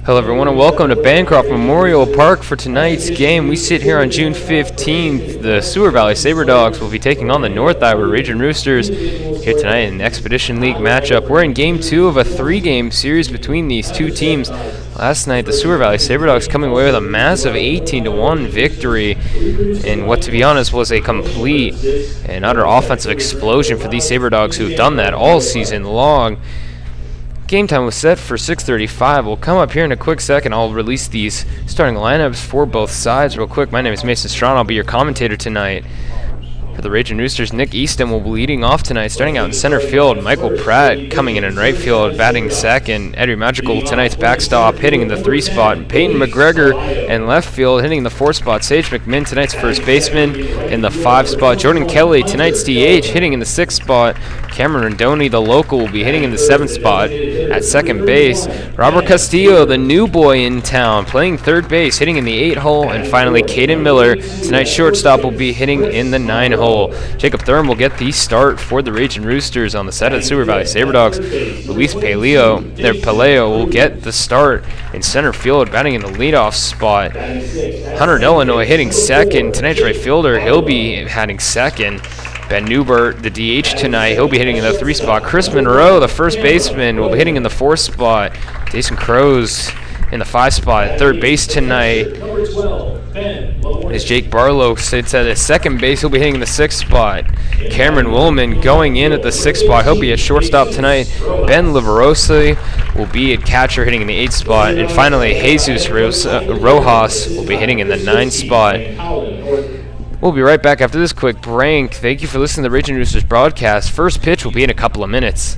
Hello everyone and welcome to Bancroft Memorial Park for tonight's game. We sit here on June 15th. The Sewer Valley Sabre Dogs will be taking on the North Iowa Ragin Roosters here tonight in an Expedition League matchup. We're in game 2 of a 3-game series between these two teams. Last night the Sewer Valley Sabre Dogs coming away with a massive 18-1 victory in what, to be honest, was a complete and utter offensive explosion for these Sabre Dogs who've done that all season long. Game time was set for 6:35. We'll come up here in a quick second. I'll release these starting lineups for both sides real quick. My name is Mason Strawn. I'll be your commentator tonight. For the Ragin Roosters, Nick Easton will be leading off tonight. Starting out in center field, Michael Pratt coming in right field, batting second. Eddie Magical, tonight's backstop, hitting in the 3 spot. Peyton McGregor in left field, hitting in the 4 spot. Sage McMinn, tonight's first baseman, in the 5 spot. Jordan Kelly, tonight's DH, hitting in the 6 spot. Cameron Rondoni, the local, will be hitting in the 7th spot at second base. Robert Castillo, the new boy in town, playing third base, hitting in the 8 hole. And finally, Caden Miller, tonight's shortstop, will be hitting in the 9 hole. Jacob Thurm will get the start for the Ragin Roosters on the set of the Sewer Valley Sabre Dogs. Luis Paleo will get the start in center field, batting in the leadoff spot. Hunter Illinois hitting second. Tonight's right fielder, he'll be batting second. Ben Newbert, the DH tonight, he'll be hitting in the 3 spot. Chris Monroe, the first baseman, will be hitting in the 4 spot. Jason Crows in the 5 spot at third base tonight. As Jake Barlow sits at the second base, he'll be hitting in the 6th spot. Cameron Woolman going in at the 6th spot. He'll be at shortstop tonight. Ben Liverosi will be at catcher, hitting in the 8th spot. And finally, Jesus Rojas will be hitting in the 9th spot. We'll be right back after this quick break. Thank you for listening to the Ragin Roosters broadcast. First pitch will be in a couple of minutes.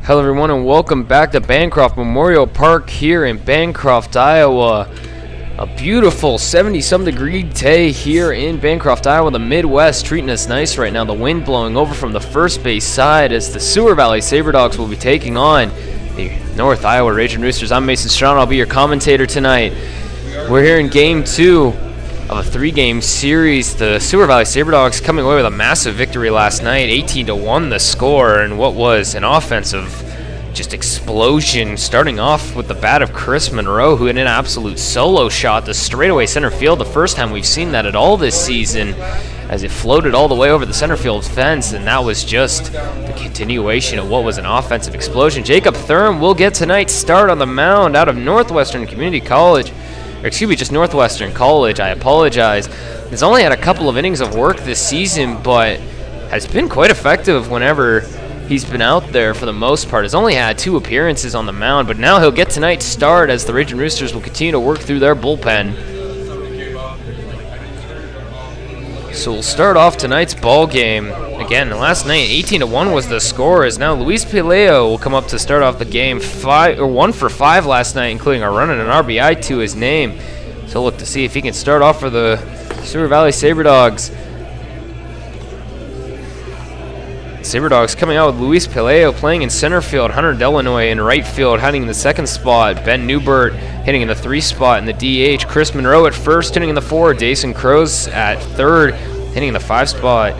Hello everyone and welcome back to Bancroft Memorial Park here in Bancroft, Iowa. A beautiful 70-some degree day here in Bancroft, Iowa. The Midwest treating us nice right now. The wind blowing over from the first base side as the Seward Valley Sabre Dogs will be taking on the North Iowa Ragin Roosters. I'm Mason Strawn. I'll be your commentator tonight. We're here in Game 2 of a 3-game series. The Seward Valley Sabre Dogs coming away with a massive victory last night, 18-1 the score, and what was an offensive just explosion, starting off with the bat of Chris Monroe, who had an absolute solo shot to straightaway center field. The first time we've seen that at all this season, as it floated all the way over the center field fence, and that was just the continuation of what was an offensive explosion. Jacob Thurm will get tonight's start on the mound out of Northwestern Community College. Just Northwestern College, I apologize. He's only had a couple of innings of work this season, but has been quite effective whenever he's been out there for the most part. He's only had 2 appearances on the mound, but now he'll get tonight's start as the Ragin Roosters will continue to work through their bullpen. So we'll start off tonight's ball game. Again, last night 18-1 was the score, as now Luis Pileo will come up to start off the game. 1 for 5 last night, including a run and an RBI to his name. So look to see if he can start off for the Seward Valley Sabre Dogs. Sabre Dogs coming out with Luis Pileo playing in center field, Hunter Delanoy in right field, hitting in the 2nd spot, Ben Newbert hitting in the 3 spot in the DH, Chris Monroe at 1st, hitting in the 4, Jason Crows at 3rd, hitting in the 5 spot,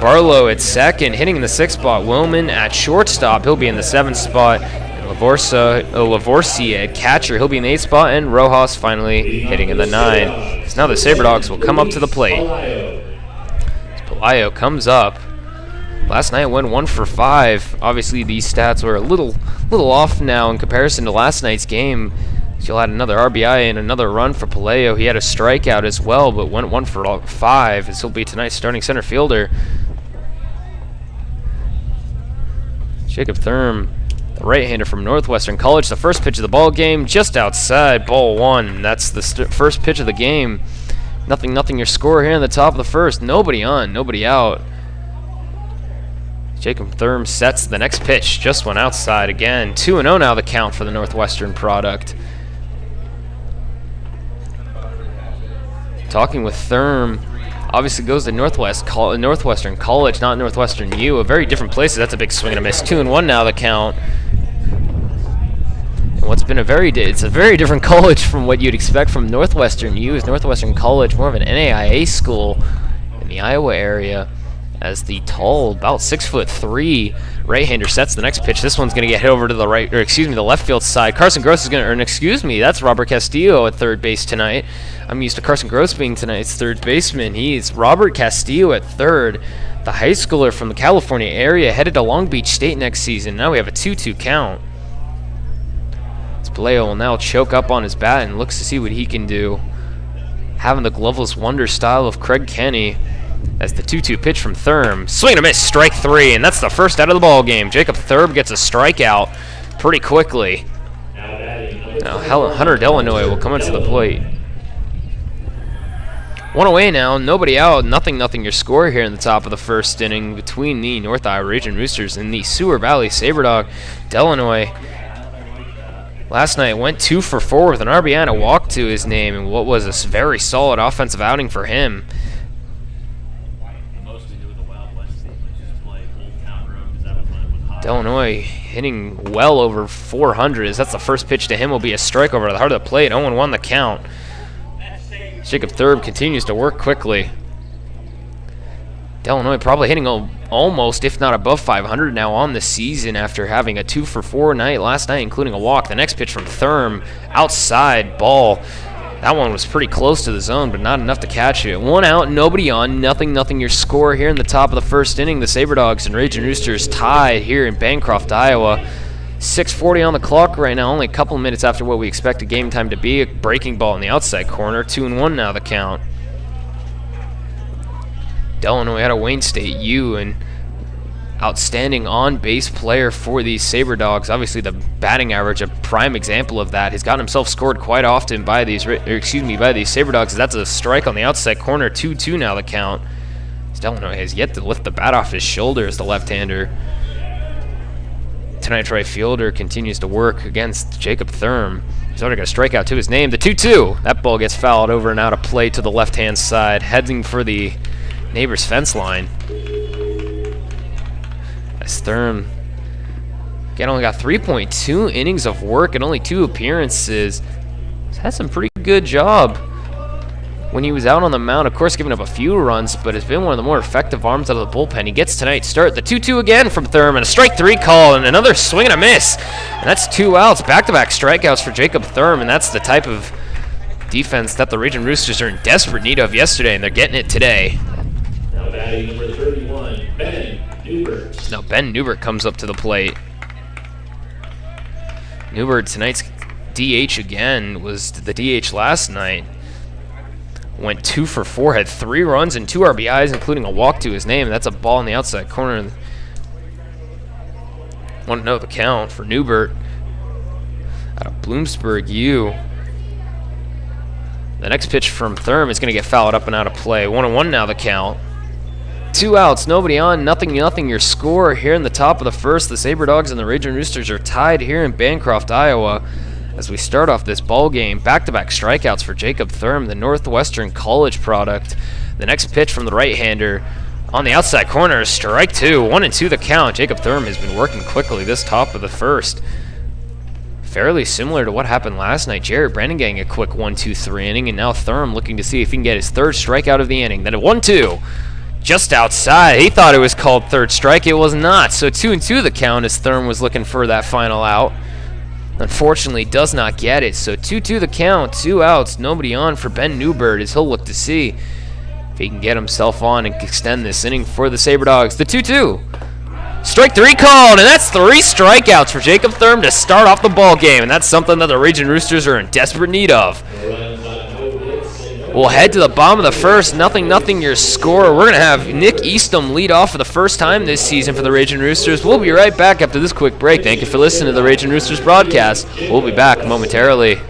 Barlow at 2nd, hitting in the 6th spot, Wilman at shortstop, he'll be in the 7th spot, Lavorsi at catcher, he'll be in the 8th spot, and Rojas finally hitting in the 9. So now the Sabre Dogs will come up to the plate. As Pelayo comes up. Last night went 1 for 5. Obviously, these stats were a little off now in comparison to last night's game. He'll had another RBI and another run for Pelayo. He had a strikeout as well, but went 1 for 5. This will be tonight's starting center fielder. Jacob Thurm, the right-hander from Northwestern College. The first pitch of the ball game, just outside, ball 1. That's the first pitch of the game. Nothing. Your score here in the top of the first. Nobody on, nobody out. Jacob Thurm sets the next pitch, just went outside again. 2-0 now the count for the Northwestern product. Talking with Thurm, obviously goes to Northwestern College, not Northwestern U, a very different place. That's a big swing and a miss. 2-1 now the count. And what's been it's a very different college from what you'd expect from Northwestern U. Is Northwestern College more of an NAIA school in the Iowa area? As the tall, about 6'3" right-hander sets the next pitch. This one's going to get hit over to the the left field side. Carson Gross is going to, that's Robert Castillo at 3rd base tonight. I'm used to Carson Gross being tonight's 3rd baseman. He's Robert Castillo at 3rd. The high schooler from the California area headed to Long Beach State next season. Now we have a 2-2 count. Pelayo will now choke up on his bat and looks to see what he can do. Having the gloveless wonder style of Craig Kenny. As the 2-2 pitch from Thurm. Swing and a miss, strike 3, and that's the first out of the ball game. Jacob Thurm gets a strikeout pretty quickly. Now Hunter Delanoy will come into the plate. 1 away now, nobody out, nothing your score here in the top of the first inning between the North Iowa Ragin Roosters and the Seward Valley Sabre Dog. Delanoy last night went 2 for 4 with an RBI and a walk to his name, and what was a very solid offensive outing for him. Delanoy hitting well over 400. That's the first pitch to him will be a strike over to the heart of the plate. 0-1 the count. Jacob Thurm continues to work quickly. Delanoy probably hitting almost, if not above 500 now on the season after having a 2 for 4 night last night, including a walk. The next pitch from Thurm, outside ball. That one was pretty close to the zone, but not enough to catch it. 1 out, nobody on, nothing your score here in the top of the first inning. The Sabre Dogs and Ragin Roosters tied here in Bancroft, Iowa. 6:40 on the clock right now, only a couple minutes after what we expect a game time to be. A breaking ball in the outside corner, 2-1 now the count. Delanoy out of Wayne State U and outstanding on-base player for these Sabre Dogs. Obviously, the batting average, a prime example of that. He's gotten himself scored quite often by these Sabre Dogs. That's a strike on the outside corner. 2-2 now the count. Delanoy has yet to lift the bat off his shoulder as the left-hander. tonight's right fielder continues to work against Jacob Thurm. He's already got a strikeout to his name. The 2-2. That ball gets fouled over and out of play to the left-hand side, heading for the neighbor's fence line. As Thurm, again, only got 3.2 innings of work and only 2 appearances. He's had some pretty good job when he was out on the mound, of course giving up a few runs, but has been one of the more effective arms out of the bullpen. He gets tonight's start. The 2-2 again from Thurm, and a strike 3 call, and another swing and a miss. And that's 2 outs, back-to-back strikeouts for Jacob Thurm, and that's the type of defense that the Ragin Roosters are in desperate need of yesterday, and they're getting it today. Now batting number 31, Ben Newbert. Now Ben Newbert comes up to the plate. Newbert, tonight's DH again, was the DH last night. Went 2 for 4, had 3 runs and 2 RBIs, including a walk to his name. That's a ball in the outside corner. Want to know the count for Newbert out of Bloomsburg U. The next pitch from Thurm is going to get fouled up and out of play. 1-1 now the count. 2 outs, nobody on, nothing. Your score here in the top of the first. The Sabre Dogs and the Ragin Roosters are tied here in Bancroft, Iowa. As we start off this ball game, back-to-back strikeouts for Jacob Thurm, the Northwestern College product. The next pitch from the right-hander on the outside corner, strike 2, 1-2 the count. Jacob Thurm has been working quickly this top of the first. Fairly similar to what happened last night. Jarrett Brennan getting a quick 1-2-3 inning, and now Thurm looking to see if he can get his 3rd strikeout of the inning. Then a 1-2, just outside. He thought it was called 3rd strike. It was not. So 2-2 the count as Thurm was looking for that final out. Unfortunately, does not get it. So 2-2 the count, 2 outs, nobody on for Ben Newbert as he'll look to see if he can get himself on and extend this inning for the Sabre Dogs. The 2-2. Strike 3 called, and that's 3 strikeouts for Jacob Thurm to start off the ball game, and that's something that the Ragin Roosters are in desperate need of. We'll head to the bottom of the first. 0-0 your score. We're going to have Nick Eastham lead off for the first time this season for the Ragin Roosters. We'll be right back after this quick break. Thank you for listening to the Ragin Roosters broadcast. We'll be back momentarily.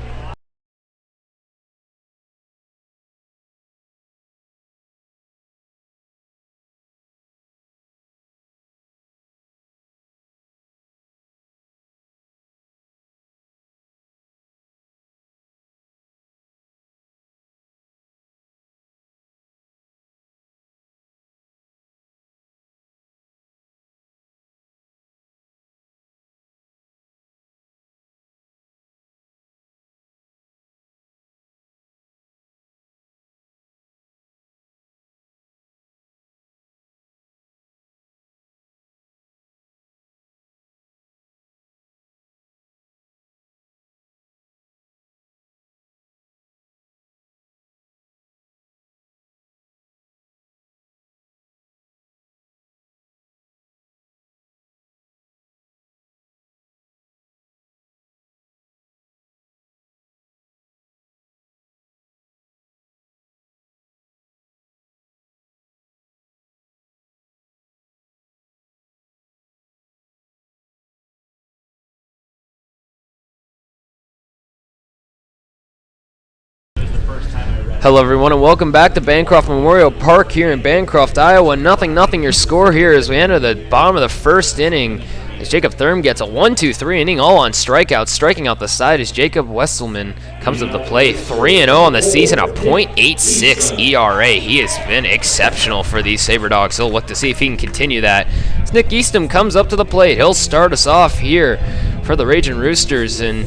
Hello everyone and welcome back to Bancroft Memorial Park here in Bancroft, Iowa. 0-0 your score here as we enter the bottom of the first inning as Jacob Thurm gets a 1-2-3 inning all on strikeouts. Striking out the side as Jacob Wesselman comes up to play. 3-0 on the season, a .86 ERA. He has been exceptional for these Sabre Dogs. He'll look to see if he can continue that. As Nick Eastham comes up to the plate, he'll start us off here for the Ragin Roosters, and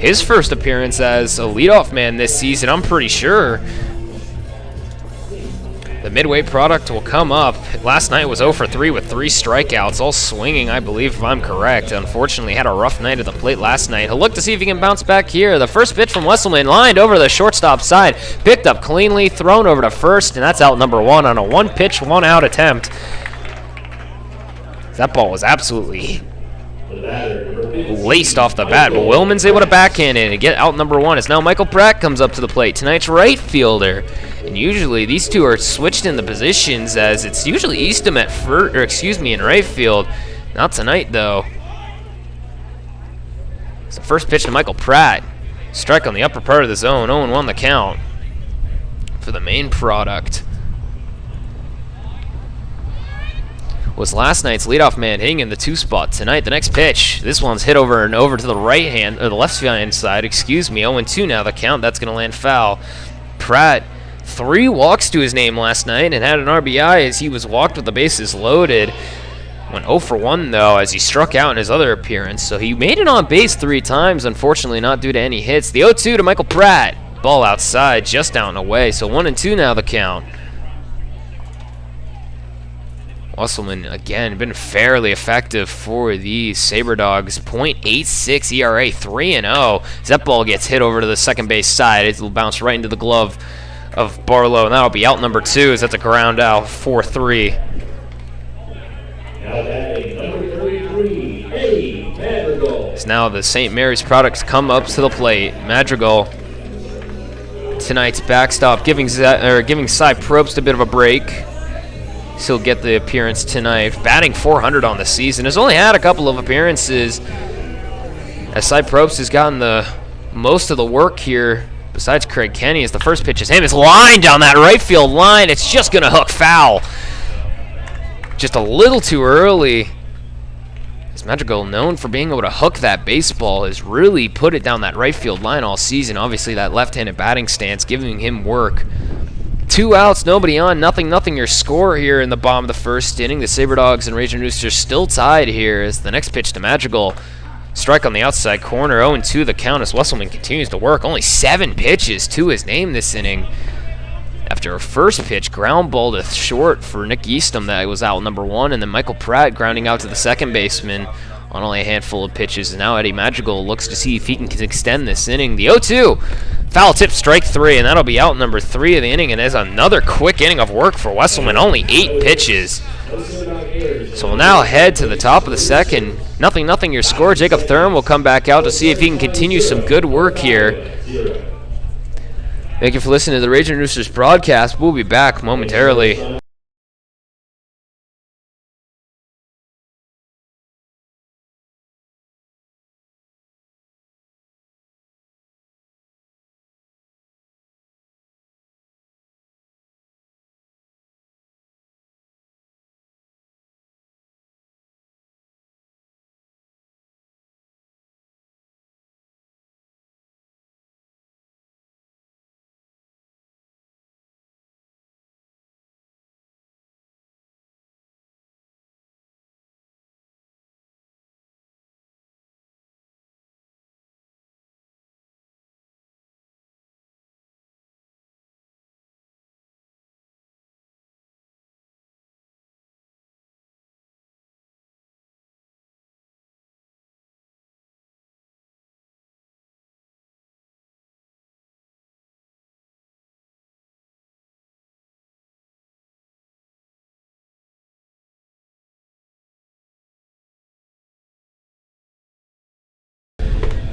his first appearance as a leadoff man this season, I'm pretty sure. The midway product will come up. Last night was 0 for 3 with 3 strikeouts, all swinging, I believe, if I'm correct. Unfortunately, had a rough night at the plate last night. He'll look to see if he can bounce back here. The first pitch from Wesselman, lined over the shortstop side, picked up cleanly, thrown over to first, and that's out number 1 on a 1-pitch, 1-out attempt. That ball was absolutely laced off the bat, but Willman's able to backhand it and get out number 1 as now Michael Pratt comes up to the plate, tonight's right fielder. And usually these two are switched in the positions as it's usually Eastham at in right field. Not tonight though. It's the first pitch to Michael Pratt. Strike on the upper part of the zone, 0-1 the count for the main product. was last night's leadoff man hitting in the 2 spot. Tonight, the next pitch, this one's hit over and over to the right hand, or the left hand side, excuse me. 0-2 now the count. That's going to land foul. Pratt, 3 walks to his name last night and had an RBI as he was walked with the bases loaded. Went 0 for 1 though as he struck out in his other appearance. So he made it on base 3 times, unfortunately not due to any hits. The 0-2 to Michael Pratt. Ball outside, just out and away. So 1-2 now the count. Wesselman, again, been fairly effective for the Sabre Dogs. .86 ERA, 3-0. As that ball gets hit over to the second base side, it'll bounce right into the glove of Barlow, and that'll be out number 2 as that's a ground out, 4-3. Now batting number 33, Eddie Madrigal. As now the St. Mary's products come up to the plate. Madrigal, tonight's backstop, giving Cy Probst a bit of a break. He'll get the appearance tonight. Batting .400 on the season. Has only had a couple of appearances as Cy Probst has gotten the most of the work here. Besides Craig Kenny, as the first pitch is him. It's lined down that right field line. It's just going to hook foul. Just a little too early. As Madrigal, known for being able to hook that baseball, has really put it down that right field line all season. Obviously, that left-handed batting stance giving him work. 2 outs, nobody on, nothing your score here in the bottom of the first inning. The Sabre Dogs and Ragin Roosters still tied here as the next pitch to Madrigal. Strike on the outside corner, 0-2 the count as Wesselman continues to work. Only 7 pitches to his name this inning. After a first pitch, ground ball to short for Nick Eastham that was out number 1, and then Michael Pratt grounding out to the second baseman on only a handful of pitches. And now Eddie Madrigal looks to see if he can extend this inning. The 0-2, foul tip, strike 3, and that'll be out number 3 of the inning. And there's another quick inning of work for Wesselman, only 8 pitches. So we'll now head to the top of the second. Nothing your score. Jacob Thurm will come back out to see if he can continue some good work here. Thank you for listening to the Ragin Roosters broadcast. We'll be back momentarily.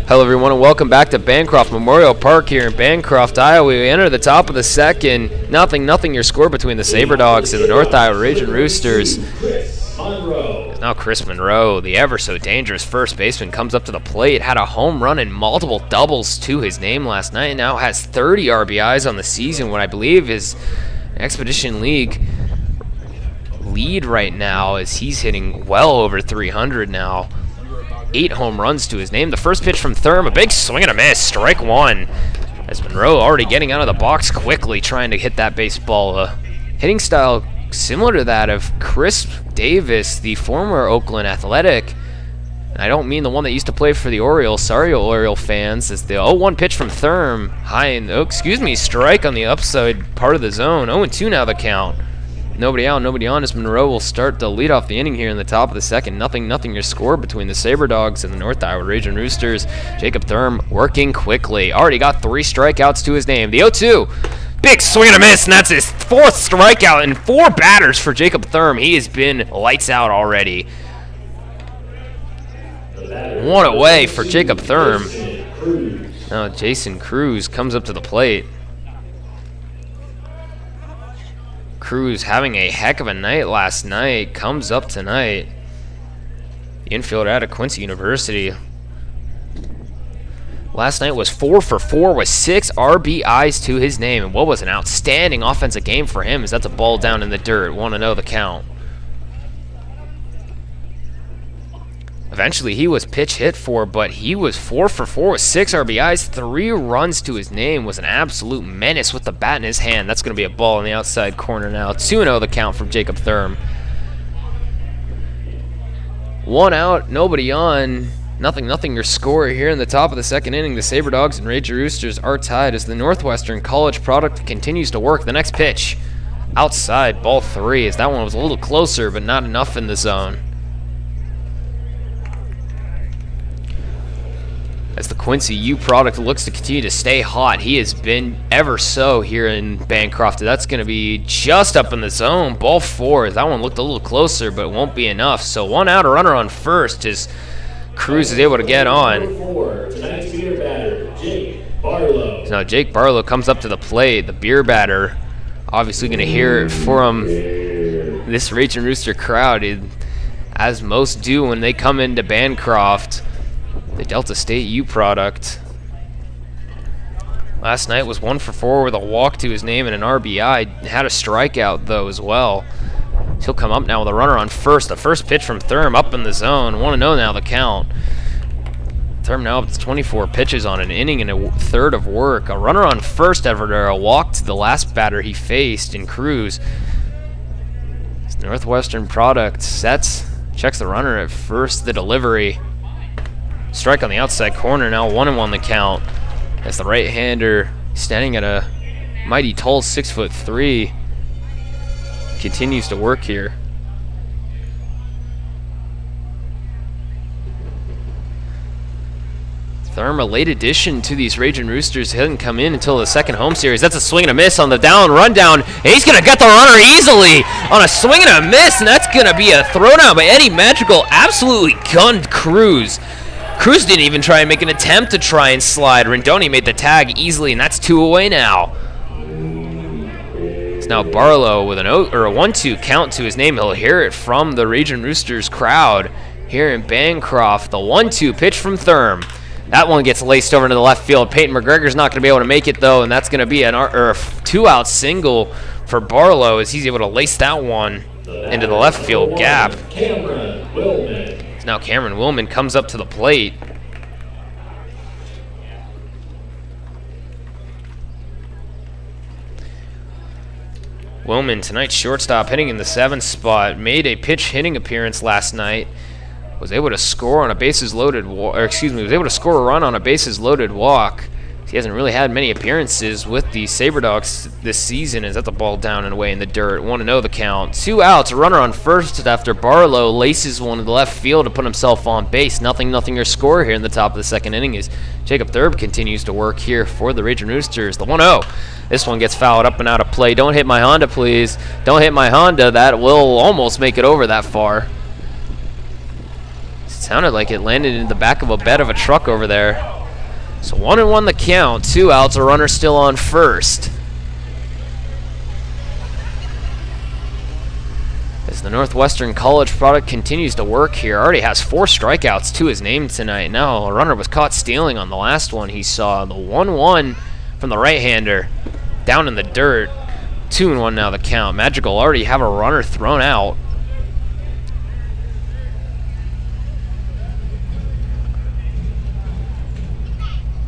Hello everyone and welcome back to Bancroft Memorial Park here in Bancroft, Iowa. We enter the top of the second. Nothing your score between the Sabre Dogs and the North Iowa Ragin Roosters. Now Chris Monroe, the ever so dangerous first baseman, comes up to the plate. Had a home run and multiple doubles to his name last night, and now has 30 RBIs on the season, what I believe is Expedition League lead right now, as he's hitting well over 300 now. 8 home runs to his name. The first pitch from Thurm, a big swing and a miss, strike 1. As Monroe already getting out of the box quickly, trying to hit that baseball. Hitting style similar to that of Chris Davis, the former Oakland Athletic. And I don't mean the one that used to play for the Orioles. Sorry, Oriole fans. As the 0-1 pitch from Thurm, high in, strike on the upside part of the zone. 0-2 now the count. Nobody out, nobody on as Monroe will start to lead off the inning here in the top of the second. Nothing your score between the Sabre Dogs and the North Iowa Ragin Roosters. Jacob Thurm working quickly. Already got 3 strikeouts to his name. The 0-2. Big swing and a miss, and that's his 4th strikeout and 4 batters for Jacob Thurm. He has been lights out already. 1 away for Jacob Thurm. Now Jason Cruz comes up to the plate. Cruz having a heck of a night last night, comes up tonight. The infielder out of Quincy University. Last night was 4 for 4 with 6 RBIs to his name, and what was an outstanding offensive game for him, as that's a ball down in the dirt. Want to know the count. Eventually, he was pitch hit for, but he was 4 for 4 with 6 RBIs, 3 runs to his name. Was an absolute menace with the bat in his hand. That's going to be a ball in the outside corner now. 2-0 the count from Jacob Thurm. 1 out, nobody on. Nothing your score here in the top of the second inning. The Sabre Dogs and Ragin Roosters are tied as the Northwestern College product continues to work. The next pitch, outside, ball 3, as that one was a little closer, but not enough in the zone. As the Quincy U product looks to continue to stay hot, he has been ever so here in Bancroft. That's going to be just up in the zone. Ball 4. That one looked a little closer, but it won't be enough. So 1 out, a runner on first as Cruz is able to get on. Tonight's beer batter, Jake Barlow. So now Jake Barlow comes up to the plate. The beer batter, obviously going to hear it from this Ragin Rooster crowd, as most do when they come into Bancroft. The Delta State U product. Last night was 1 for 4 with a walk to his name and an RBI. Had a strikeout though as well. He'll come up now with a runner on first. The first pitch from Thurm up in the zone. 1-0 now the count. Thurm now up to 24 pitches on an inning and a third of work. A runner on first after a walk to the last batter he faced in Cruz. This Northwestern product sets, checks the runner at first, the delivery. Strike on the outside corner, now 1-1 the count. As the right-hander, standing at a mighty tall 6'3", continues to work here. Thurm, a late addition to these Ragin Roosters, hasn't come in until the second home series. That's a swing and a miss on the down rundown. He's going to get the runner easily on a swing and a miss, and that's going to be a throwdown by Eddie Magical. Absolutely gunned Cruz. Cruz didn't even try and make an attempt to try and slide. Rendoni made the tag easily, and that's 2 away now. It's now Barlow with a 1-2 count to his name. He'll hear it from the Ragin Roosters crowd here in Bancroft. The 1-2 pitch from Thurm. That one gets laced over into the left field. Peyton McGregor's not going to be able to make it, though, and that's going to be a 2-out single for Barlow as he's able to lace that one into the left field gap. Now Cameron Willman comes up to the plate. Willman, tonight's shortstop, hitting in the 7th spot, made a pitch hitting appearance last night. Was able to score on a bases loaded, was able to score a run on a bases loaded walk. He hasn't really had many appearances with the Sabre Dogs this season. Is at the ball down and away in the dirt. 1-0 the count. 2 outs. A runner on first after Barlow laces one to the left field to put himself on base. Nothing your score here in the top of the second inning as Jacob Thurb continues to work here for the Ragin Roosters. The 1-0. This one gets fouled up and out of play. Don't hit my Honda, please. Don't hit my Honda. That will almost make it over that far. It sounded like it landed in the back of a bed of a truck over there. So 1-1 the count, 2 outs, a runner still on first. As the Northwestern College product continues to work here, already has 4 strikeouts to his name tonight. Now a runner was caught stealing on the last one he saw. The 1-1 from the right-hander, down in the dirt. 2-1 now the count. Magical already have a runner thrown out.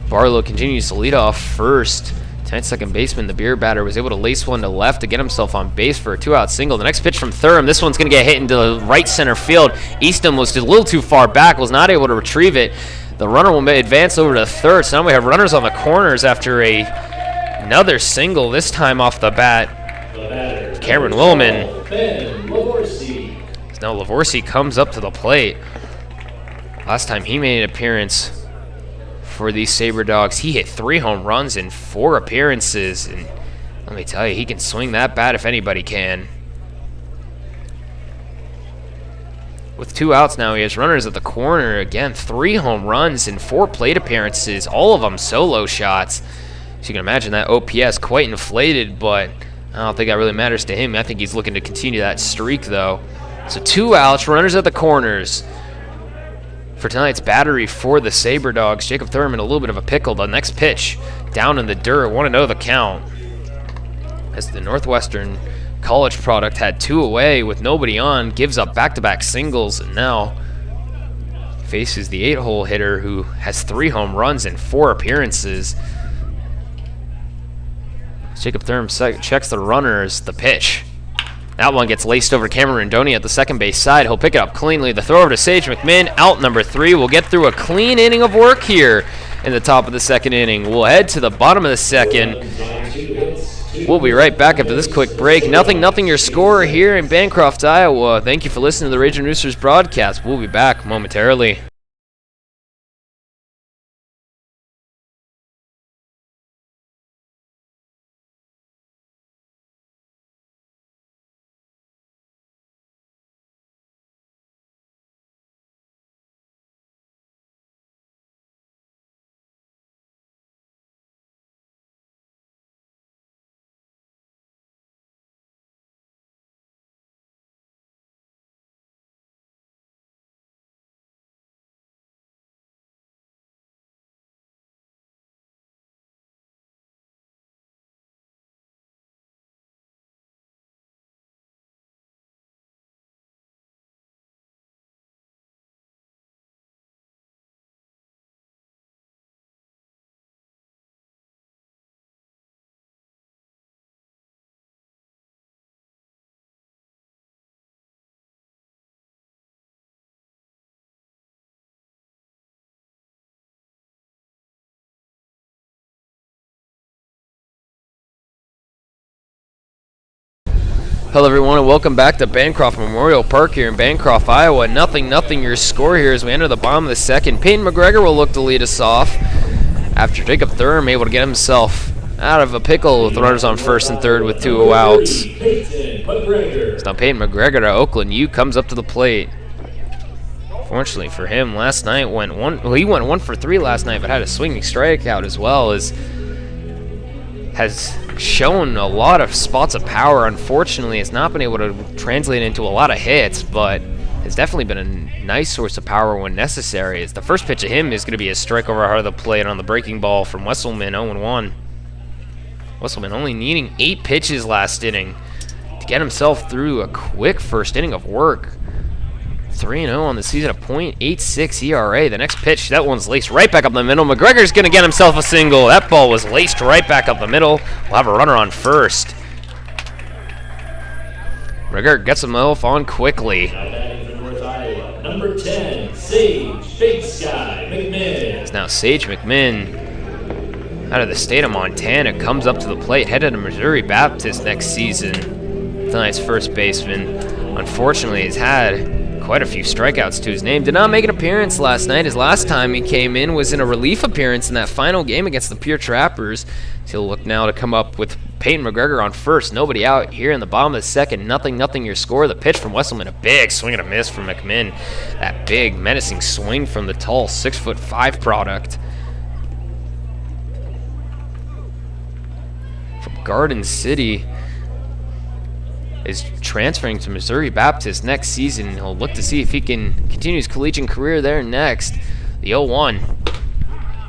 Barlow continues to lead off first. Tonight's second baseman, the beer batter, was able to lace one to left to get himself on base for a 2-out single. The next pitch from Thurm. This one's going to get hit into the right center field. Eastham was just a little too far back, was not able to retrieve it. The runner will advance over to third. So now we have runners on the corners after another single, this time off the bat. Cameron Willman. So now Lavorsi comes up to the plate. Last time he made an appearance for these Sabre Dogs, he hit 3 home runs in 4 appearances, and let me tell you, he can swing that bat if anybody can. With 2 outs now, he has runners at the corner. Again, 3 home runs in 4 plate appearances, all of them solo shots. So you can imagine that OPS quite inflated, but I don't think that really matters to him. I think he's looking to continue that streak, though. So 2 outs, runners at the corners. For tonight's battery for the Sabre Dogs, Jacob Thurman a little bit of a pickle. The next pitch, down in the dirt, 1-0 the count. As the Northwestern College product had 2 away with nobody on, gives up back-to-back singles, and now faces the 8-hole hitter who has 3 home runs in 4 appearances. Jacob Thurm checks the runners. The pitch. That one gets laced over to Cameron Rondoni at the second base side. He'll pick it up cleanly. The throw over to Sage McMinn. Out number 3. We'll get through a clean inning of work here in the top of the second inning. We'll head to the bottom of the second. We'll be right back after this quick break. 0-0 your score here in Bancroft, Iowa. Thank you for listening to the Ragin Roosters broadcast. We'll be back momentarily. Hello everyone and welcome back to Bancroft Memorial Park here in Bancroft, Iowa. 0-0 your score here as we enter the bottom of the second. Peyton McGregor will look to lead us off after Jacob Thurm able to get himself out of a pickle with runners on first and third with 2 outs. So now Peyton McGregor to Oakland U comes up to the plate. Fortunately for him, last night he went 1 for 3 last night, but had a swinging strikeout as well. Has shown a lot of spots of power. Unfortunately, it's not been able to translate into a lot of hits, but has definitely been a nice source of power when necessary. As the first pitch of him is going to be a strike over heart of the plate on the breaking ball from Wesselman, 0-1. Wesselman only needing 8 pitches last inning to get himself through a quick first inning of work. 3-0 on the season, a .86 ERA. The next pitch, that one's laced right back up the middle. McGregor's going to get himself a single. That ball was laced right back up the middle. We'll have a runner on first. McGregor gets himself on quickly. North Iowa, number 10, Sage Big Sky McMinn. It's now Sage McMinn out of the state of Montana comes up to the plate, headed to Missouri Baptist next season. Tonight's first baseman, unfortunately, has had quite a few strikeouts to his name. Did not make an appearance last night. His last time he came in was in a relief appearance in that final game against the Pure Trappers. So he'll look now to come up with Peyton McGregor on first. Nobody out here in the bottom of the second. 0-0 your score. The pitch from Wesselman, a big swing and a miss from McMinn. That big menacing swing from the tall 6'5" product. From Garden City is transferring to Missouri Baptist next season. He'll look to see if he can continue his collegiate career there next. The 0-1.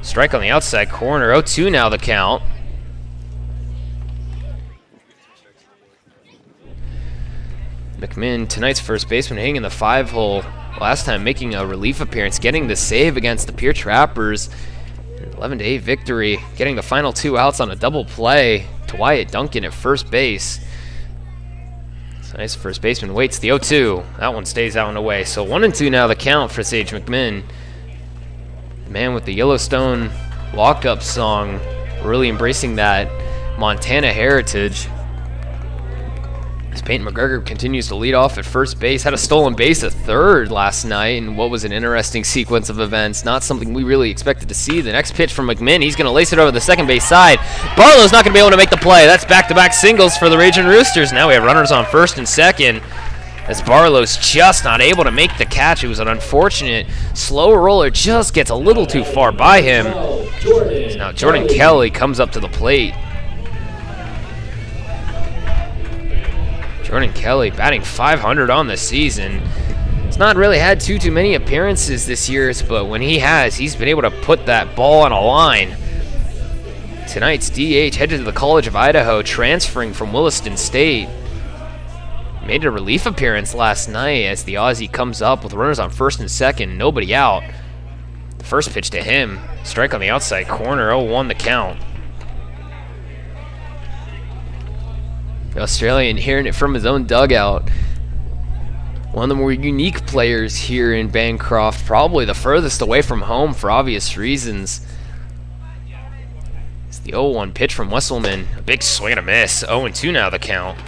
Strike on the outside corner. 0-2 now the count. McMinn, tonight's first baseman, hitting in the 5-hole. Last time making a relief appearance, getting the save against the Pure Trappers. 11-8 victory, getting the final 2 outs on a double play to Wyatt Duncan at first base. Nice first baseman waits the 0-2. That one stays out and away. So 1-2 now the count for Sage McMinn. The man with the Yellowstone walk-up song, really embracing that Montana heritage. As Peyton McGregor continues to lead off at first base, had a stolen base at third last night in what was an interesting sequence of events. Not something we really expected to see. The next pitch from McMinn, he's going to lace it over the second base side. Barlow's not going to be able to make the play. That's back-to-back singles for the Ragin Roosters. Now we have runners on first and second, as Barlow's just not able to make the catch. It was an unfortunate slow roller, just gets a little too far by him. So now Jordan Kelly comes up to the plate. Jordan Kelly batting .500 on the season. He's not really had too many appearances this year, but when he has, he's been able to put that ball on a line. Tonight's DH headed to the College of Idaho, transferring from Williston State. made a relief appearance last night as the Aussie comes up with runners on first and second, nobody out. The first pitch to him, strike on the outside corner, 0-1 the count. The Australian hearing it from his own dugout. One of the more unique players here in Bancroft, probably the furthest away from home for obvious reasons. It's the 0-1 pitch from Wesselman. A big swing and a miss. 0-2 now the count.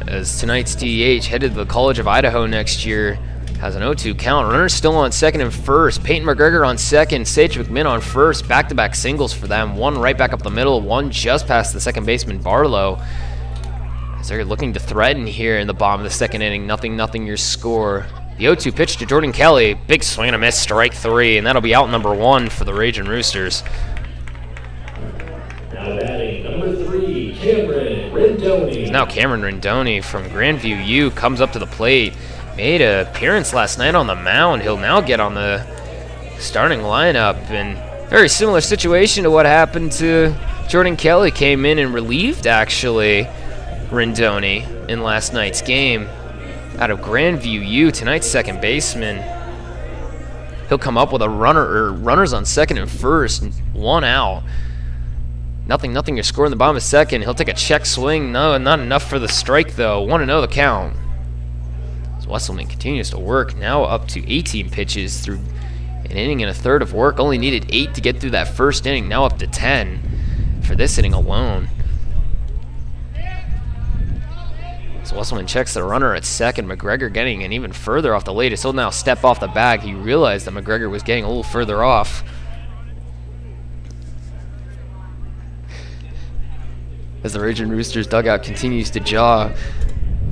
As tonight's DH headed to the College of Idaho next year, has an 0-2 count. Runners still on second and first. Peyton McGregor on second. Sage McMinn on first. Back-to-back singles for them. One right back up the middle. One just past the second baseman, Barlow. As they're looking to threaten here in the bottom of the second inning. 0-0 your score. The 0-2 pitch to Jordan Kelly. Big swing and a miss. Strike three. And that'll be out number one for the Ragin Roosters. Now batting number 3, Cameron Rendoni. Now Cameron Rendoni from Grandview U comes up to the plate. Made an appearance last night on the mound. He'll now get on the starting lineup. And very similar situation to what happened to Jordan Kelly. Came in and relieved, actually, Rendoni in last night's game out of Grandview U. Tonight's second baseman. He'll come up with a runners on second and first. One out. 0-0 your score in the bottom of second. He'll take a check swing. No, not enough for the strike, though. 1-0 the count. Wesselman continues to work, now up to 18 pitches through an inning and a third of work. Only needed 8 to get through that first inning, now up to 10 for this inning alone. So Wesselman checks the runner at second. McGregor getting an even further off the latest. He'll now step off the bag. He realized that McGregor was getting a little further off. As the Ragin Roosters dugout continues to jaw,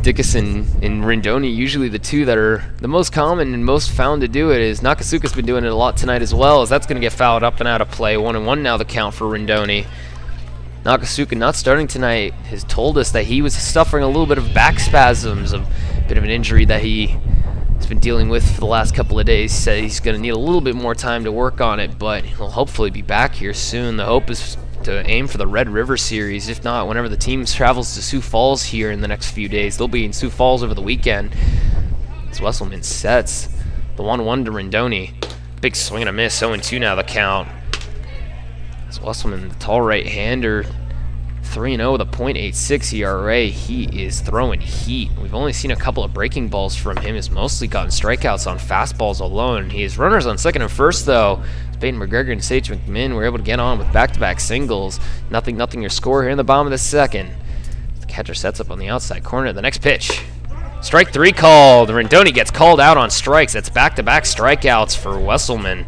Dickinson and Rendoni, usually the two that are the most common and most found to do it, is Nakasuka's been doing it a lot tonight as well, as that's going to get fouled up and out of play. 1-1 now the count for Rendoni. Nakasuka, not starting tonight, has told us that he was suffering a little bit of back spasms, a bit of an injury that he has been dealing with for the last couple of days. Said he's going to need a little bit more time to work on it, but he'll hopefully be back here soon. The hope is to aim for the Red River Series. If not, whenever the team travels to Sioux Falls here in the next few days, they'll be in Sioux Falls over the weekend. As Wesselman sets the 1-1 to Rendoni. Big swing and a miss. 0-2 now the count. As Wesselman, the tall right-hander, 3-0 with a .86 ERA. He is throwing heat. We've only seen a couple of breaking balls from him. He's mostly gotten strikeouts on fastballs alone. He has runners on second and first, though. Peyton McGregor and Sage McMinn were able to get on with back-to-back singles. 0-0 your score here in the bottom of the second. The catcher sets up on the outside corner. The next pitch. Strike three called. Rendoni gets called out on strikes. That's back-to-back strikeouts for Wesselman.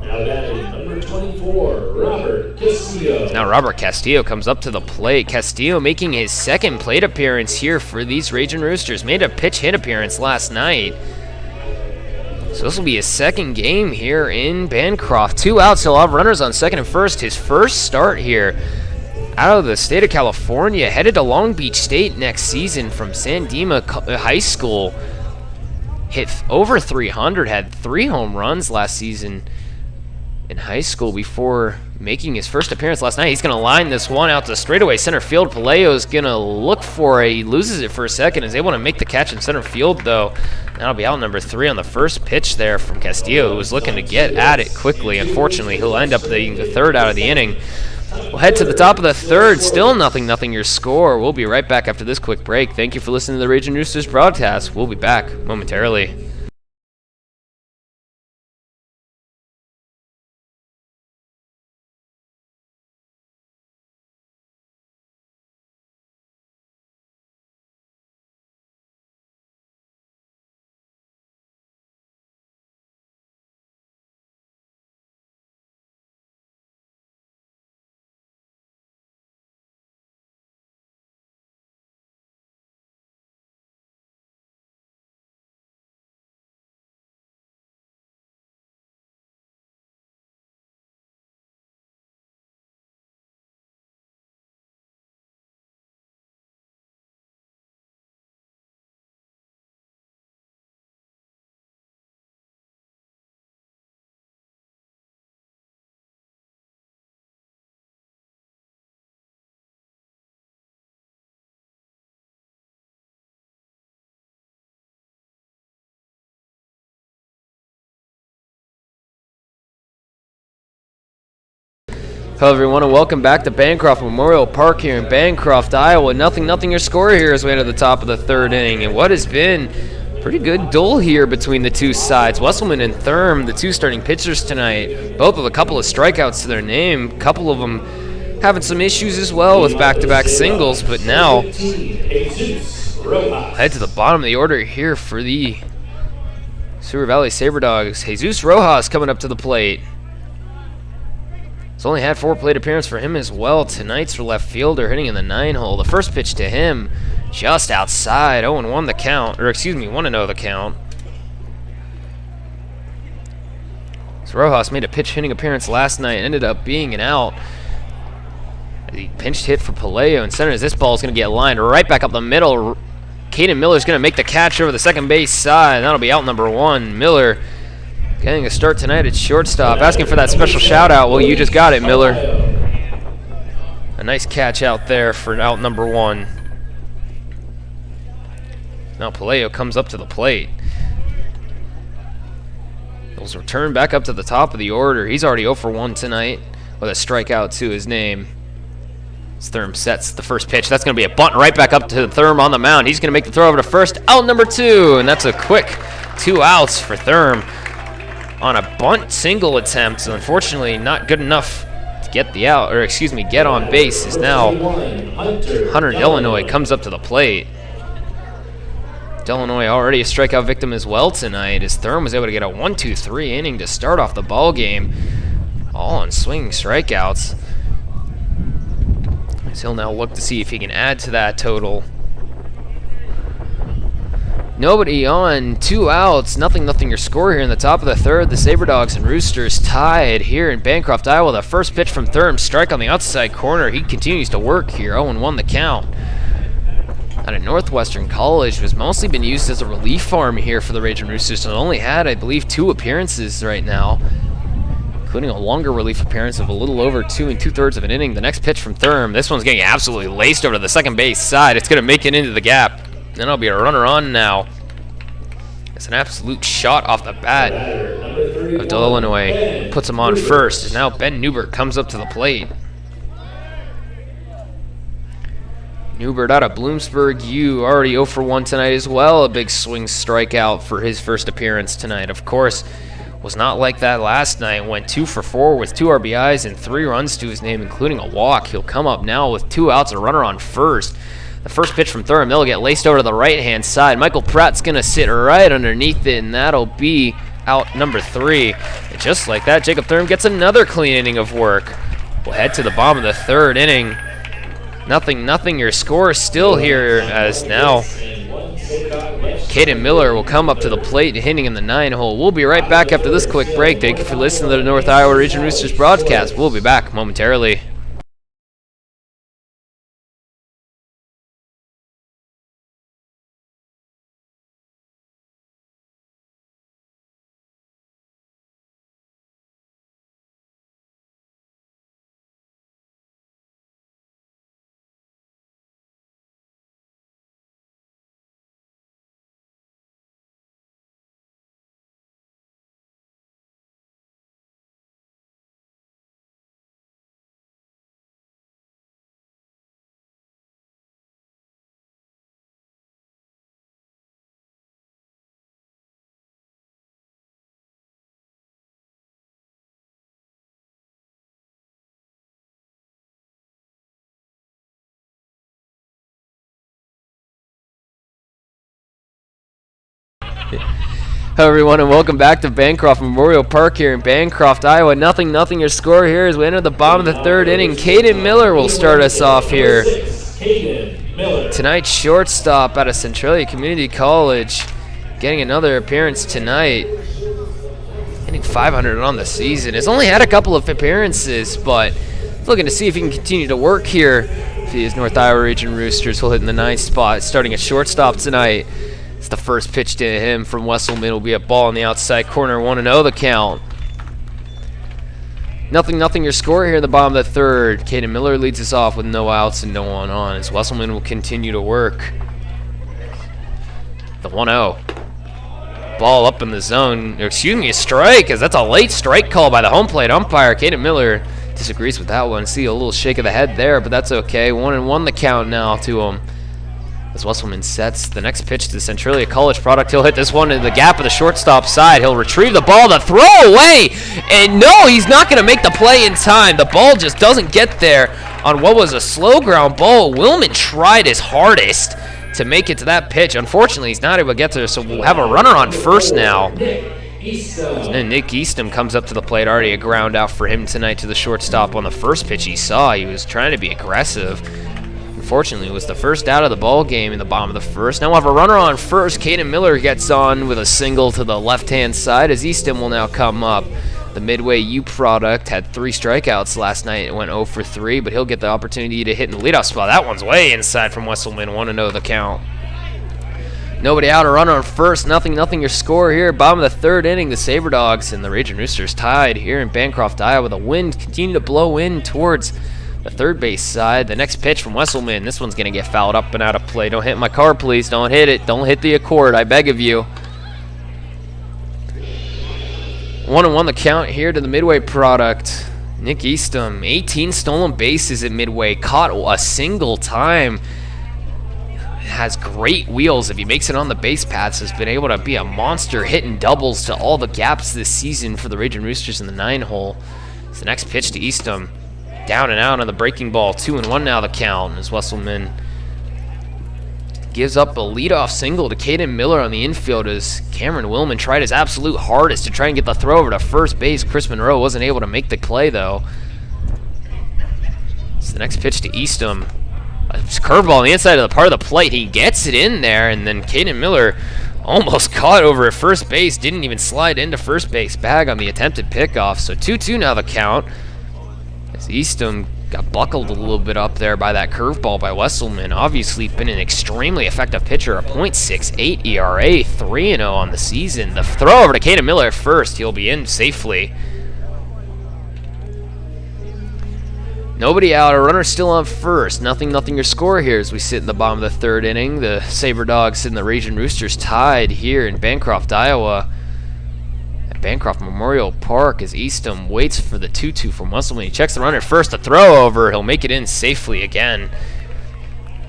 Now batting number 24, Robert Castillo. Now Robert Castillo comes up to the plate. Castillo making his second plate appearance here for these Ragin Roosters. Made a pitch hit appearance last night. So this will be his second game here in Bancroft. 2 outs, he'll have runners on second and first. His first start here out of the state of California. Headed to Long Beach State next season from San Dimas High School. Hit over 300, had 3 home runs last season in high school before making his first appearance last night. He's going to line this one out to straightaway center field. Palaio's going to look for it. He loses it for a second. Is able to make the catch in center field, though. That'll be out number 3 on the first pitch there from Castillo, who was looking to get at it quickly. Unfortunately, he'll end up being the third out of the inning. We'll head to the top of the third. Still 0-0 your score. We'll be right back after this quick break. Thank you for listening to the Ragin Roosters broadcast. We'll be back momentarily. Hello everyone and welcome back to Bancroft Memorial Park here in Bancroft, Iowa. Nothing your score here as we enter the top of the third inning. And what has been pretty good duel here between the two sides. Wesselman and Thurm, the two starting pitchers tonight, both with a couple of strikeouts to their name. A couple of them having some issues as well with back-to-back singles. But now, head to the bottom of the order here for the Seward Valley Sabre Dogs. Jesus Rojas coming up to the plate. He's only had 4 plate appearances for him as well. Tonight's for left fielder, hitting in the 9-hole. The first pitch to him, just outside. 0-1 the count, or excuse me, 1-0 the count. So Rojas made a pitch hitting appearance last night, ended up being an out. He pinched hit for Paleo in center as this ball is going to get lined right back up the middle. Caden Miller's going to make the catch over the second base side. That'll be out number 1. Miller getting a start tonight at shortstop. Asking for that special shout out. Well, you just got it, Miller. A nice catch out there for out number 1. Now Paleo comes up to the plate. He'll return back up to the top of the order. He's already 0 for 1 tonight with a strikeout to his name. As Thurm sets the first pitch. That's going to be a bunt right back up to Thurm on the mound. He's going to make the throw over to first. Out number 2. And that's a quick 2 outs for Thurm on a bunt single attempt. So unfortunately not good enough to get the out, or excuse me, get on base. Is now Hunter Illinois comes up to the plate. Illinois already a strikeout victim as well tonight, as Thurm was able to get a 1-2-3 inning to start off the ball game, all on swinging strikeouts. So he'll now look to see if he can add to that total. Nobody on, 2 outs, nothing your score here in the top of the third. The Sabre Dogs and Roosters tied here in Bancroft, Iowa. The first pitch from Thurm, strike on the outside corner. He continues to work here, 0-1 the count. Out of Northwestern College, was mostly been used as a relief arm here for the Ragin Roosters, and only had, I believe, 2 appearances right now, including a longer relief appearance of a little over 2 2/3 of an inning. The next pitch from Thurm, this one's getting absolutely laced over to the second base side. It's going to make it into the gap. Then I'll be a runner on now. It's an absolute shot off the bat of Illinois. Puts him on first. And now Ben Newbert comes up to the plate. Newbert out of Bloomsburg U, already 0 for 1 tonight as well. A big swing strikeout for his first appearance tonight. Of course, was not like that last night. Went 2 for 4 with 2 RBIs and 3 runs to his name, including a walk. He'll come up now with 2 outs, a runner on first. The first pitch from Thurm, they'll get laced over to the right-hand side. Michael Pratt's going to sit right underneath it, and that'll be out number 3. And just like that, Jacob Thurm gets another clean inning of work. We'll head to the bottom of the third inning. Nothing your score still here, as now Caden Miller will come up to the plate, hitting in the 9-hole. We'll be right back after this quick break. Thank you for listening to the North Iowa Ragin Roosters broadcast. We'll be back momentarily. Hello everyone and welcome back to Bancroft Memorial Park here in Bancroft, Iowa. Nothing your score here as we enter the bottom of the third inning. Caden Miller will start us off here. Tonight's shortstop out of Centralia Community College, getting another appearance tonight. Hitting 500 on the season. Has only had a couple of appearances, but looking to see if he can continue to work here. If he is North Iowa Ragin Roosters, will hit in the 9th spot, starting at shortstop tonight. It's the first pitch to him from Wesselman. Will be a ball on the outside corner, 1-0 the count. Nothing your score here in the bottom of the third. Caden Miller leads us off with no outs and no one on, as Wesselman will continue to work. The 1-0. Ball up in the zone. Excuse me, a strike, as that's a late strike call by the home plate umpire. Caden Miller disagrees with that one. See a little shake of the head there, but that's okay. 1-1 the count now to him. As Wesselman sets the next pitch to the Centralia College product, he'll hit this one in the gap of the shortstop side. He'll retrieve the ball, the throw away, and no, he's not going to make the play in time. The ball just doesn't get there on what was a slow ground ball. Willman tried his hardest to make it to that pitch. Unfortunately, he's not able to get there, so we'll have a runner on first now. And Nick Eastham comes up to the plate. Already a ground out for him tonight to the shortstop on the first pitch he saw. He was trying to be aggressive. Unfortunately, it was the first out of the ball game in the bottom of the first. Now we'll have a runner on first. Caden Miller gets on with a single to the left-hand side as Eastham will now come up. The Midway U product had 3 strikeouts last night. It went 0 for 3, but he'll get the opportunity to hit in the leadoff spot. That one's way inside from Wesselman. 1-0 the count. Nobody out, a runner on first. 0-0 your score here. Bottom of the third inning, the Sabre Dogs and the Ragin Roosters tied here in Bancroft, Iowa. The wind continued to blow in towards the third base side. The next pitch from Wesselman. This one's going to get fouled up and out of play. Don't hit my car, please. Don't hit it. Don't hit the Accord, I beg of you. 1-1 the count here to the Midway product. Nick Eastham, 18 stolen bases at Midway. Caught a single time. Has great wheels. If he makes it on the base paths, has been able to be a monster hitting doubles to all the gaps this season for the Ragin Roosters in the 9-hole. It's the next pitch to Eastham. Down and out on the breaking ball. 2-1 now the count as Wesselman gives up a leadoff single to Caden Miller on the infield as Cameron Willman tried his absolute hardest to try and get the throw over to first base. Chris Monroe wasn't able to make the play though. It's the next pitch to Eastham. A curveball on the inside of the part of the plate. He gets it in there, and then Caden Miller almost caught over at first base. Didn't even slide into first base bag on the attempted pickoff. So 2-2 now the count. As Eastham got buckled a little bit up there by that curveball by Wesselman. Obviously been an extremely effective pitcher. A .68 ERA, 3-0 on the season. The throw over to Caden Miller at first. He'll be in safely. Nobody out, a runner still on first. 0-0 your score here as we sit in the bottom of the third inning. The Sabre Dogs and the Ragin Roosters tied here in Bancroft, Iowa. At Bancroft Memorial Park as Eastham waits for the 2-2 from Wesselman. He checks the runner first, a throw over. He'll make it in safely again.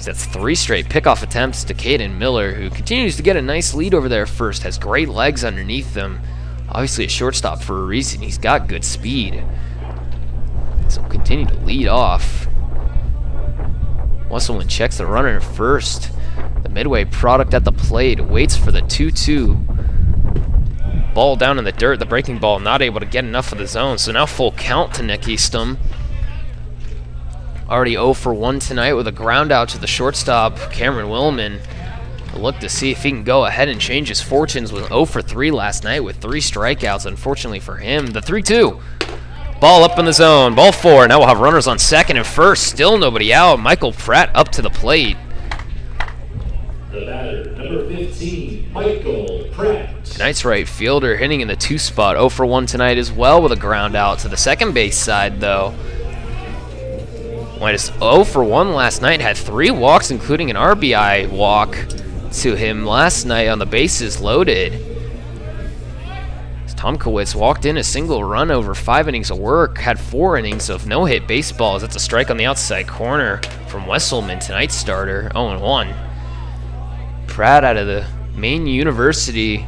That's 3 straight pickoff attempts to Caden Miller, who continues to get a nice lead over there first. Has great legs underneath him. Obviously a shortstop for a reason. He's got good speed. So we'll continue to lead off. Wesselman checks the runner at first. The Midway product at the plate waits for the 2-2. Ball down in the dirt. The breaking ball not able to get enough of the zone. So now full count to Nick Eastham. Already 0 for 1 tonight with a ground out to the shortstop, Cameron Willman. A look to see if he can go ahead and change his fortunes with 0 for 3 last night with 3 strikeouts. Unfortunately for him, the 3-2. Ball up in the zone. Ball 4. Now we'll have runners on second and first. Still nobody out. Michael Pratt up to the plate. The batter, number 15, Michael Pratt. Tonight's right fielder hitting in the 2 spot. 0 for 1 tonight as well with a ground out to the second base side though. Went 0 for 1 last night. Had 3 walks including an RBI walk to him last night on the bases loaded. Tomkowitz walked in a single run over 5 innings of work, had 4 innings of no-hit baseballs. That's a strike on the outside corner from Wesselman, tonight's starter, 0-1. Pratt out of the Maine University,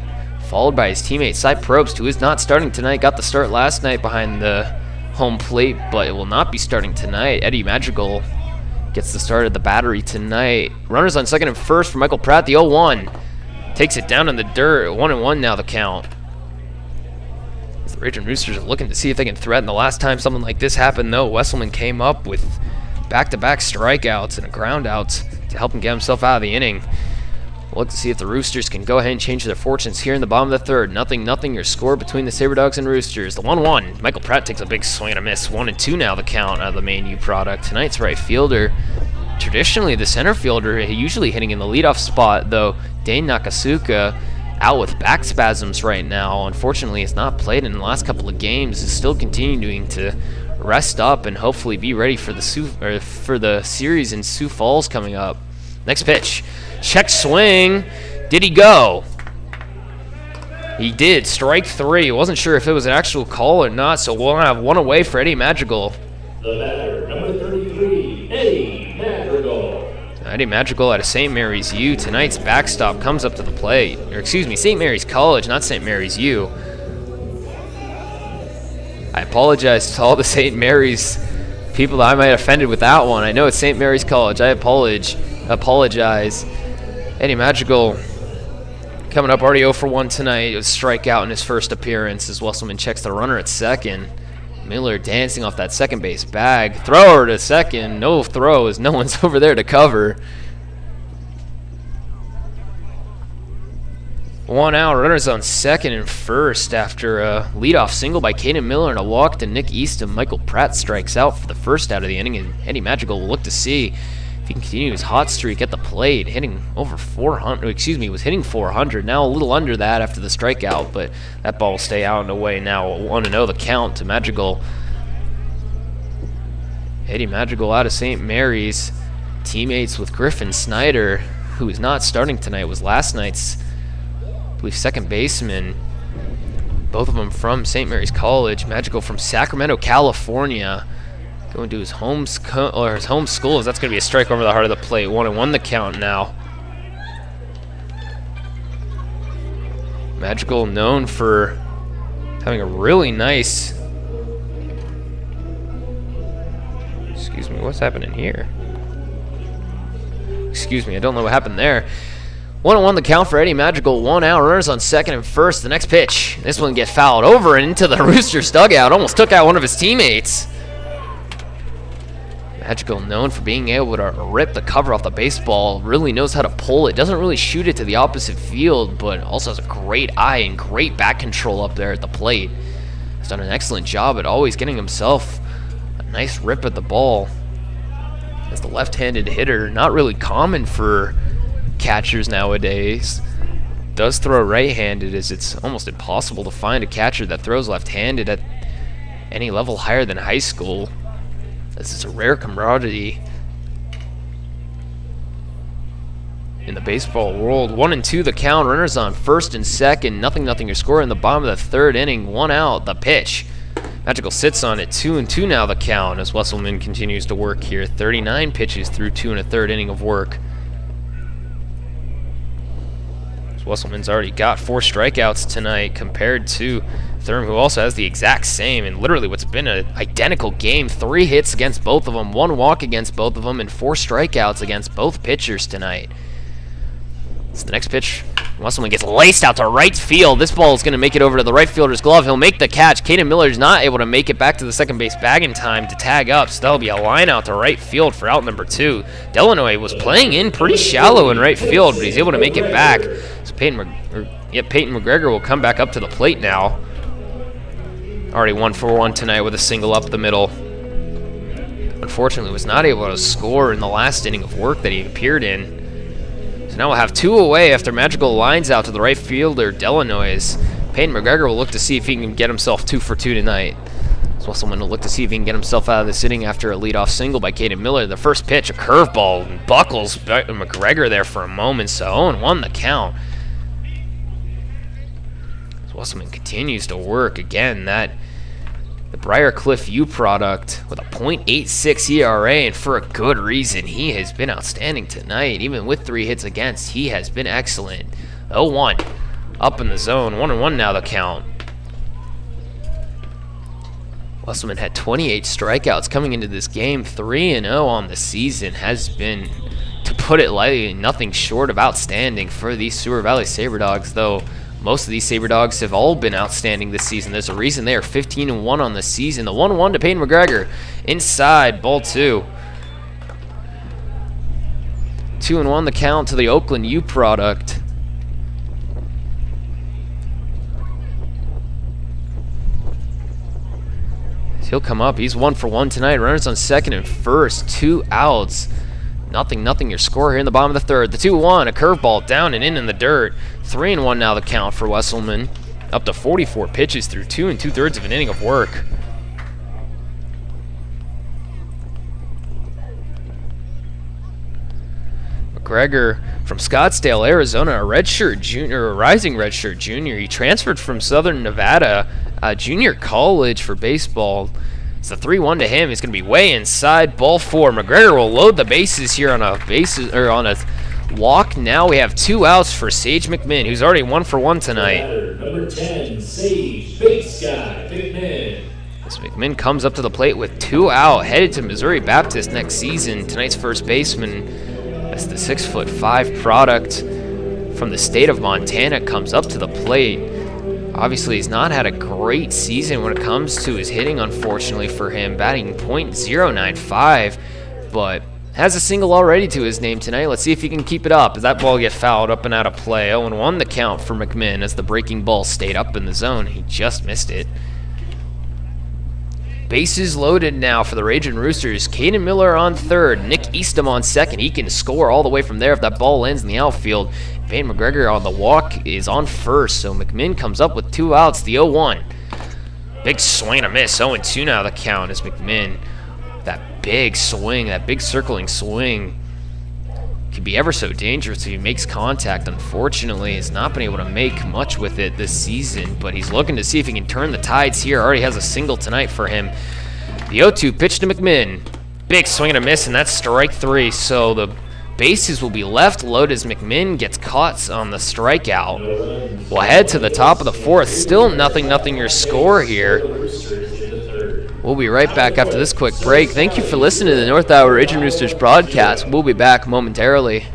followed by his teammate Cy Probst, who is not starting tonight. Got the start last night behind the home plate, but it will not be starting tonight. Eddie Madrigal gets the start of the battery tonight. Runners on second and first for Michael Pratt, the 0-1. Takes it down in the dirt, 1-1 now the count. The Ragin Roosters are looking to see if they can threaten. The last time something like this happened, though, Wesselman came up with back-to-back strikeouts and a ground out to help him get himself out of the inning. We'll look to see if the Roosters can go ahead and change their fortunes here in the bottom of the third. 0-0 your score between the Sabre Dogs and Roosters. The 1-1. Michael Pratt takes a big swing and a miss. 1-2 now the count out of the Maine U product. Tonight's right fielder, traditionally the center fielder, usually hitting in the leadoff spot, though Dane Nakasuka out with back spasms right now. Unfortunately, has not played in the last couple of games. Is still continuing to rest up and hopefully be ready for the series in Sioux Falls coming up. Next pitch, check swing. Did he go? He did. Strike 3. Wasn't sure if it was an actual call or not, so we'll have 1 away for Eddie Madrigal. The batter, number 33, Eddie Madrigal. Eddie Madrigal out of St. Mary's U. Tonight's backstop comes up to the plate. Or excuse me, St. Mary's College, not St. Mary's U. I apologize to all the St. Mary's people that I might have offended with that one. I know it's St. Mary's College. I apologize. Eddie Madrigal coming up already 0 for 1 tonight. It was strikeout in his first appearance as Wesselman checks the runner at second. Miller dancing off that second base bag. Thrower to second. No throw as no one's over there to cover. 1 out. Runners on second and first after a leadoff single by Caden Miller and a walk to Nick Easton. Michael Pratt strikes out for the first out of the inning, and Eddie Madrigal will look to see if he can continue his hot streak at the plate, hitting over 400. Was hitting 400. Now a little under that after the strikeout, but that ball will stay out and away now. 1-0 the count to Madrigal. Eddie Madrigal out of St. Mary's. Teammates with Griffin Snyder, who is not starting tonight, was last night's, I believe, second baseman. Both of them from St. Mary's College. Madrigal from Sacramento, California. Going to his home school, as that's going to be a strike over the heart of the plate. 1-1 the count now. Madrigal known for having a really nice... Excuse me, what's happening here? Excuse me, I don't know what happened there. 1-1 the count for Eddie Madrigal. 1 out, runners on second and first. The next pitch, this one gets fouled over and into the Roosters dugout. Almost took out one of his teammates. Madrigal known for being able to rip the cover off the baseball, really knows how to pull it, doesn't really shoot it to the opposite field, but also has a great eye and great back control up there at the plate. He's done an excellent job at always getting himself a nice rip at the ball. As the left-handed hitter, not really common for catchers nowadays. Does throw right-handed, as it's almost impossible to find a catcher that throws left-handed at any level higher than high school. This is a rare commodity in the baseball world. 1-2 the count. Runners on first and second. Nothing your score in the bottom of the third inning. 1 out. The pitch. Madrigal sits on it. 2-2 now the count as Wesselman continues to work here. 39 pitches through 2 1/3 inning of work. Wesselman's already got 4 strikeouts tonight compared to Thurm, who also has the exact same, and literally what's been an identical game. 3 hits against both of them, 1 walk against both of them, and 4 strikeouts against both pitchers tonight. So the next pitch, Wesselman gets laced out to right field. This ball is going to make it over to the right fielder's glove. He'll make the catch. Caden Miller's not able to make it back to the second base bag in time to tag up, so that'll be a line out to right field for out number 2. Delanoy was playing in pretty shallow in right field, but he's able to make it back. So Peyton McGregor will come back up to the plate now. Already 1 for 1 tonight with a single up the middle. Unfortunately, was not able to score in the last inning of work that he appeared in. So now we'll have 2 away after Madrigal lines out to the right fielder, Delanois. Peyton McGregor will look to see if he can get himself 2 for 2 tonight. So someone will look to see if he can get himself out of this inning after a leadoff single by Caden Miller. The first pitch, a curveball, and buckles McGregor there for a moment. So 0-1 the count. Wesselman continues to work again. The Briarcliff U product with a .86 ERA, and for a good reason. He has been outstanding tonight. Even with 3 hits against, he has been excellent. 0-1 up in the zone. 1-1 now the count. Wesselman had 28 strikeouts coming into this game. 3-0 on the season has been, to put it lightly, nothing short of outstanding for these Seward Valley Sabre Dogs, though most of these Sabre Dogs have all been outstanding this season. There's a reason they are 15-1 on the season. The 1-1 to Peyton McGregor. Inside, ball 2. 2-1 the count to the Oakland U product. He'll come up. He's 1 for 1 tonight. Runners on second and first. 2 outs. Nothing your score here in the bottom of the third. The 2-1, a curveball down and in the dirt. 3-1 now the count for Wesselman. Up to 44 pitches through 2 2/3 of an inning of work. McGregor from Scottsdale, Arizona, a rising redshirt junior. He transferred from Southern Nevada, junior college for baseball. It's the 3-1 to him. He's going to be way inside. Ball 4. McGregor will load the bases here on a walk. Now we have 2 outs for Sage McMinn, who's already 1 for 1 tonight. Number 10, Sage Big Sky McMinn. As McMinn comes up to the plate with 2 out, headed to Missouri Baptist next season. Tonight's first baseman, that's the 6'5" product from the state of Montana, comes up to the plate. Obviously, he's not had a great season when it comes to his hitting, unfortunately for him, batting .095, but has a single already to his name tonight. Let's see if he can keep it up as that ball gets fouled up and out of play. 0-1 the count for McMinn as the breaking ball stayed up in the zone. He just missed it. Bases loaded now for the Ragin Roosters. Caden Miller on third. Nick Eastham on second. He can score all the way from there if that ball lands in the outfield. Van McGregor on the walk is on first, so McMinn comes up with 2 outs, the 0-1. Big swing and a miss. 0-2 now the count as McMinn, that big swing, that big circling swing, can be ever so dangerous if he makes contact. Unfortunately, he's not been able to make much with it this season, but he's looking to see if he can turn the tides here. Already has a single tonight for him. The 0-2 pitch to McMinn. Big swing and a miss, and that's strike 3. So the bases will be left loaded as McMinn gets caught on the strikeout. We'll head to the top of the 4th. Still nothing your score here. We'll be right back after this quick break. Thank you for listening to the North Iowa Ragin Roosters broadcast. We'll be back momentarily.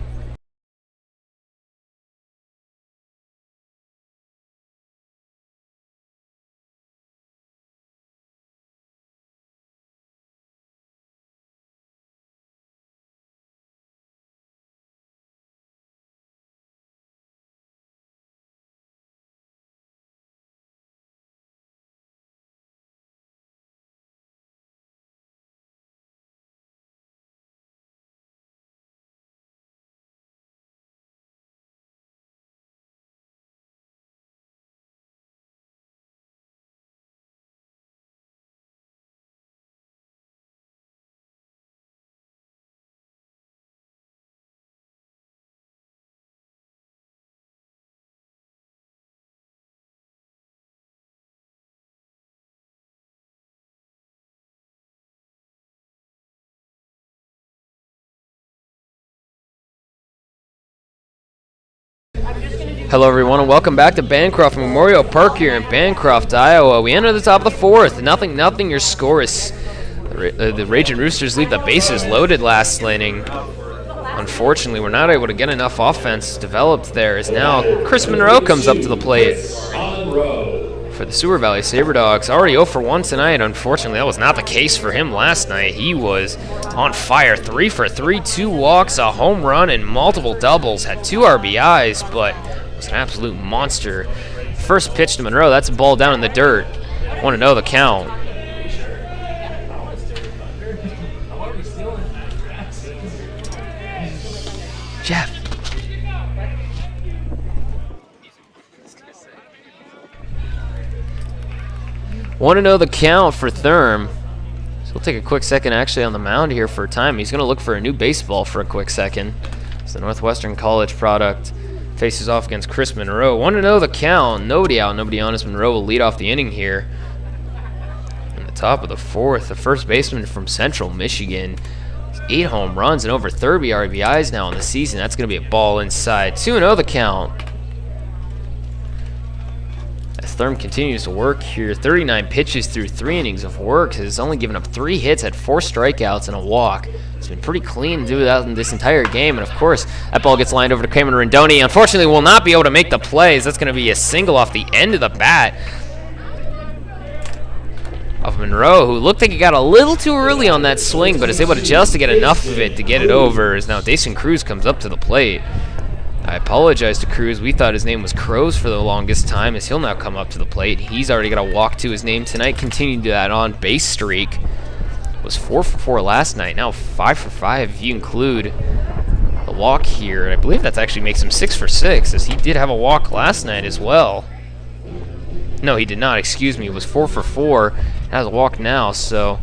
Hello everyone and welcome back to Bancroft Memorial Park here in Bancroft, Iowa. We enter the top of the 4th. Nothing. Your score is the Ragin Roosters leave the bases loaded last inning. Unfortunately, we're not able to get enough offense developed there as now Chris Monroe comes up to the plate for the Seward Valley Sabre Dogs. Already 0 for 1 tonight. Unfortunately, that was not the case for him last night. He was on fire. 3 for 3, 2 walks, a home run, and multiple doubles. Had 2 RBIs, but was an absolute monster. First pitch to Monroe. That's a ball down in the dirt. Want to know the count. Jeff. Want to know the count for Thurm. So we'll take a quick second actually on the mound here for time. He's going to look for a new baseball for a quick second. It's the Northwestern College product. Faces off against Chris Monroe. Want to know the count. Nobody out, nobody on as Monroe will lead off the inning here. In the top of the 4th, the first baseman from Central Michigan. 8 home runs and over 30 RBIs now in the season. That's going to be a ball inside. 2-0 the count. As Thurm continues to work here, 39 pitches through 3 innings of work. Has only given up 3 hits, had 4 strikeouts and a walk. It's been pretty clean to do that in this entire game. And of course, that ball gets lined over to Cameron Rendoni. Unfortunately, will not be able to make the plays. That's going to be a single off the end of the bat of Monroe, who looked like he got a little too early on that swing, but is able to just to get enough of it to get it over. As now Dason Cruz comes up to the plate. I apologize to Cruz. We thought his name was Crows for the longest time, as he'll now come up to the plate. He's already got a walk to his name tonight, continuing that on-base streak. Was 4 for 4 last night, now 5 for 5 if you include the walk here. And I believe that actually makes him 6 for 6, as he did have a walk last night as well. No, he did not, excuse me. It was 4 for 4, has a walk now, so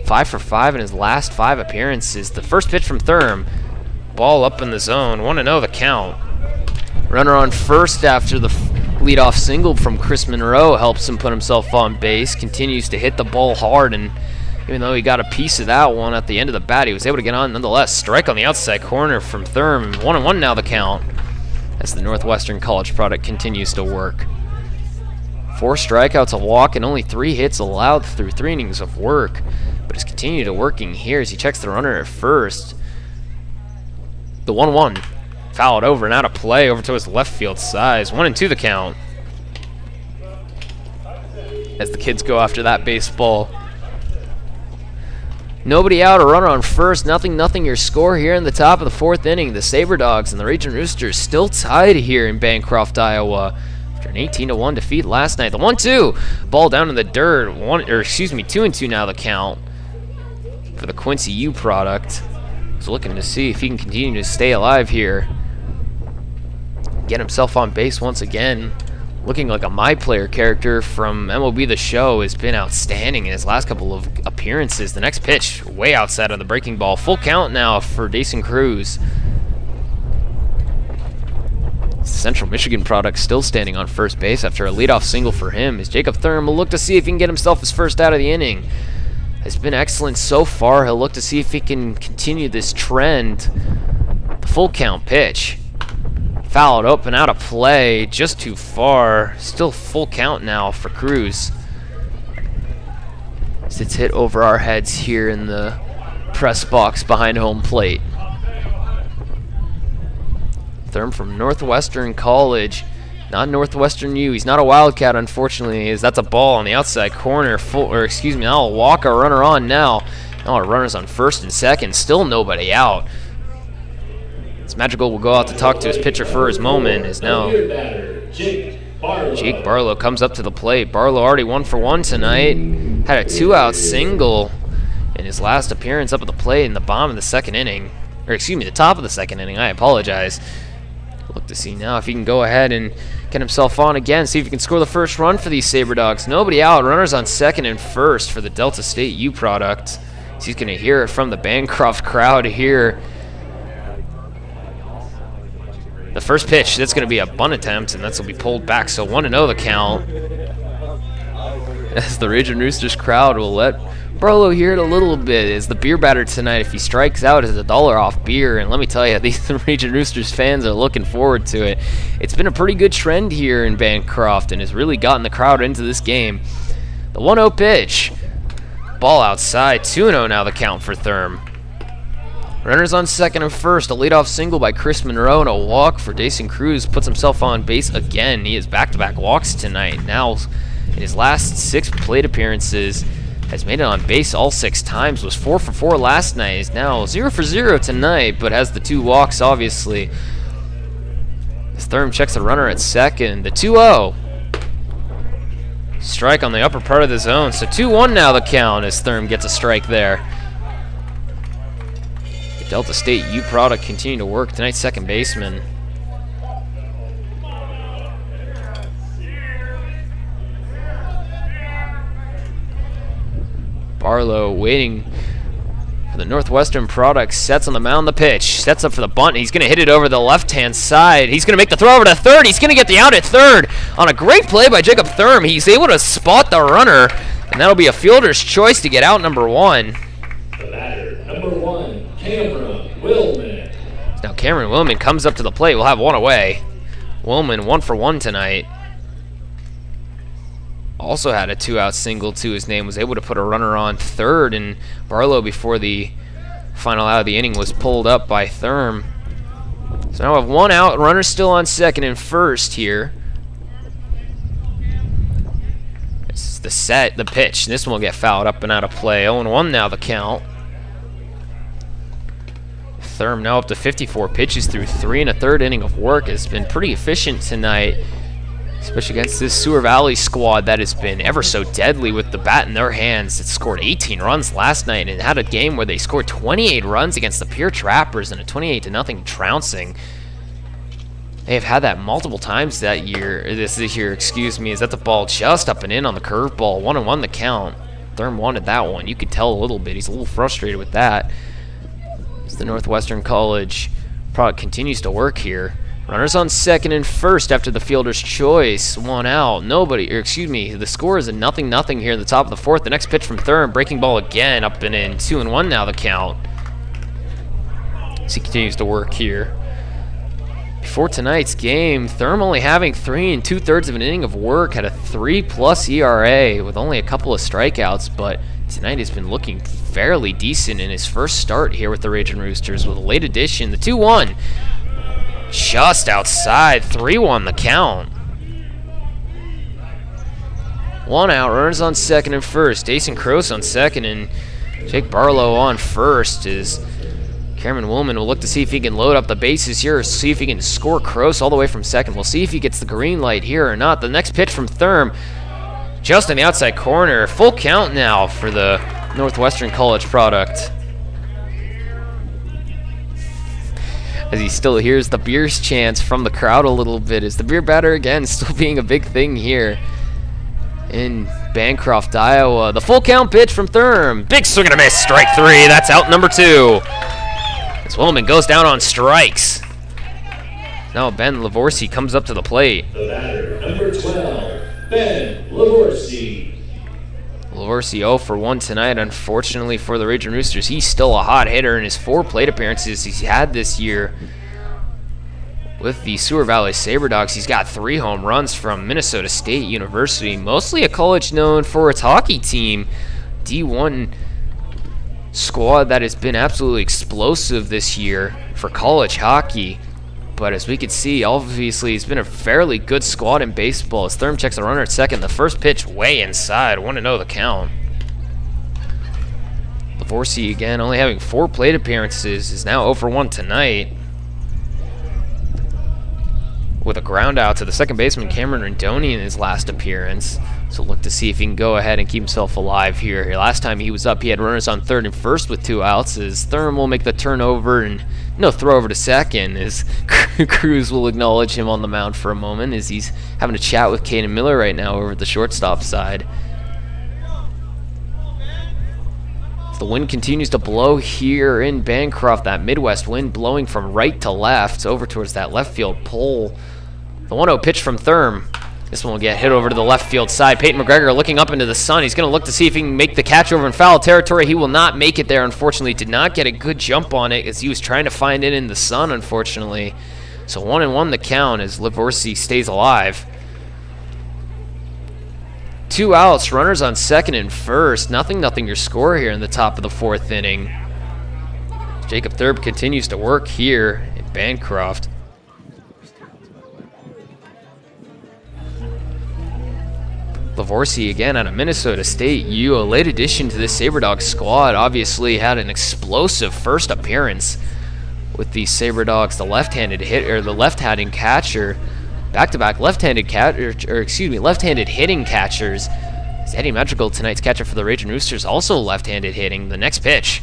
5 for 5 in his last 5 appearances. The first pitch from Thurm. Ball up in the zone. Want to know the count. Runner on first after the leadoff single from Chris Monroe helps him put himself on base. Continues to hit the ball hard and Even though he got a piece of that one at the end of the bat, he was able to get on nonetheless. Strike on the outside corner from Thurm. 1-1 now the count as the Northwestern College product continues to work. 4 strikeouts, a walk, and only 3 hits allowed through 3 innings of work. But he's continued to working here as he checks the runner at first. The 1-1 fouled over and out of play over to his left field side. 1-2 the count as the kids go after that baseball. Nobody out, a runner on first, 0-0 your score here in the top of the 4th inning. The Sabre Dogs and the Ragin Roosters still tied here in Bancroft, Iowa, after an 18-1 defeat last night. The 1-2, ball down in the dirt, 2-2 now the count for the Quincy U product. He's looking to see if he can continue to stay alive here, get himself on base once again. Looking like a My Player character from MLB The Show, has been outstanding in his last couple of appearances. The next pitch, way outside of the breaking ball. Full count now for Dason Cruz. Central Michigan product still standing on first base after a leadoff single for him. As Jacob Thurm will look to see if he can get himself his first out of the inning. Has been excellent so far. He'll look to see if he can continue this trend. The full count pitch. Fouled up and out of play, just too far. Still full count now for Cruz. As it's hit over our heads here in the press box behind home plate. Thurm from Northwestern College, not Northwestern U. He's not a Wildcat, unfortunately, as that's a ball on the outside corner. Now a walk, a runner on now. Now our runners on first and second, still nobody out. Magical will go out to talk to his pitcher for his moment. Is now Jake Barlow comes up to the plate. Barlow already 1 for 1 tonight. Had a 2-out single in his last appearance up at the plate in the bottom of the 2nd inning. Or excuse me, the top of the 2nd inning. I apologize. Look to see now if he can go ahead and get himself on again. See if he can score the first run for these Sabre Dogs. Nobody out. Runners on 2nd and 1st for the Delta State U product. So he's going to hear it from the Bancroft crowd here. The first pitch, that's going to be a bunt attempt, and that's going to be pulled back. So 1-0 the count. As the Ragin Roosters crowd will let Barlow hear it a little bit. As the beer batter tonight, if he strikes out, is $1 off beer. And let me tell you, these Ragin Roosters fans are looking forward to it. It's been a pretty good trend here in Bancroft and has really gotten the crowd into this game. The 1-0 pitch. Ball outside. 2-0 now the count for Thurm. Runners on 2nd and 1st. A leadoff single by Chris Monroe and a walk for Dason Cruz puts himself on base again. He has back-to-back walks tonight. Now, in his last 6 plate appearances, has made it on base all 6 times. Was 4 for 4 last night. Is now 0 for 0 tonight, but has the 2 walks, obviously. As Thurm checks the runner at 2nd. The 2-0. Strike on the upper part of the zone. So 2-1 now the count as Thurm gets a strike there. Delta State U product continue to work tonight's second baseman. Barlow waiting for the Northwestern product. Sets on the mound, the pitch. Sets up for the bunt. He's going to hit it over the left-hand side. He's going to make the throw over to third. He's going to get the out at third. On a great play by Jacob Thurm, he's able to spot the runner, and that'll be a fielder's choice to get out number 1. The batter, number 1. Cameron Willman. Now Cameron Willman comes up to the plate. We'll have 1 away. Willman 1 for 1 tonight. Also had a 2-out single to his name. Was able to put a runner on third, and Barlow before the final out of the inning was pulled up by Thurm. So now we have 1 out. Runner still on 2nd and 1st here. This is the pitch. This one will get fouled up and out of play. 0-1 now the count. Thurm now up to 54 pitches through 3 1/3 inning of work. Has been pretty efficient tonight, especially against this Seward Valley squad that has been ever so deadly with the bat in their hands. It scored 18 runs last night and had a game where they scored 28 runs against the Pure Trappers in a 28-0 trouncing. They have had that multiple times this year, excuse me, is that the ball just up and in on the curveball. 1-1 the count. Thurm wanted that one. You could tell a little bit. He's a little frustrated with that. As the Northwestern College product continues to work here. Runners on second and first after the fielder's choice. One out. The score is a 0-0 here in the top of the fourth. The next pitch from third. Breaking ball again. Up and in. 2-1 now the count. As he continues to work here. Before tonight's game, Thurm only having 3 2/3 of an inning of work, had a 3+ ERA with only a couple of strikeouts, but tonight has been looking fairly decent in his first start here with the Ragin Roosters with a late addition. The 2-1 just outside, 3-1 the count. 1 out, runners on second and first. Jason Kroos on second and Jake Barlow on first is Cameron Woolman will look to see if he can load up the bases here, or see if he can score Kroos all the way from second. We'll see if he gets the green light here or not. The next pitch from Thurm, just on the outside corner. Full count now for the Northwestern College product. As he still hears the beers chants from the crowd a little bit. Is the beer batter again still being a big thing here in Bancroft, Iowa. The full count pitch from Thurm. Big swing and a miss, strike 3. That's out number 2. As Woolman goes down on strikes. Now Ben Lavorsi comes up to the plate. The batter, number 12, Ben Lavorsi. Lavorsi 0 for 1 tonight, unfortunately for the Ragin Roosters. He's still a hot hitter in his 4 plate appearances he's had this year with the Seward Valley Sabre Dogs. He's got 3 home runs from Minnesota State University, mostly a college known for its hockey team. D1 squad that has been absolutely explosive this year for college hockey. But as we can see, obviously it's been a fairly good squad in baseball. As Thurm checks a runner at second, the first pitch way inside. 1-0 the count. Lavorsi again, only having 4 plate appearances, is now 0 for 1 tonight, with a ground out to the second baseman Cameron Rendoni in his last appearance. So look to see if he can go ahead and keep himself alive here. Last time he was up, he had runners on third and first with 2 outs. As Thurm will make the turnover and no throw over to second, as Cruz will acknowledge him on the mound for a moment as he's having a chat with Caden Miller right now over at the shortstop side. As the wind continues to blow here in Bancroft, that Midwest wind blowing from right to left over towards that left field pole. The 1-0 pitch from Thurm. This one will get hit over to the left field side. Peyton McGregor looking up into the sun. He's going to look to see if he can make the catch over in foul territory. He will not make it there, unfortunately. Did not get a good jump on it as he was trying to find it in the sun, unfortunately. So 1-1 the count as Lavorsi stays alive. 2 outs, runners on second and first. 0-0 your score here in the top of the 4th inning. Jacob Thurb continues to work here in Bancroft. Lavorsi again out of Minnesota State U, a late addition to this Sabre Dogs squad. Obviously had an explosive first appearance with the Sabre Dogs, the left-handed catcher, back-to-back left-handed hitting catchers. It's Eddie Madrigal, tonight's catcher for the Ragin Roosters, also left-handed hitting. The next pitch,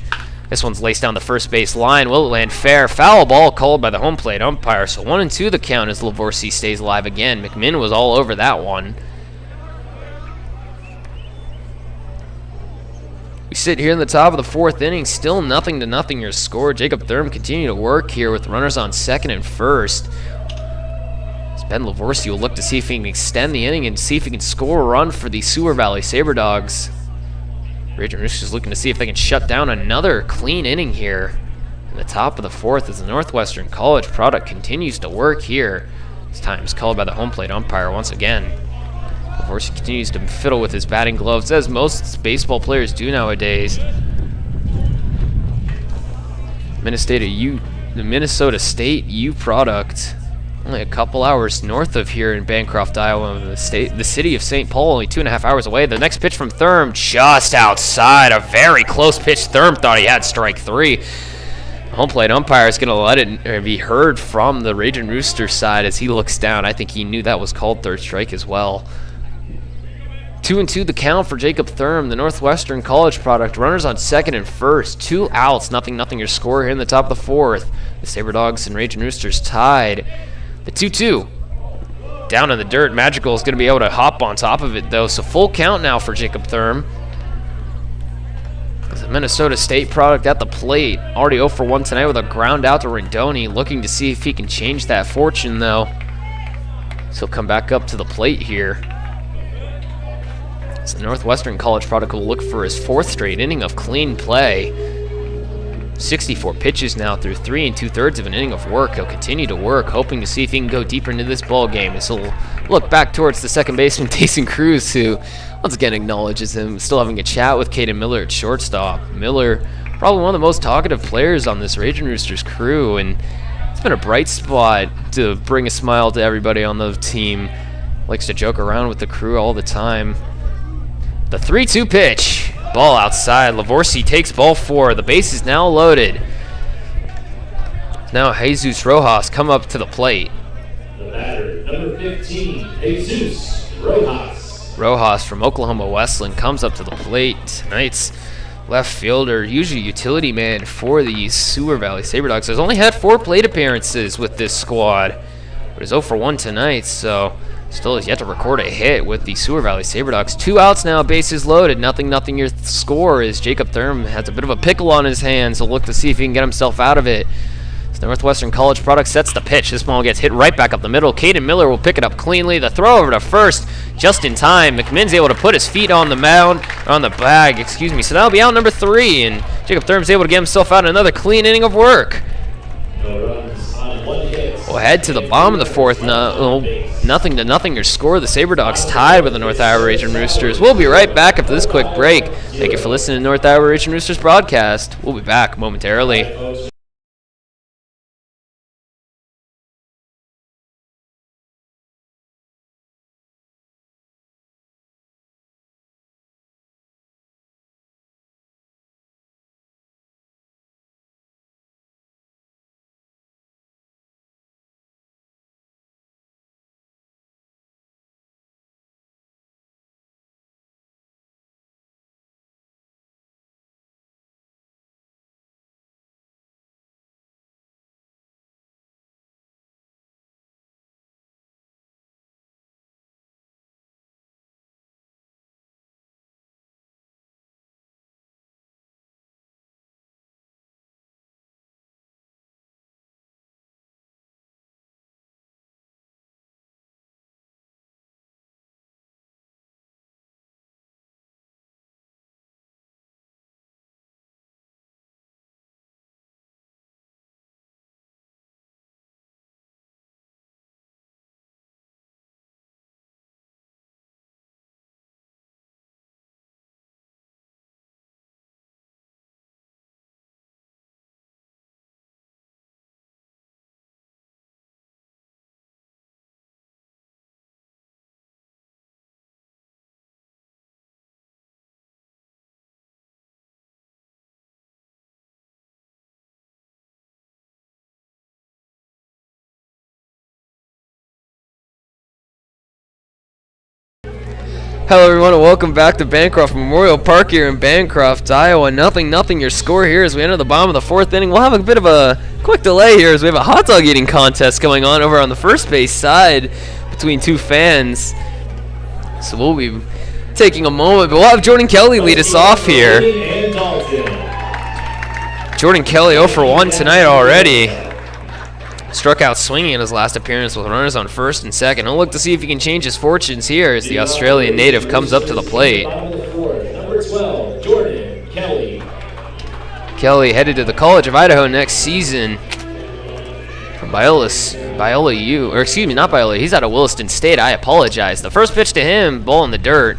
this one's laced down the first base line. Will it land fair? Foul ball called by the home plate umpire. So 1-2 the count as Lavorsi stays alive again. McMinn was all over that one. We sit here in the top of the 4th inning, still 0-0 your score. Jacob Thurm continue to work here with runners on second and first. As Ben Lavorsi will look to see if he can extend the inning and see if he can score a run for the Seward Valley Sabre Dogs. Ragin Roosters looking to see if they can shut down another clean inning here in the top of the 4th as the Northwestern College product continues to work here. This time is called by the home plate umpire once again. Lavorsi continues to fiddle with his batting gloves, as most baseball players do nowadays. The Minnesota State U product, only a couple hours north of here in Bancroft, Iowa, the city of St. Paul, only 2.5 hours away. The next pitch from Thurm, just outside, a very close pitch. Thurm thought he had strike 3. Home plate umpire is going to let it be heard from the Ragin Rooster side as he looks down. I think he knew that was called third strike as well. 2-2 the count for Jacob Thurm, the Northwestern College product. Runners on second and first. 2 outs, 0-0 your score here in the top of the 4th. The Sabre Dogs and Ragin Roosters tied. The 2-2. Down in the dirt. Magical is going to be able to hop on top of it, though. So full count now for Jacob Thurm. The Minnesota State product at the plate. Already 0 for 1 tonight with a ground out to Rendoni. Looking to see if he can change that fortune, though. So he'll come back up to the plate here. So the Northwestern College product will look for his 4th straight inning of clean play. 64 pitches now through 3 2/3 of an inning of work. He'll continue to work, hoping to see if he can go deeper into this ball game. As he'll look back towards the second baseman, Tayson Cruz, who once again acknowledges him, still having a chat with Caden Miller at shortstop. Miller, probably one of the most talkative players on this Ragin Roosters crew, and it's been a bright spot to bring a smile to everybody on the team. Likes to joke around with the crew all the time. The 3-2 pitch. Ball outside. Lavorsi takes ball 4. The base is now loaded. Now Jesus Rojas come up to the plate. The batter, number 15, Jesus Rojas. Rojas from Oklahoma Westland comes up to the plate. Tonight's left fielder, usually utility man for the Seward Valley Sabre Dogs, has only had 4 plate appearances with this squad, but is 0 for 1 tonight, so still has yet to record a hit with the Seward Valley Sabre Dogs. 2 outs now, bases loaded, 0-0 your score, as Jacob Thurm has a bit of a pickle on his hands. He'll look to see if he can get himself out of it. As the Northwestern College product sets the pitch. This ball gets hit right back up the middle. Caden Miller will pick it up cleanly. The throw over to first just in time. McMinn's able to put his feet on the mound, or on the bag, excuse me. So that'll be out number 3, and Jacob Thurm's able to get himself out another clean inning of work. We'll head to the bottom of the 4th. 0-0 your score. The Sabre Dogs tied with the North Iowa Ragin Roosters. We'll be right back after this quick break. Thank you for listening to North Iowa Ragin Roosters broadcast. We'll be back momentarily. Hello everyone and welcome back to Bancroft Memorial Park here in Bancroft, Iowa. 0-0 your score here as we enter the bottom of the 4th inning. We'll have a bit of a quick delay here as we have a hot dog eating contest going on over on the first base side between 2 fans. So we'll be taking a moment, but we'll have Jordan Kelly lead us off here. Jordan Kelly 0 for 1 tonight already. Struck out swinging in his last appearance with runners on 1st and 2nd. He'll look to see if he can change his fortunes here as the Australian native comes up to the plate. Number 12, Jordan Kelly. Kelly headed to the College of Idaho next season from Biola U, or excuse me, not Biola. He's out of Williston State. I apologize. The first pitch to him, ball in the dirt.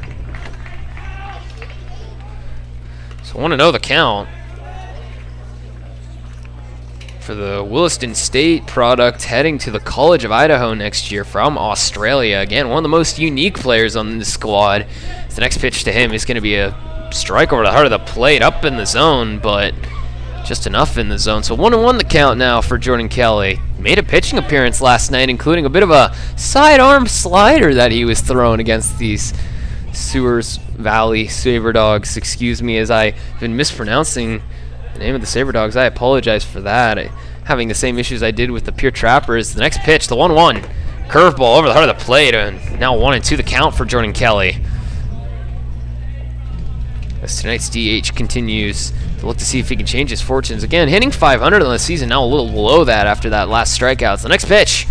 So I want to know the count for the Williston State product heading to the College of Idaho next year from Australia. Again, one of the most unique players on this squad. The next pitch to him is going to be a strike over the heart of the plate, up in the zone, but just enough in the zone. So 1-1 the count now for Jordan Kelly. Made a pitching appearance last night, including a bit of a sidearm slider that he was throwing against these Seward Valley Sabre Dogs. Excuse me as I've been mispronouncing the name of the Sabre Dogs. I apologize for that. Having the same issues I did with the Pure Trappers. The next pitch, the 1-1. Curveball over the heart of the plate, and now 1-2 the count for Jordan Kelly. as tonight's DH continues to look to see if he can change his fortunes. Again, hitting 500 on the season, now a little below that after that last strikeout. So the next pitch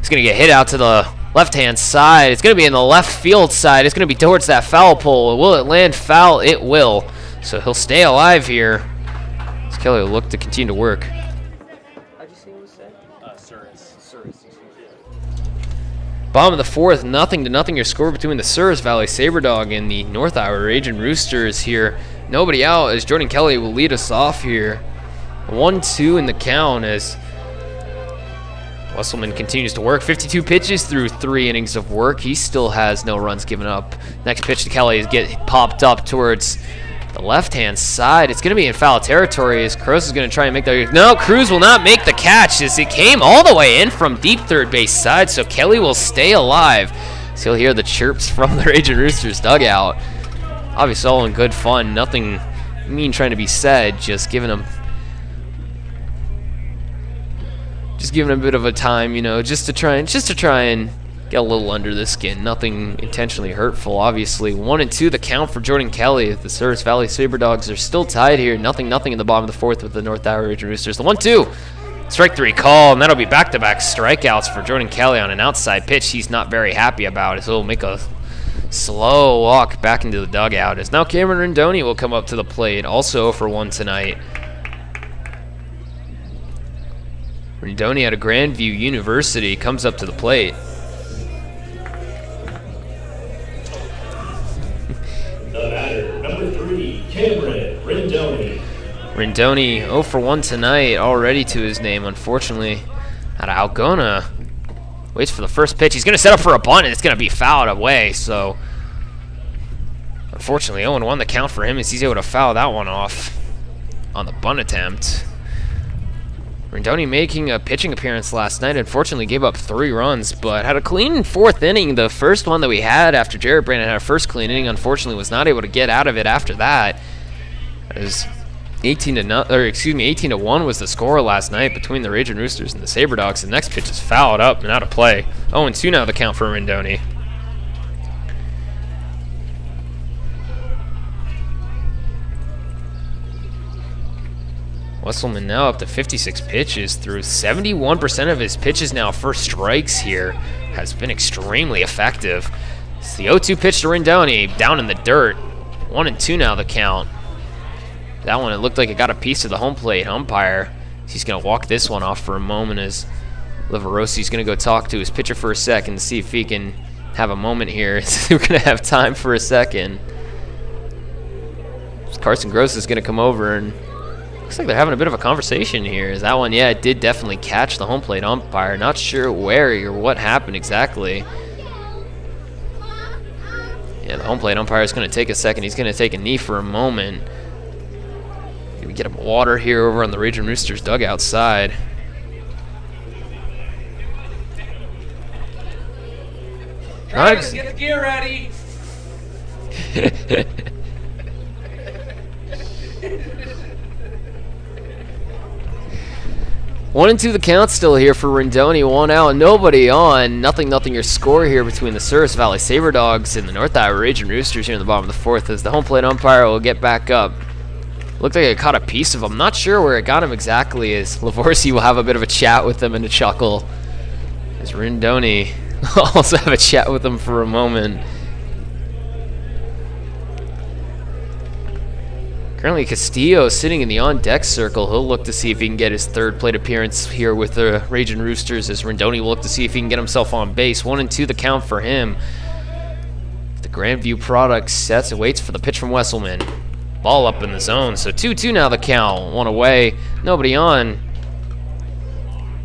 is going to get hit out to the left-hand side. It's going to be in the left field side. It's going to be towards that foul pole. Will it land foul? It will. So he'll stay alive here. As Kelly will look to continue to work. How'd you say it was said? Souris. Bottom of the fourth, 0-0 your score between the Souris Valley Sabre Dog and the North Iowa Ragin Roosters here. Nobody out as Jordan Kelly will lead us off here. 1-2 in the count as Wesselman continues to work. 52 pitches through 3 innings of work. He still has no runs given up. Next pitch to Kelly is get popped up towards the left-hand side. It's going to be in foul territory as Cruz is going to try and make the... No, Cruz will not make the catch as it came all the way in from deep third base side, so Kelly will stay alive. So you'll hear the chirps from the Ragin Roosters dugout. Obviously all in good fun. Nothing mean trying to be said. Just giving him a bit of a time, you know, just to try and get a little under the skin. Nothing intentionally hurtful, obviously. 1-2 the count for Jordan Kelly. The Souris Valley Sabre Dogs are still tied here. 0-0 in the bottom of the fourth with the North Iowa Ragin Roosters. The 1-2. Strike 3 call, and that'll be back-to-back strikeouts for Jordan Kelly on an outside pitch he's not very happy about, as he'll make a slow walk back into the dugout. As now Cameron Rindoni will come up to the plate, also for 1 tonight. Rindoni out of Grandview University comes up to the plate. The batter, number 3, Cameron Rindoni. Rindoni 0 for 1 tonight, already to his name, unfortunately. Out of Algona. Waits for the first pitch. He's going to set up for a bunt, and it's going to be fouled away. So, unfortunately, 0-1 the count for him as he's able to foul that one off on the bunt attempt. Rindoni making a pitching appearance last night. Unfortunately, gave up 3 runs, but had a clean 4th inning. The first one that we had after Jared Brandon had a first clean inning, unfortunately, was not able to get out of it after that. As 18-1 was the score last night between the Ragin Roosters and the Sabre Dogs. The next pitch is fouled up and out of play. 0-2 now the count for Rindoni. Wesselman now up to 56 pitches through 71% of his pitches now for strikes here. Has been extremely effective. It's the 0-2 pitch to Rindoni, down in the dirt. 1-2 now the count. That one, it looked like it got a piece of the home plate umpire. He's going to walk this one off for a moment as Liverosi's going to go talk to his pitcher for a second to see if he can have a moment here. We're going to have time for a second. Carson Gross is going to come over, and looks like they're having a bit of a conversation here. Is that one? Yeah, it did definitely catch the home plate umpire. Not sure where or what happened exactly. Yeah, the home plate umpire is going to take a second. He's going to take a knee for a moment. Maybe get him water here over on the Ragin Roosters dugout side. Travis, get the gear ready. 1-2 the count still here for Rindoni. 1 out, nobody on. 0-0 your score here between the Souris Valley Sabre Dogs and the North Iowa Ragin Roosters here in the bottom of the fourth as the home plate umpire will get back up. Looked like it caught a piece of him. Not sure where it got him exactly, as Livorsi will have a bit of a chat with him and a chuckle. As Rindoni will also have a chat with him for a moment. Currently Castillo sitting in the on-deck circle. He'll look to see if he can get his 3rd plate appearance here with the Ragin Roosters, as Rindoni will look to see if he can get himself on base. 1-2 the count for him. The Grandview product sets and waits for the pitch from Wesselman. Ball up in the zone, so 2-2 now the count. 1 away, nobody on.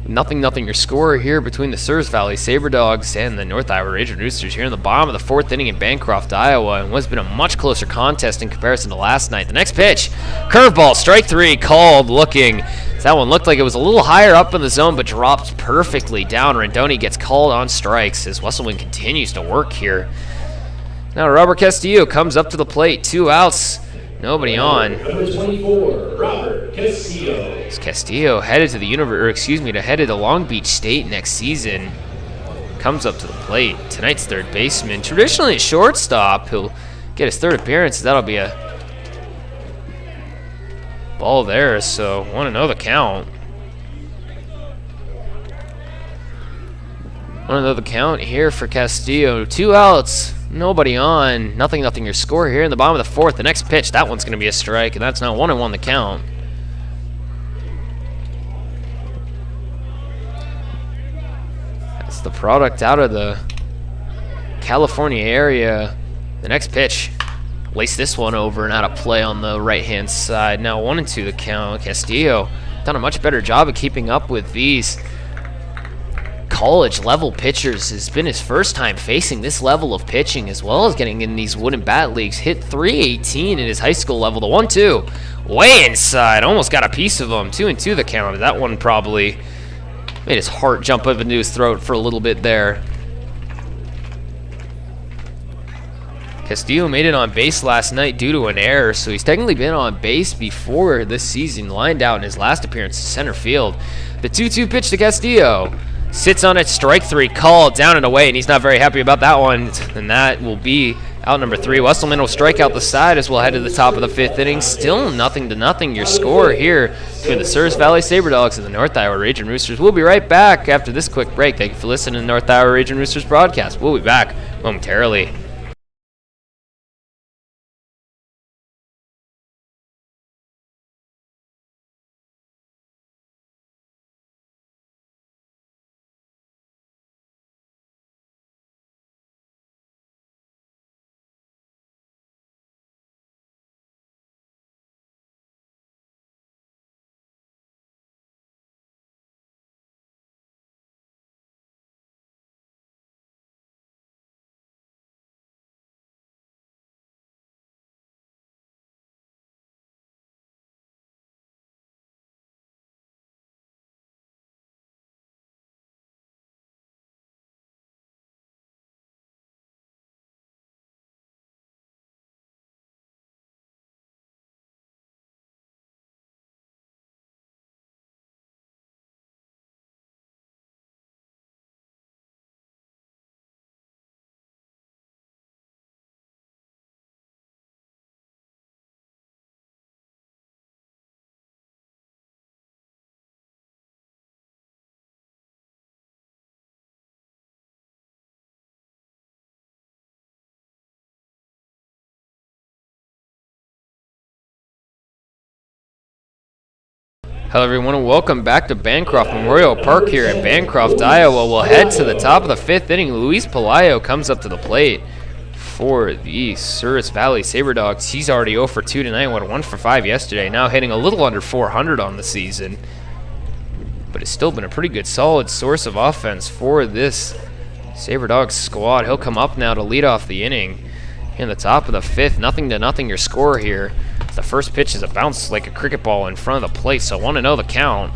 0-0 your score here between the Souris Valley Sabre Dogs and the North Iowa Ragin Roosters here in the bottom of the 4th inning in Bancroft, Iowa, and what's been a much closer contest in comparison to last night. The next pitch, curveball, strike 3, called, looking. That one looked like it was a little higher up in the zone, but dropped perfectly down. Rindoni gets called on strikes as Wesselman continues to work here. Now Robert Castillo comes up to the plate, 2 outs. Nobody on. Number 24, Robert Castillo. Castillo headed to the headed to Long Beach State next season. Comes up to the plate. Tonight's 3rd baseman, traditionally a shortstop. He'll get his 3rd appearance. That'll be a Ball there, so want to know the count. Want to know the count here for Castillo. 2 outs, nobody on. Nothing, your score here in the bottom of the 4th. The next pitch, that one's going to be a strike, and that's now 1-1 the count. That's the product out of the California area. The next pitch, lace this one over and out of play on the right-hand side. Now 1-2 the count. Castillo done a much better job of keeping up with these college-level pitchers. It's been his first time facing this level of pitching, as well as getting in these wooden bat leagues. Hit .318 in his high school level. The 1-2, way inside, almost got a piece of him. 2-2 the count. That one probably made his heart jump up into his throat for a little bit there. Castillo made it on base last night due to an error, so he's technically been on base before this season. Lined out in his last appearance to center field. The 2-2 pitch to Castillo. Sits on it, strike 3, called, down and away, and he's not very happy about that one. And that will be out number 3. Wesselman will strike out the side as we'll head to the top of the 5th inning. Still 0-0 your score here between the Souris Valley Sabre Dogs and the North Iowa Ragin Roosters. We'll be right back after this quick break. Thank you for listening to the North Iowa Ragin Roosters broadcast. We'll be back momentarily. Hello everyone and welcome back to Bancroft Memorial Park here in Bancroft, Iowa. We'll head to the top of the 5th inning. Luis Pelayo comes up to the plate for the Souris Valley Sabre Dogs. He's already 0 for 2 tonight, went 1 for 5 yesterday, now hitting a little under 400 on the season. But it's still been a pretty good solid source of offense for this Sabre Dogs squad. He'll come up now to lead off the inning. In the top of the 5th, 0-0 your score here. The first pitch is a bounce like a cricket ball in front of the plate, so I want to know the count.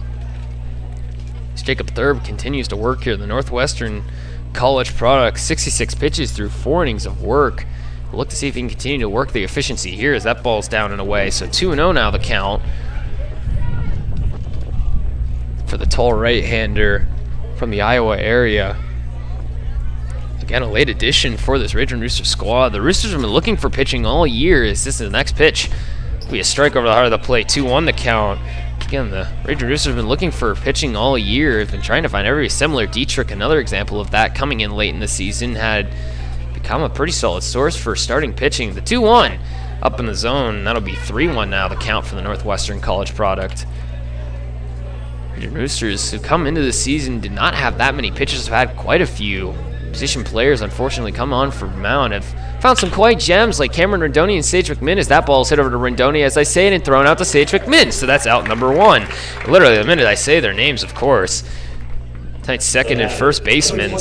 As Jacob Thurb continues to work here, the Northwestern College product, 66 pitches through 4 innings of work. We'll look to see if he can continue to work the efficiency here as that ball's down and away. So 2-0 now the count for the tall right-hander from the Iowa area. Again, a late addition for this Ragin Rooster squad. The Roosters have been looking for pitching all year. As this is the next pitch, be a strike over the heart of the plate. 2-1 the count. Again, the Ragin Roosters have been looking for pitching all year. Have been trying to find every similar. Dietrich, another example of that, coming in late in the season, had become a pretty solid source for starting pitching. The 2-1 up in the zone. That'll be 3-1 now the count for the Northwestern College product. Ragin Roosters, who come into the season, did not have that many pitchers. Have had quite a few position players, unfortunately, come on for mound. Have found some quite gems like Cameron Rondoni and Sage McMinn as that ball is hit over to Rondoni as I say it and thrown out to Sage McMinn. So that's out number 1. Literally the minute I say their names, of course. Tonight's second and first baseman. Now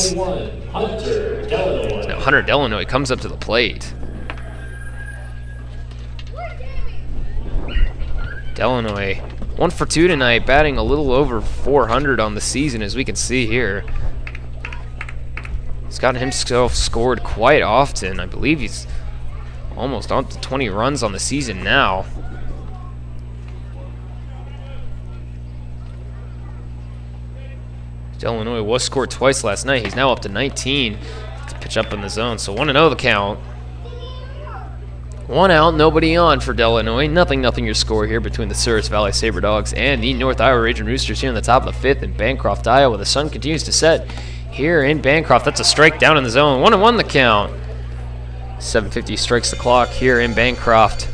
Hunter Delanoy comes up to the plate. Delanoy 1 for 2 tonight, batting a little over 400 on the season, as we can see here. He's gotten himself scored quite often. I believe he's almost on to 20 runs on the season now. Illinois was scored twice last night. He's now up to 19 to pitch up in the zone. So 1-0 the count 1 out, nobody on for Illinois. Nothing your score here between the Souris Valley Sabre Dogs and the North Iowa Ragin Roosters here in the top of the 5th in Bancroft, Iowa. The sun continues to set here in Bancroft. That's a strike down in the zone. 1-1 the count. 7:50 strikes the clock here in Bancroft.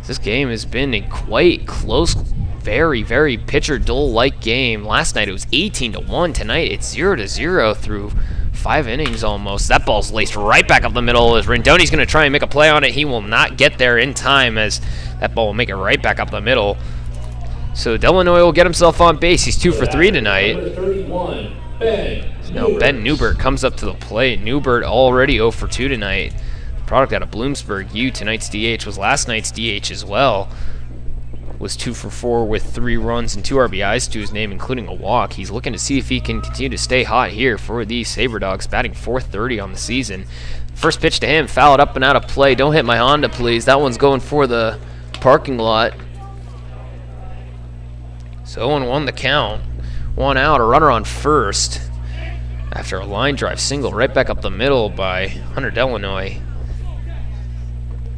This game has been a quite close, very pitcher duel-like game. Last night it was 18-1. Tonight it's 0-0 through 5 innings almost. That ball's laced right back up the middle as Rindoni's going to try and make a play on it. He will not get there in time as that ball will make it right back up the middle. So Illinois will get himself on base. He's 2 for 3 tonight. Now Ben Newbert comes up to the plate. Newbert already 0 for 2 tonight. Product out of Bloomsburg U. Tonight's DH was last night's DH as well. Was 2 for 4 with 3 runs and 2 RBIs to his name, including a walk. He's looking to see if he can continue to stay hot here for the Sabre Dogs, batting .430 on the season. First pitch to him, fouled up and out of play. Don't hit my Honda, please. That one's going for the parking lot. So 0-1 the count. 1 out, a runner on first. After a line drive single right back up the middle by Hunter Illinois.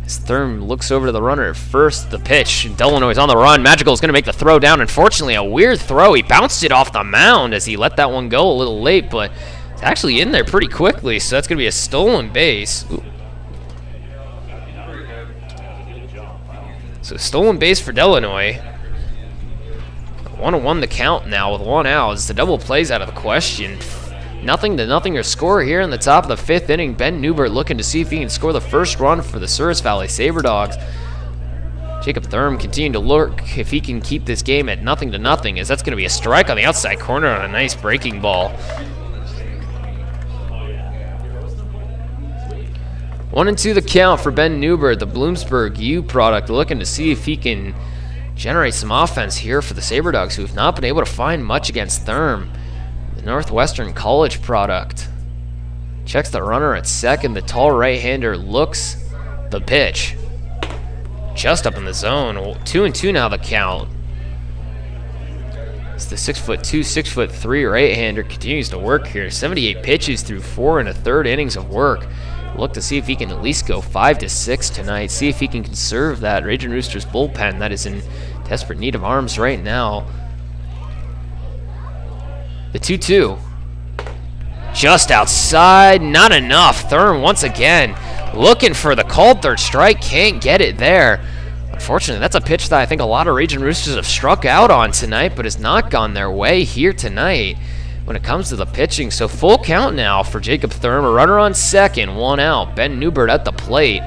As Thurm looks over to the runner at first, the pitch. Illinois is on the run. Magical is going to make the throw down. Unfortunately, a weird throw. He bounced it off the mound as he let that one go a little late, but it's actually in there pretty quickly, so that's going to be a stolen base. Ooh. So stolen base for Illinois. 1-1 the count now with 1 out as the double plays out of the question. 0-0 your score here in the top of the 5th inning. Ben Newbert looking to see if he can score the first run for the Souris Valley Sabre Dogs. Jacob Thurm continuing to lurk if he can keep this game at 0-0, as that's going to be a strike on the outside corner on a nice breaking ball. 1-2 the count for Ben Newbert, the Bloomsburg U product, looking to see if he can generate some offense here for the Sabre Dogs, who have not been able to find much against Thurm. Northwestern College product. Checks the runner at second. The tall right-hander looks the pitch. Just up in the zone. 2-2 now the count. It's the 6'2", 6'3" right-hander continues to work here. 78 pitches through 4 1/3 innings of work. Look to see if he can at least go 5 to 6 tonight. See if he can conserve that Ragin Roosters bullpen that is in desperate need of arms right now. The 2-2. Just outside, not enough. Thurm once again looking for the called third strike, can't get it there. Unfortunately, that's a pitch that I think a lot of Ragin Roosters have struck out on tonight, but has not gone their way here tonight when it comes to the pitching. So full count now for Jacob Thurm, a runner on second, 1 out. Ben Newbert at the plate.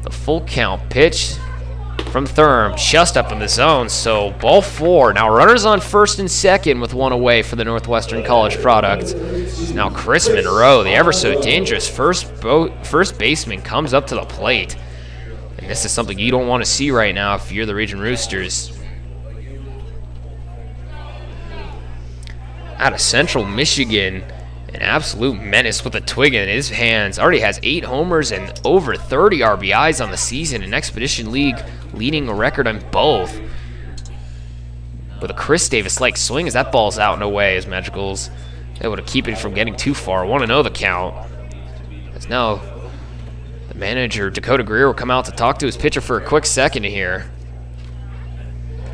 The full count pitch from Thurm, just up in the zone, so ball 4. Now runners on first and second with 1 away for the Northwestern College product. Now Chris Monroe, the ever so dangerous first baseman, comes up to the plate. And this is something you don't want to see right now if you're the Ragin Roosters. Out of Central Michigan, an absolute menace with a twig in his hands. Already has 8 homers and over 30 RBIs on the season. An Expedition League leading a record on both. With a Chris Davis-like swing as that ball's out and away as Magical's able to keep it from getting too far. 1-0 the count. As now the manager, Dakota Greer, will come out to talk to his pitcher for a quick second here.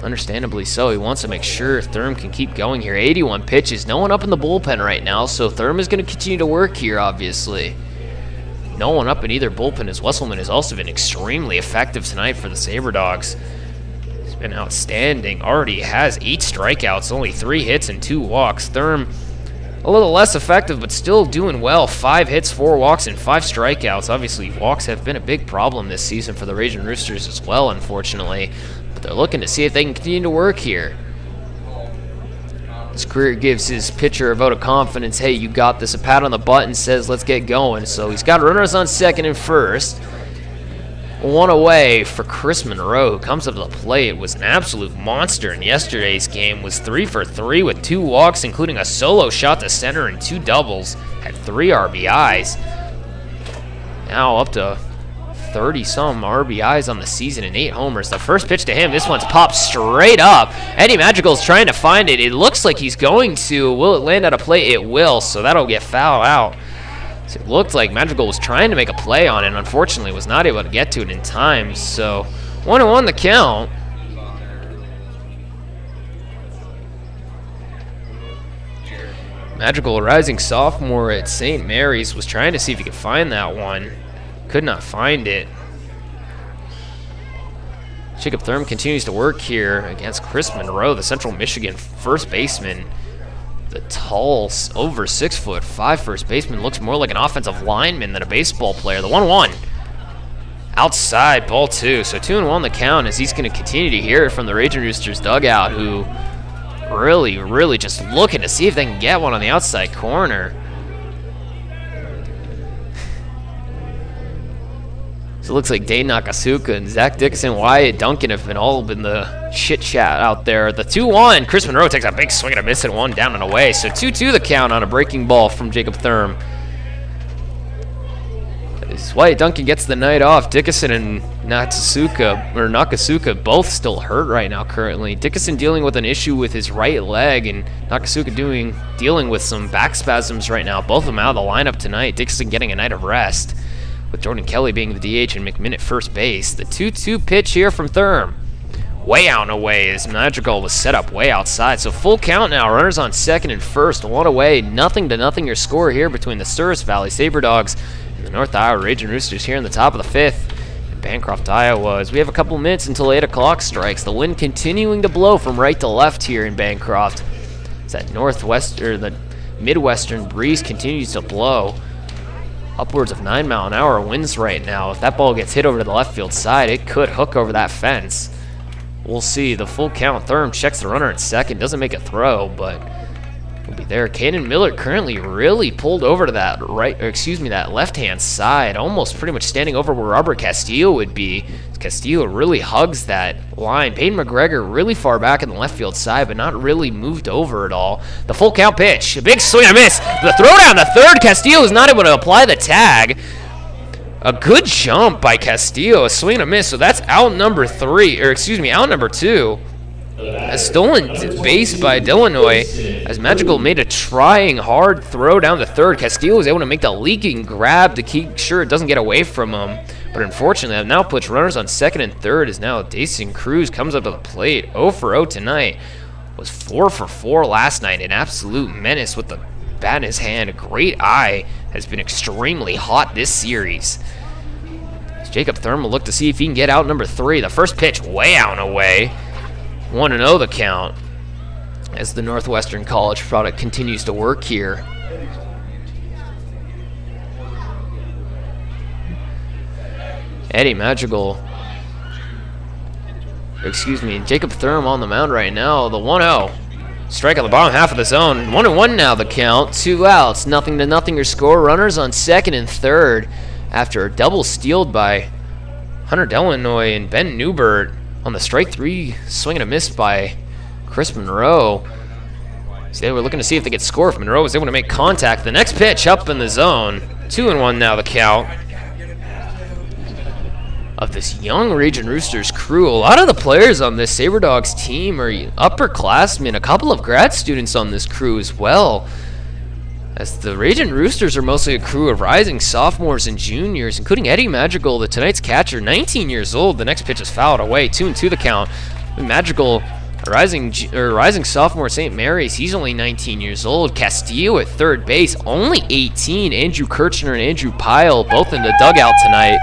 Understandably so. He wants to make sure Thurm can keep going here. 81 pitches. No one up in the bullpen right now, so Thurm is going to continue to work here, obviously. No one up in either bullpen, as Wesselman has also been extremely effective tonight for the Sabre Dogs. He's been outstanding. Already has 8 strikeouts, only 3 hits and 2 walks. Thurm a little less effective, but still doing well. 5 hits, 4 walks, and 5 strikeouts. Obviously, walks have been a big problem this season for the Ragin Roosters as well, unfortunately. But they're looking to see if they can continue to work here. His career gives his pitcher a vote of confidence. Hey, you got this. A pat on the butt and says, let's get going. So he's got runners on second and first. 1 away for Chris Monroe, who comes up to the plate. Was an absolute monster in yesterday's game. Was 3 for 3 with 2 walks, including a solo shot to center and 2 doubles. Had 3 RBIs. Now up to 30-some RBIs on the season and 8 homers. The first pitch to him, this one's popped straight up. Eddie Magical's trying to find it. It looks like he's going to. Will it land at a plate? It will, so that'll get fouled out. So it looked like Madrigal was trying to make a play on it, and unfortunately was not able to get to it in time. So 1-1 the count. Madrigal, a rising sophomore at St. Mary's, was trying to see if he could find that one. Could not find it. Jacob Thurm continues to work here against Chris Monroe, the Central Michigan first baseman. The tall, over 6'5" first baseman looks more like an offensive lineman than a baseball player. The 1-1. Outside, ball 2. So 2-1 the count as he's going to continue to hear it from the Ragin Roosters dugout, who really just looking to see if they can get one on the outside corner. So it looks like Dane Nakasuka and Zach Dickinson, Wyatt Duncan have all been the chit chat out there. The 2-1, Chris Monroe takes a big swing and a miss at one, down and away. So 2-2 the count on a breaking ball from Jacob Thurm. As Wyatt Duncan gets the night off, Dickinson and Nakasuka both still hurt right now currently. Dickinson dealing with an issue with his right leg, and Nakasuka dealing with some back spasms right now. Both of them out of the lineup tonight. Dickinson getting a night of rest, with Jordan Kelly being the DH and McMinn first base. The 2-2 pitch here from Thurm. Way out and away as Madrigal was set up way outside. So full count now. Runners on second and first. One away. 0-0 your score here between the Souris Valley Sabre Dogs and the North Iowa Ragin Roosters here in the top of the 5th in Bancroft, Iowa. As we have a couple minutes until 8 o'clock strikes. The wind continuing to blow from right to left here in Bancroft. It's that the Midwestern breeze continues to blow. Upwards of 9-mile-an-hour winds right now. If that ball gets hit over to the left field side, it could hook over that fence. We'll see. The full count. Thurm checks the runner at second. Doesn't make a throw, but will be there. Caden Miller currently really pulled over to that that left-hand side, almost pretty much standing over where Robert Castillo would be. Castillo really hugs that line. Peyton McGregor really far back in the left field side, but not really moved over at all. The full count pitch. A big swing and a miss. The throw down the third. Castillo is not able to apply the tag. A good jump by Castillo. A swing and a miss. So that's out number 2. A stolen base by Illinois as Madrigal made a trying hard throw down the third. Castillo was able to make the leaking grab to keep sure it doesn't get away from him. But unfortunately, I've now put runners on second and third as now Dayson Cruz comes up to the plate. 0 for 0 tonight. Was 4 for 4 last night. An absolute menace with the bat in his hand. A great eye. Has been extremely hot this series. Jacob Thurm will look to see if he can get out number 3. The first pitch way out and away. 1-0 the count as the Northwestern College product continues to work here. Jacob Thurm on the mound right now. The 1-0. Strike on the bottom half of the zone. 1-1 now the count. 2 outs. 0-0 your score. Runners on second and third after a double stealed by Hunter Delanoy and Ben Newbert on the strike 3 swing and a miss by Chris Monroe. So they were looking to see if they could score if Monroe was able to make contact. The next pitch up in the zone. 2-1 now the count of this young Ragin Roosters crew. A lot of the players on this Sabre Dogs team are upperclassmen, a couple of grad students on this crew as well. As the Ragin Roosters are mostly a crew of rising sophomores and juniors, including Eddie Madrigal, the tonight's catcher, 19 years old. The next pitch is fouled away, 2-2 the count. Madrigal, a rising sophomore at St. Mary's, he's only 19 years old. Castillo at third base, only 18. Andrew Kirchner and Andrew Pyle, both in the dugout tonight.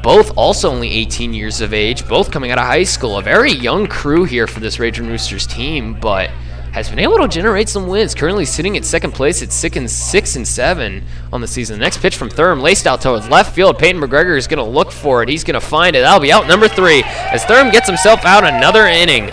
Both also only 18 years of age, both coming out of high school. A very young crew here for this Ragin Roosters team, but has been able to generate some wins. Currently sitting at second place at 6-7 on the season. The next pitch from Thurm, laced out towards left field. Peyton McGregor is going to look for it. He's going to find it. That'll be out number 3 as Thurm gets himself out another inning.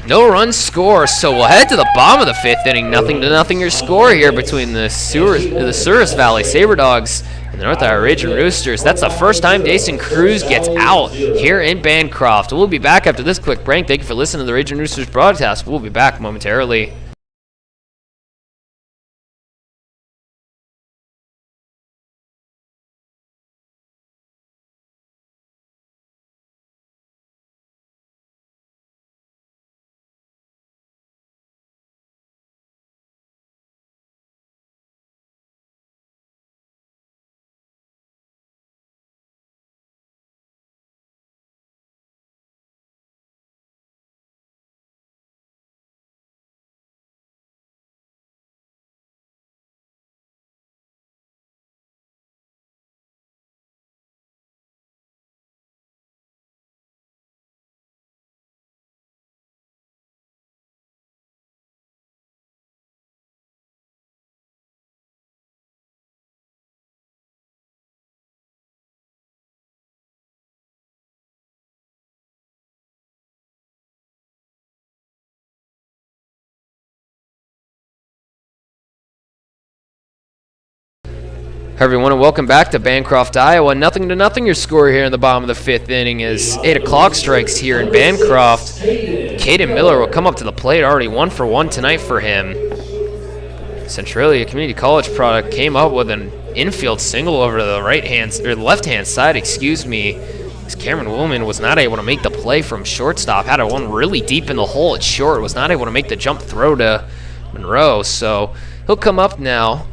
No run score, so we'll head to the bottom of the 5th inning. 0-0 your score here between the Souris Valley Sabre Dogs and the North Iowa Ragin Roosters. That's the first time Dayson Cruz gets out here in Bancroft. We'll be back after this quick break. Thank you for listening to the Ragin Roosters broadcast. We'll be back momentarily. Everyone, and welcome back to Bancroft, Iowa. 0-0 your score here in the bottom of the 5th inning as 8 o'clock strikes here in Bancroft. Caden Miller will come up to the plate, already 1 for 1 tonight for him. Centralia Community College product came up with an infield single over to the left-hand side, excuse me. As Cameron Woolman was not able to make the play from shortstop, had one really deep in the hole at short, was not able to make the jump throw to Monroe, so he'll come up now.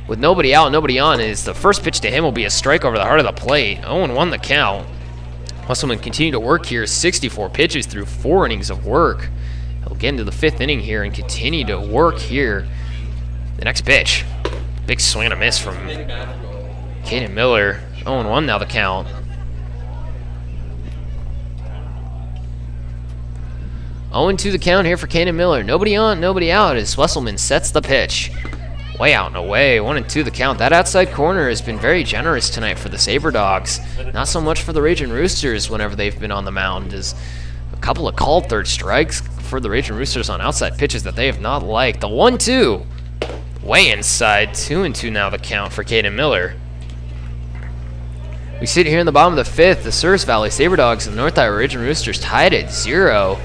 With nobody out, nobody on, is the first pitch to him will be a strike over the heart of the plate. 0-1 the count. Musselman continue to work here, 64 pitches through 4 innings of work. He'll get into the 5th inning here and continue to work here. The next pitch, big swing and a miss from Caden Miller. 0-1 now the count. 0-2 the count here for Caden Miller. Nobody on, nobody out as Wesselman sets the pitch. Way out and away, 1-2 the count. That outside corner has been very generous tonight for the Sabre Dogs. Not so much for the Ragin Roosters whenever they've been on the mound. As a couple of called third strikes for the Ragin Roosters on outside pitches that they have not liked. The 1-2, way inside, 2-2 now the count for Caden Miller. We sit here in the bottom of the 5th. The Souris Valley Sabre Dogs and the North Iowa Ragin Roosters tied at 0.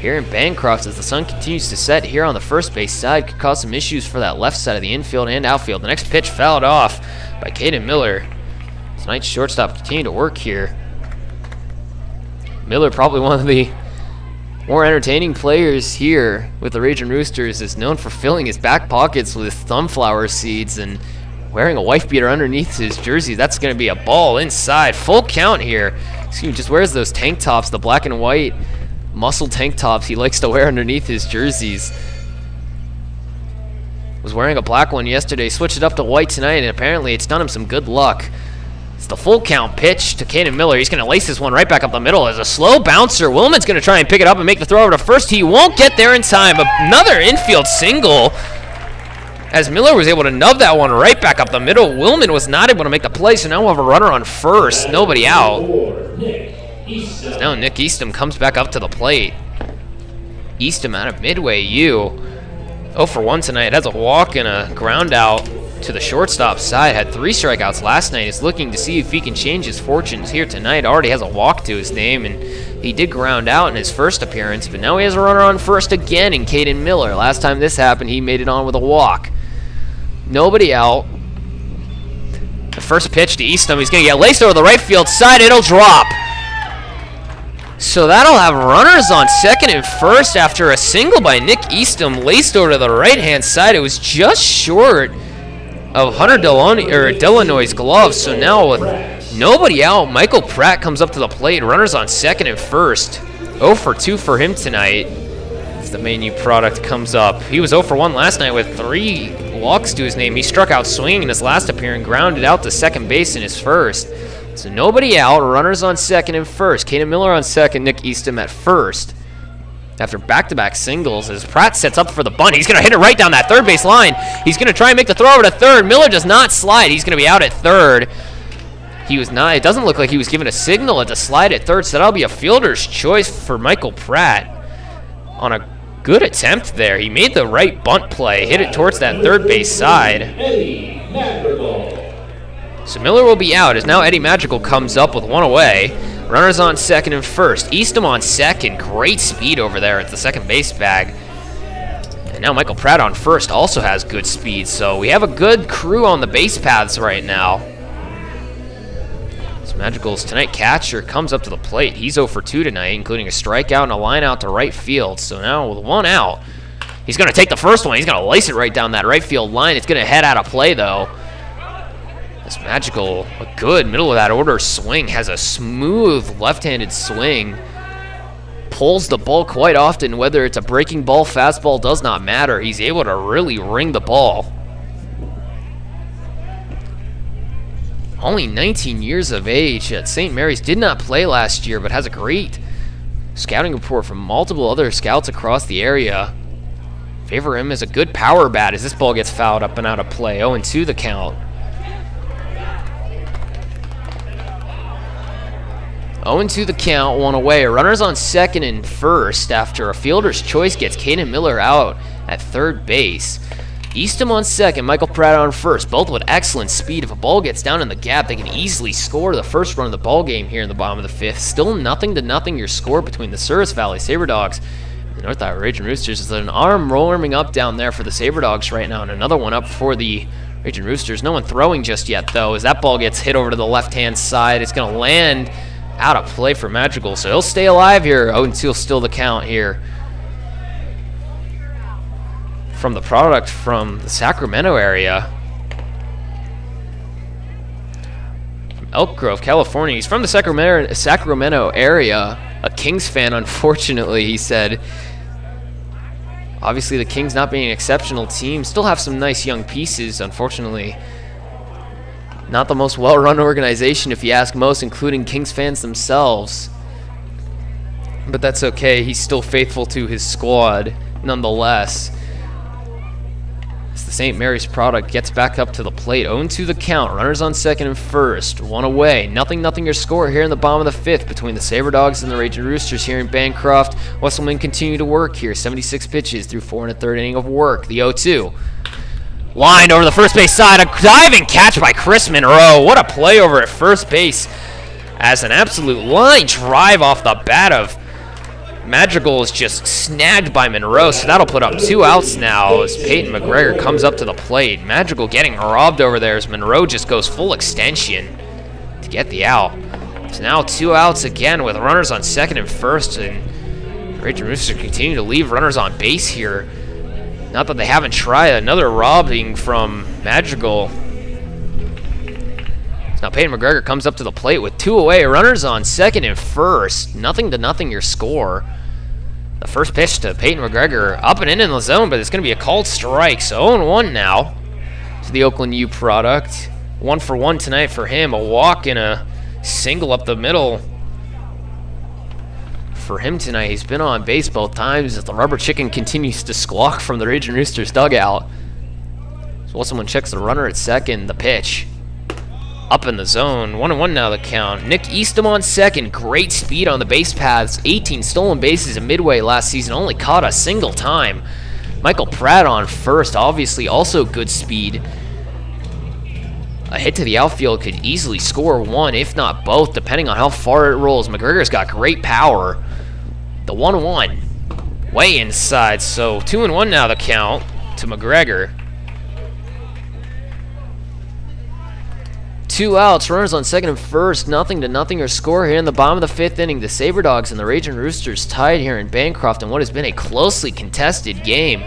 Here in Bancroft, as the sun continues to set here on the first base side, could cause some issues for that left side of the infield and outfield. The next pitch fouled off by Caden Miller. Tonight's shortstop continue to work here. Miller, probably one of the more entertaining players here with the Ragin Roosters, is known for filling his back pockets with sunflower seeds and wearing a wife beater underneath his jersey. That's going to be a ball inside. Full count here. Excuse me, just wears those tank tops, the black and white muscle tank tops he likes to wear underneath his jerseys. Was wearing a black one yesterday, switched it up to white tonight, and apparently it's done him some good luck. It's the full count pitch to Caden Miller. He's going to lace this one right back up the middle as a slow bouncer. Willman's going to try and pick it up and make the throw over to first. He won't get there in time. Another infield single as Miller was able to nub that one right back up the middle. Willman was not able to make the play, so now we'll have a runner on first. Nobody out. So now Nick Eastham comes back up to the plate. Eastham out of Midway U. 0 for 1 tonight. Has a walk and a ground out to the shortstop side. Had 3 strikeouts last night. Is looking to see if he can change his fortunes here tonight. Already has a walk to his name, and he did ground out in his first appearance, but now he has a runner on first again in Caden Miller. Last time this happened, he made it on with a walk. Nobody out. The first pitch to Eastham. He's going to get laced over the right field side. It'll drop. So that'll have runners on second and first after a single by Nick Eastham laced over to the right-hand side. It was just short of Hunter Delanoy's glove. So now with nobody out, Michael Pratt comes up to the plate. Runners on second and first. 0 for 2 for him tonight as the main U product comes up. He was 0 for 1 last night with 3 walks to his name. He struck out swinging in his last appearance, grounded out to second base in his first. So nobody out, runners on second and first. Caden Miller on second, Nick Eastham at first. After back-to-back singles, as Pratt sets up for the bunt, he's going to hit it right down that third base line. He's going to try and make the throw over to third. Miller does not slide. He's going to be out at third. He was not. It doesn't look like he was given a signal at the slide at third, so that'll be a fielder's choice for Michael Pratt on a good attempt there. He made the right bunt play, hit it towards that third base side. So Miller will be out as now Eddie Madrigal comes up with one away. Runners on second and first. Eastham on second. Great speed over there at the second base bag. And now Michael Pratt on first also has good speed. So we have a good crew on the base paths right now. So Madrigal's tonight catcher comes up to the plate. He's 0 for 2 tonight, including a strikeout and a line out to right field. So now with one out, he's going to take the first one. He's going to lace it right down that right field line. It's going to head out of play though. This Magical, a good middle of that order swing, has a smooth left-handed swing. Pulls the ball quite often, whether it's a breaking ball, fastball, does not matter. He's able to really ring the ball. Only 19 years of age at St. Mary's, did not play last year, but has a great scouting report from multiple other scouts across the area. Favor him as a good power bat as this ball gets fouled up and out of play. 0-2 the count. 0-2 the count, one away. Runners on second and first after a fielder's choice gets Caden Miller out at third base. Eastham on second, Michael Pratt on first, both with excellent speed. If a ball gets down in the gap, they can easily score the first run of the ball game here in the bottom of the fifth. Still 0-0 your score between the Souris Valley Sabre Dogs and the North Iowa Ragin Roosters. There's an arm warming up down there for the Sabre Dogs right now, and another one up for the Ragin Roosters. No one throwing just yet, though, as that ball gets hit over to the left-hand side. It's going to land out of play for Magical, so he'll stay alive here. 0-2 still the count here. From the product from the Sacramento area. From Elk Grove, California. He's from the Sacramento area. A Kings fan, unfortunately, he said. Obviously, the Kings not being an exceptional team. Still have some nice young pieces, unfortunately. Not the most well-run organization, if you ask most, including Kings fans themselves. But that's okay. He's still faithful to his squad, nonetheless. As the St. Mary's product gets back up to the plate. 0-2 the count. Runners on second and first. One away. 0-0 your score here in the bottom of the fifth between the Sabre Dogs and the Ragin Roosters here in Bancroft. Wesselman continue to work here. 76 pitches through 4 1/3 inning of work. The 0-2. Lined over the first base side. A diving catch by Chris Monroe. What a play over at first base. As an absolute line drive off the bat of Magical is just snagged by Monroe, so that'll put up 2 outs now as Peyton McGregor comes up to the plate. Magical getting robbed over there as Monroe just goes full extension to get the out. So now 2 outs again with runners on second and first, and Ragin Roosters continue to leave runners on base here. Not that they haven't tried another robbing from Magical. So now Peyton McGregor comes up to the plate with 2 away, runners on second and first. 0-0 your score. The first pitch to Peyton McGregor, up and in the zone, but it's going to be a called strike. So 0-1 now to the Oakland U product. 1 for 1 tonight for him. A walk and a single up the middle for him tonight. He's been on base both times as the rubber chicken continues to squawk from the Ragin Roosters dugout. So someone checks the runner at second. The pitch up in the zone. 1-1 now the count. Nick Eastham on second. Great speed on the base paths. 18 stolen bases at Midway last season. Only caught a single time. Michael Pratt on first. Obviously also good speed. A hit to the outfield could easily score 1, if not both, depending on how far it rolls. McGregor's got great power. The 1-1. Way inside. So 2-1 now the count to McGregor. 2 outs, runners on second and first, 0-0 your score here in the bottom of the fifth inning. The Sabre Dogs and the Ragin Roosters tied here in Bancroft in what has been a closely contested game.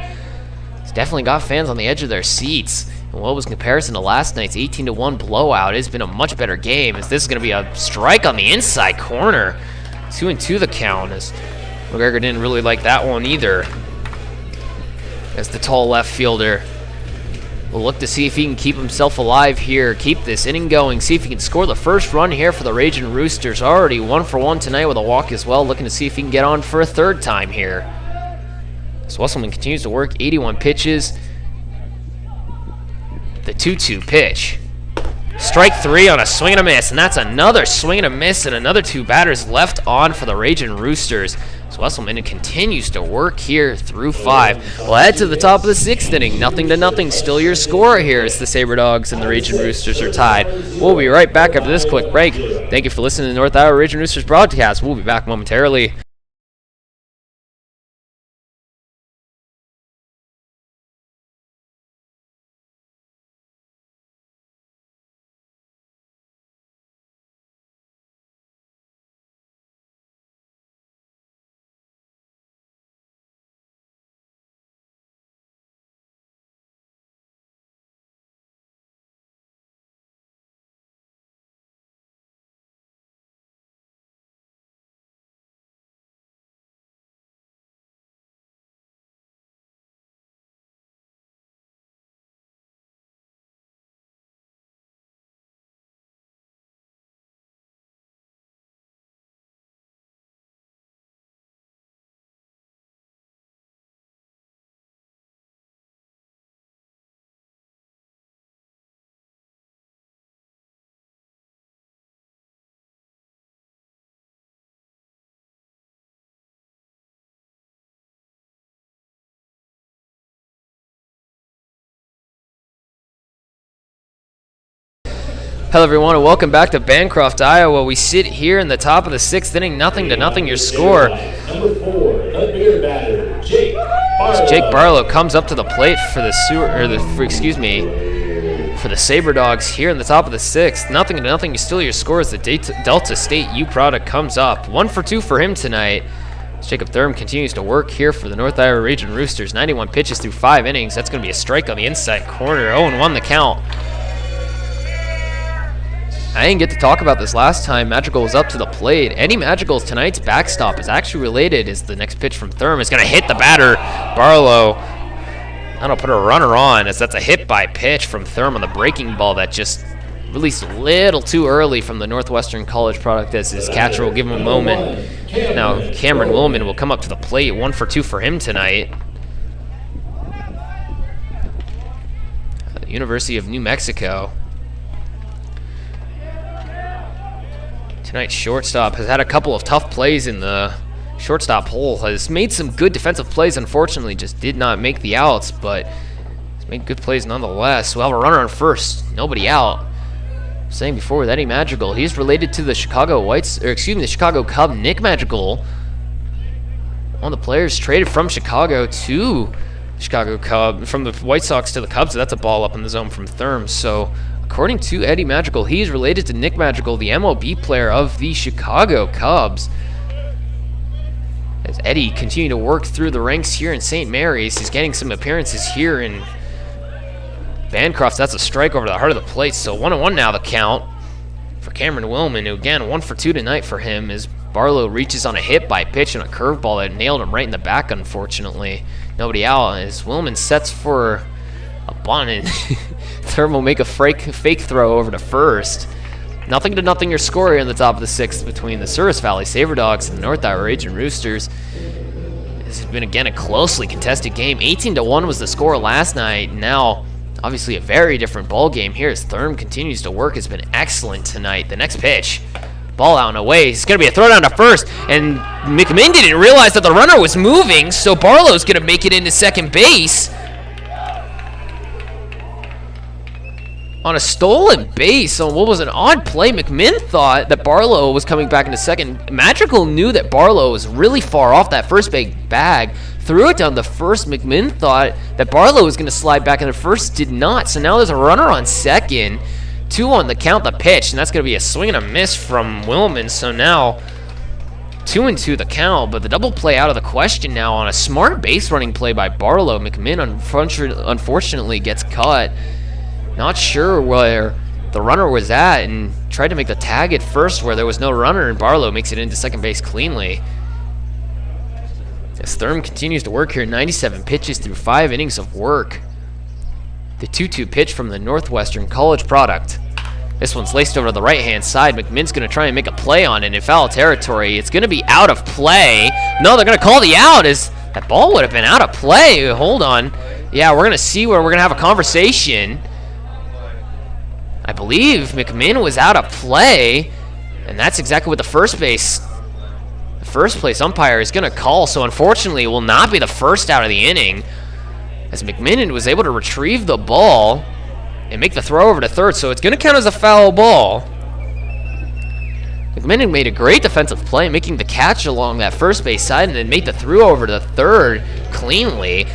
It's definitely got fans on the edge of their seats. And what was in comparison to last night's 18-1 blowout, it's been a much better game, as this is going to be a strike on the inside corner. 2-2 the count, as McGregor didn't really like that one either. As the tall left fielder will look to see if he can keep himself alive here, keep this inning going, see if he can score the first run here for the Ragin Roosters. Already 1 for 1 tonight with a walk as well, looking to see if he can get on for a third time here. So Wesselman continues to work 81 pitches. The 2-2 pitch. Strike 3 on a swing and a miss, and that's another swing and a miss, and another 2 batters left on for the Ragin Roosters. So Wesselman continues to work here through 5. We'll head to the top of the 6th inning. 0-0, still your score here as the Sabre Dogs and the Ragin Roosters are tied. We'll be right back after this quick break. Thank you for listening to the North Iowa Ragin Roosters broadcast. We'll be back momentarily. Hello everyone and welcome back to Bancroft, Iowa. We sit here in the top of the 6th inning, 0-0 your score. Number 4, the beer batter, Jake Barlow. Jake Barlow comes up to the plate for the for the Sabre Dogs here in the top of the 6th. 0-0 you steal your score as the Delta State U product comes up. 1 for 2 for him tonight. Jacob Thurm continues to work here for the North Iowa Ragin Roosters. 91 pitches through 5 innings. That's going to be a strike on the inside corner. 0-1 the count. I didn't get to talk about this last time. Magical was up to the plate. Eddie Magical's tonight's backstop is actually related as the next pitch from Thurm is going to hit the batter, Barlow. That'll put a runner on as that's a hit by pitch from Thurm on the breaking ball that just released a little too early from the Northwestern College product as his catcher will give him a moment. Now Cameron Willman will come up to the plate. 1 for 2 for him tonight. The University of New Mexico. Tonight's shortstop has had a couple of tough plays in the shortstop hole. Has made some good defensive plays, unfortunately just did not make the outs, but has made good plays nonetheless. We'll have a runner on first, nobody out. Saying before with Eddie Magical, he's related to the Chicago Cub Nick Magical. One of the players traded from Chicago to Chicago Cub, from the White Sox to the Cubs, so that's a ball up in the zone from Thurm. So according to Eddie Magical, he is related to Nick Magical, the MLB player of the Chicago Cubs. As Eddie continued to work through the ranks here in St. Mary's, he's getting some appearances here in Bancroft. That's a strike over the heart of the plate, so 1-1 now the count for Cameron Willman, who again 1 for 2 tonight for him as Barlow reaches on a hit by pitch and a curveball that nailed him right in the back, unfortunately. Nobody out as Willman sets for a bunt and Thurm will make a fake throw over to first. 0-0 your score here in the top of the 6th between the Souris Valley Sabre Dogs and the North Iowa Ragin Roosters. This has been again a closely contested game. 18-1 was the score last night. Now, obviously a very different ball game here as Thurm continues to work. Has been excellent tonight. The next pitch, ball out and away. It's going to be a throw down to first, and McMinn didn't realize that the runner was moving, so Barlow's going to make it into second base. On a stolen base on what was an odd play, McMinn thought that Barlow was coming back into second. Magical knew that Barlow was really far off that first bag, threw it down the first. McMinn thought that Barlow was going to slide back into first, did not. So now there's a runner on second, 2 on the count, the pitch, and that's going to be a swing and a miss from Willman. So now 2-2 the count, but the double play out of the question now on a smart base running play by Barlow. McMinn unfortunately gets cut. Not sure where the runner was at and tried to make the tag at first where there was no runner, and Barlow makes it into second base cleanly. As Thurm continues to work here, 97 pitches through 5 innings of work. The 2-2 pitch from the Northwestern College product. This one's laced over to the right-hand side. McMinn's going to try and make a play on it in foul territory. It's going to be out of play. No, they're going to call the out as that ball would have been out of play. Hold on. Yeah, we're going to see where we're going to have a conversation. I believe McMinn was out of play, and that's exactly what the first place umpire is going to call. So unfortunately, it will not be the first out of the inning, as McMinn was able to retrieve the ball and make the throw over to third. So it's going to count as a foul ball. McMinn made a great defensive play, making the catch along that first base side, and then made the throw over to third cleanly,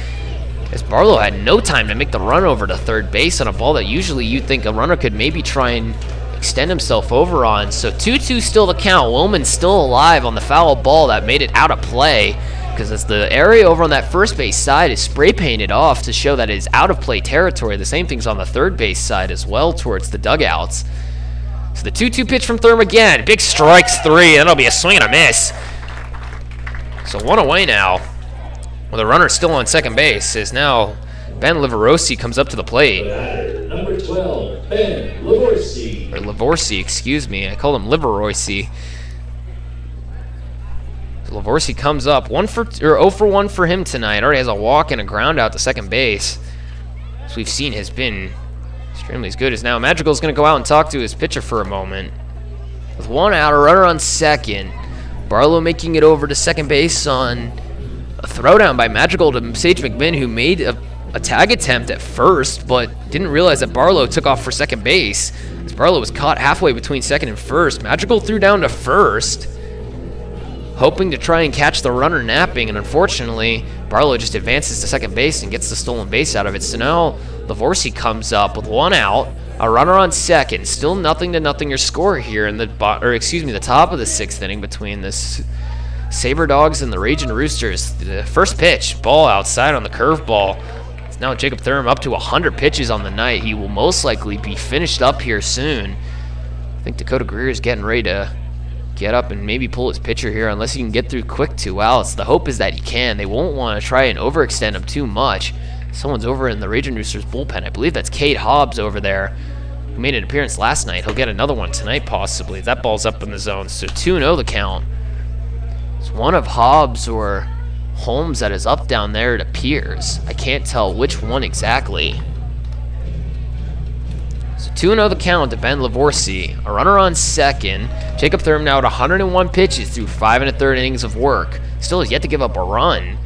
as Barlow had no time to make the run over to third base on a ball that usually you'd think a runner could maybe try and extend himself over on. So 2-2 still the count. Willman's still alive on the foul ball that made it out of play, because as the area over on that first base side is spray painted off to show that it is out of play territory. The same thing's on the third base side as well towards the dugouts. So the 2-2 pitch from Thurm again. Big strikes 3. That'll be a swing and a miss. So 1 away now. Well, the runner still on second base is now Ben Livorossi comes up to the plate. Number 12, Ben Livorossi. Or Livorsi, excuse me. I called him Livorossi. Livorsi comes up 0 for 1 for him tonight. Already has a walk and a ground out to second base. As we've seen, has been extremely as good as now. Magical's going to go out and talk to his pitcher for a moment. With 1 out, a runner on second. Barlow making it over to second base on a throwdown by Magical to Sage McMinn, who made a tag attempt at first, but didn't realize that Barlow took off for second base. As Barlow was caught halfway between second and first. Magical threw down to first, hoping to try and catch the runner napping, and unfortunately, Barlow just advances to second base and gets the stolen base out of it. So now Lavorsy comes up with one out, a runner on second. Still 0-0 your score here in the top of the 6th inning between the Sabre Dogs and the Ragin Roosters. The first pitch, ball outside on the curveball. It's now Jacob Thurm up to 100 pitches on the night. He will most likely be finished up here soon. I think Dakota Greer is getting ready to get up and maybe pull his pitcher here unless he can get through quick 2 outs. The hope is that he can. They won't want to try and overextend him too much. Someone's over in the Ragin Roosters bullpen. I believe that's Cade Hobbs over there, who made an appearance last night. He'll get another one tonight possibly. That ball's up in the zone. So 2-0 the count. It's one of Hobbs or Holmes that is up down there, it appears. I can't tell which one exactly. So 2-0 the count to Ben Lavorsy. A runner on second. Jacob Thurm now at 101 pitches through 5 1/3 innings of work. Still has yet to give up a run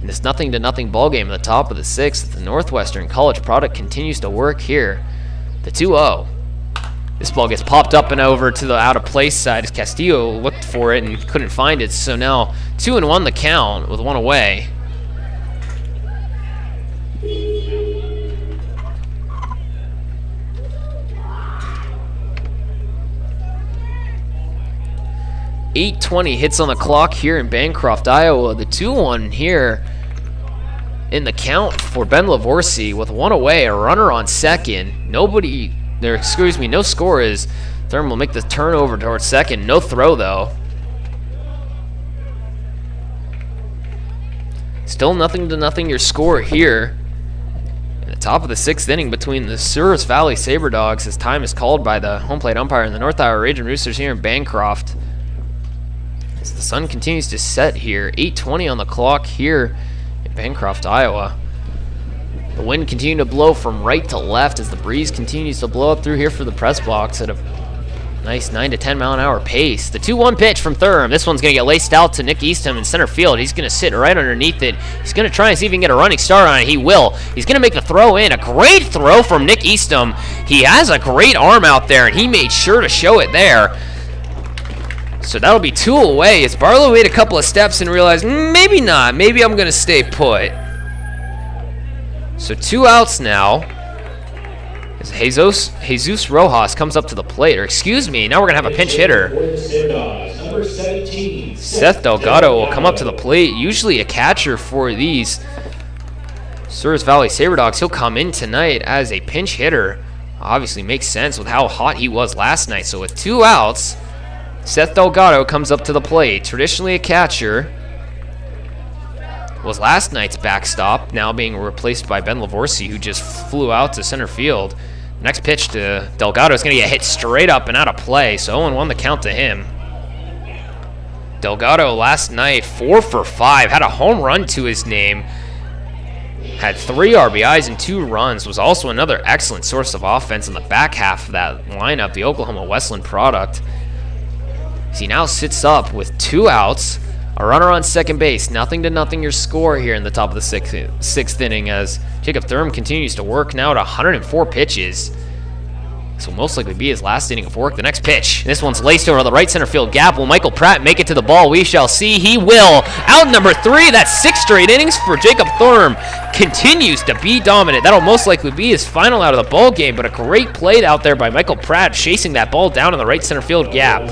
in this 0-0 ball game at the top of the 6th. The Northwestern College product continues to work here. The 2-0. This ball gets popped up and over to the out of place side as Castillo looked for it and couldn't find it. So now 2-1 the count with one away. .820 hits on the clock here in Bancroft, Iowa. The 2-1 here in the count for Ben Lavorsy with one away, a runner on second. No score is Thurm will make the turnover towards second. No throw though. Still 0-0 your score here in the top of the 6th inning between the Souris Valley Sabre Dogs as time is called by the home plate umpire and the North Iowa Ragin Roosters here in Bancroft. As the sun continues to set here, 8:20 on the clock here in Bancroft, Iowa. The wind continuing to blow from right to left as the breeze continues to blow up through here for the press box at a nice 9 to 10 mile an hour pace. The 2-1 pitch from Thurm. This one's going to get laced out to Nick Eastham in center field. He's going to sit right underneath it. He's going to try and see if he can get a running start on it. He will. He's going to make the throw in. A great throw from Nick Eastham. He has a great arm out there, and he made sure to show it there. So that'll be 2 away as Barlow made a couple of steps and realized, maybe not. Maybe I'm going to stay put. So 2 outs now as Jesus Rojas comes up to the plate. Or excuse me, now we're going to have a pinch hitter. Seth Delgado will come up to the plate. Usually a catcher for these Souris Valley Sabre Dogs. He'll come in tonight as a pinch hitter. Obviously makes sense with how hot he was last night. So with 2 outs, Seth Delgado comes up to the plate. Traditionally a catcher. Was last night's backstop, now being replaced by Ben Lavorsy, who just flew out to center field. Next pitch to Delgado is going to get hit straight up and out of play, so 0-1 the count to him. Delgado last night, 4 for 5, had a home run to his name, had 3 RBIs and 2 runs, was also another excellent source of offense in the back half of that lineup, the Oklahoma Westland product. As he now sits up with 2 outs, a runner on second base, 0-0 your score here in the top of the 6th inning as Jacob Thurm continues to work now at 104 pitches. This will most likely be his last inning of work. The next pitch, this one's laced over the right center field gap. Will Michael Pratt make it to the ball? We shall see. He will. Out number 3. That's 6 straight innings for Jacob Thurm. Continues to be dominant. That'll most likely be his final out of the ball game, but a great play out there by Michael Pratt chasing that ball down in the right center field gap.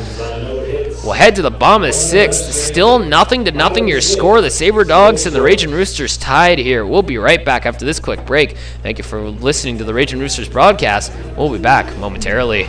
We'll head to the bottom of the 6th. Still 0-0 your score. The Sabre Dogs and the Ragin Roosters tied here. We'll be right back after this quick break. Thank you for listening to the Ragin Roosters broadcast. We'll be back momentarily.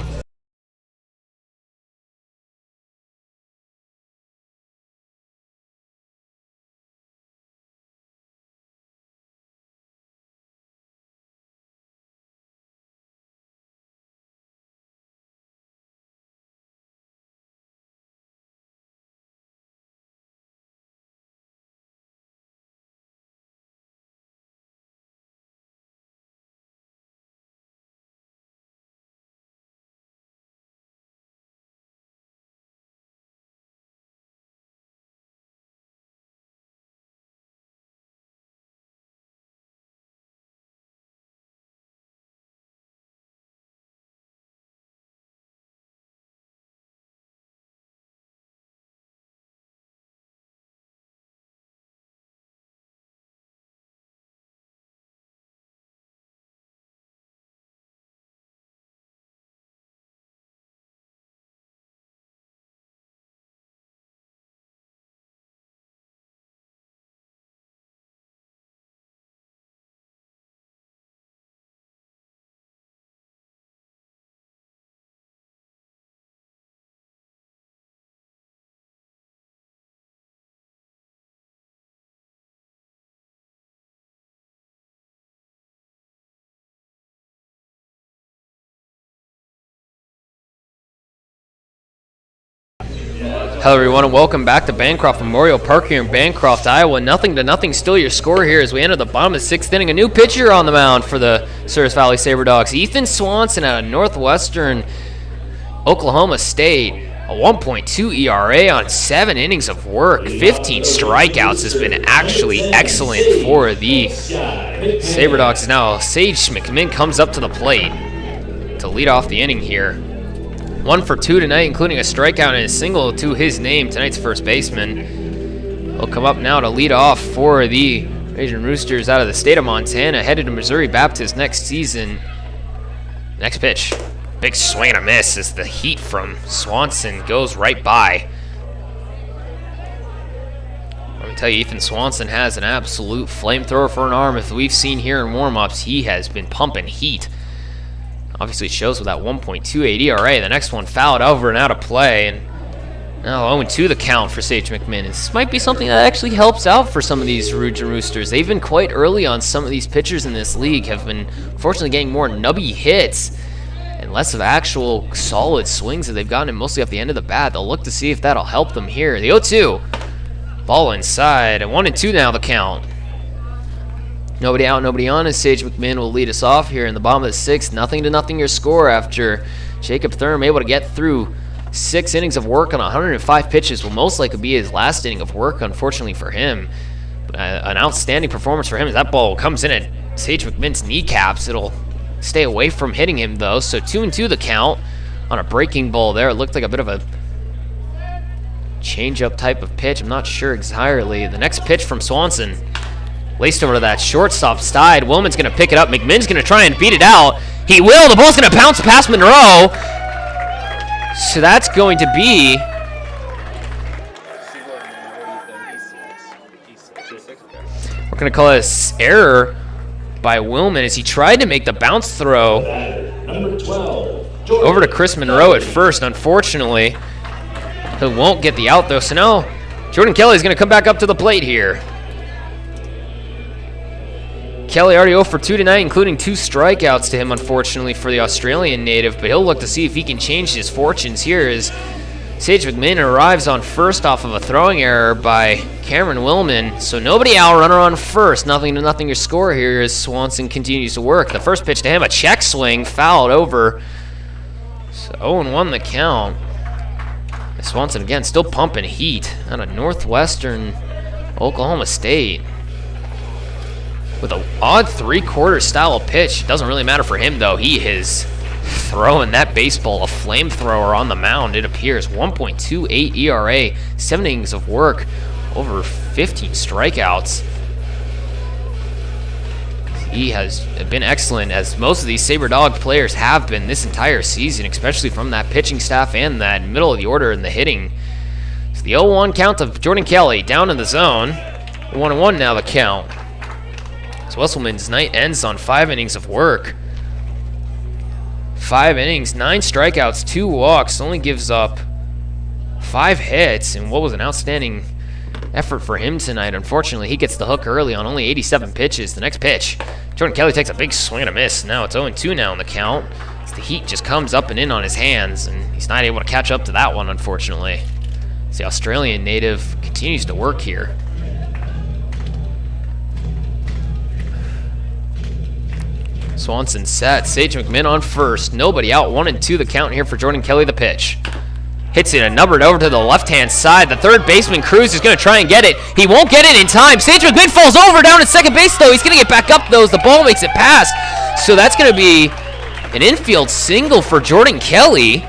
Hello everyone and welcome back to Bancroft Memorial Park here in Bancroft, Iowa. 0-0 still your score here as we enter the bottom of the 6th inning. A new pitcher on the mound for the Souris Valley Sabre Dogs. Ethan Swanson out of Northwestern Oklahoma State. A 1.2 ERA on 7 innings of work. 15 strikeouts has been actually excellent for the Sabre Dogs. Now Sage McMinn comes up to the plate to lead off the inning here. 1 for 2 tonight, including a strikeout and a single to his name, tonight's first baseman. He'll come up now to lead off for the Ragin Roosters out of the state of Montana, headed to Missouri Baptist next season. Next pitch. Big swing and a miss as the heat from Swanson goes right by. Let me tell you, Ethan Swanson has an absolute flamethrower for an arm. If we've seen here in warm-ups, he has been pumping heat. Obviously it shows with that 1.28 ERA. The next one fouled over and out of play. And now 0-2 the count for Sage McMinn. This might be something that actually helps out for some of these Ragin Roosters. They've been quite early on some of these pitchers in this league, have been fortunately getting more nubby hits and less of actual solid swings that they've gotten mostly off the end of the bat. They'll look to see if that'll help them here. The 0-2. Ball inside. And 1-2 now the count. Nobody out, nobody on, as Sage McMinn will lead us off here in the bottom of the 6th. 0-0 your score after Jacob Thurm able to get through 6 innings of work on 105 pitches. Will most likely be his last inning of work, unfortunately for him. But an outstanding performance for him as that ball comes in at Sage McMinn's kneecaps. It'll stay away from hitting him, though. So 2-2 the count on a breaking ball there. It looked like a bit of a change-up type of pitch. I'm not sure entirely. The next pitch from Swanson. Laced over to that shortstop side. Willman's going to pick it up. McMinn's going to try and beat it out. He will. The ball's going to bounce past Monroe. So that's going to be... We're going to call this error by Willman as he tried to make the bounce throw over to Chris Monroe at first. Unfortunately, he won't get the out, though. So now Jordan Kelly's going to come back up to the plate here. Kelly already 0 for 2 tonight, including 2 strikeouts to him, unfortunately, for the Australian native. But he'll look to see if he can change his fortunes here as Sage McMinn arrives on first off of a throwing error by Cameron Willman. So nobody out, runner on first. 0-0 your score here as Swanson continues to work. The first pitch to him, a check swing, fouled over. So 0-1 the count. Swanson, again, still pumping heat out of Northwestern Oklahoma State. With an odd 3/4 style of pitch. It doesn't really matter for him, though. He is throwing that baseball, a flamethrower on the mound, it appears. 1.28 ERA, 7 innings of work, over 15 strikeouts. He has been excellent, as most of these Sabre Dog players have been this entire season, especially from that pitching staff and that middle of the order in the hitting. So the 0-1 count of Jordan Kelly down in the zone. 1-1 now the count. So Wesselman's night ends on 5 innings of work. 5 innings, 9 strikeouts, 2 walks, only gives up 5 hits, and what was an outstanding effort for him tonight. Unfortunately, he gets the hook early on only 87 pitches. The next pitch, Jordan Kelly takes a big swing and a miss. Now it's 0-2 now in the count. As the heat just comes up and in on his hands, and he's not able to catch up to that one, unfortunately. As the Australian native continues to work here. Swanson set. Sage McMinn on first. Nobody out. 1-2 the count here for Jordan Kelly. The pitch. Hits it and numbered over to the left-hand side. The third baseman, Cruz, is going to try and get it. He won't get it in time. Sage McMinn falls over down at second base, though. He's going to get back up, though, as the ball makes it past. So that's going to be an infield single for Jordan Kelly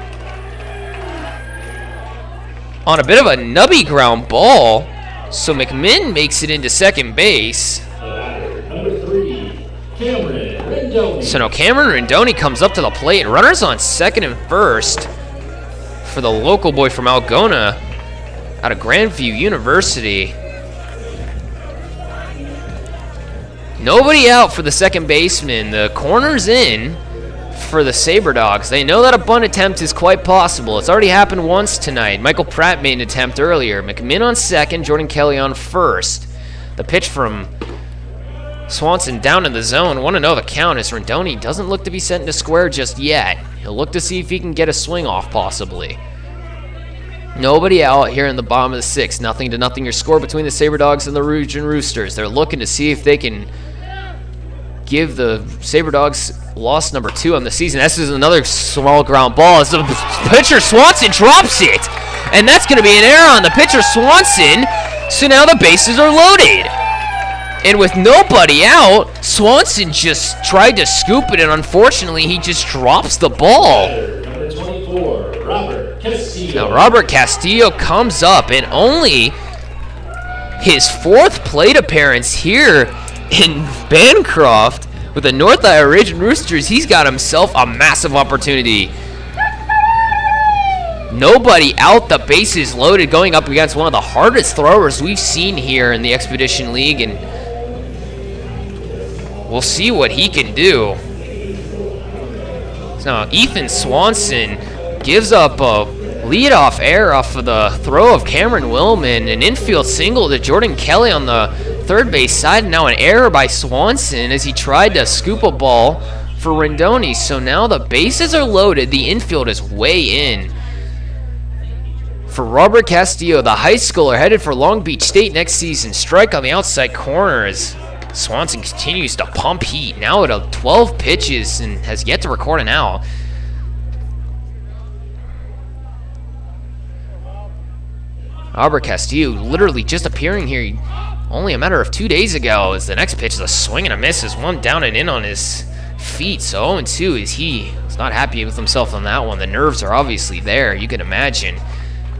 on a bit of a nubby ground ball. So McMinn makes it into second base. Number 3, Cameron. So now Cameron Rendoni comes up to the plate. Runners on second and first for the local boy from Algona out of Grandview University. Nobody out for the second baseman. The corner's in for the Sabre Dogs. They know that a bunt attempt is quite possible. It's already happened once tonight. Michael Pratt made an attempt earlier. McMinn on second, Jordan Kelly on first. The pitch from Swanson down in the zone. 1-0 the count as Rendoni doesn't look to be sent into square just yet. He'll look to see if he can get a swing off, possibly. Nobody out here in the bottom of the 6th. 0-0 your score between the Sabre Dogs and the Ragin Roosters. They're looking to see if they can give the Sabre Dogs loss number 2 on the season. This is another small ground ball as the pitcher Swanson drops it. And that's going to be an error on the pitcher Swanson. So now the bases are loaded. And with nobody out, Swanson just tried to scoop it, and unfortunately he just drops the ball. Number 24, Robert Castillo. Now Robert Castillo comes up, and only his 4th plate appearance here in Bancroft with the North Iowa Ragin Roosters. He's got himself a massive opportunity. Nobody out, the bases loaded, going up against one of the hardest throwers we've seen here in the Expedition League, and we'll see what he can do. So now Ethan Swanson gives up a leadoff error off of the throw of Cameron Willman, an infield single to Jordan Kelly on the third base side, and now an error by Swanson as he tried to scoop a ball for Rendoni. So now the bases are loaded, the infield is way in. For Robert Castillo, the high schooler headed for Long Beach State next season. Strike on the outside corner as Swanson continues to pump heat. Now at 12 pitches and has yet to record an out. Robert Castillo literally just appearing here only a matter of 2 days ago, as the next pitch is a swing and a miss, is one down and in on his feet. So 0-2 as he is not happy with himself on that one. The nerves are obviously there, you can imagine.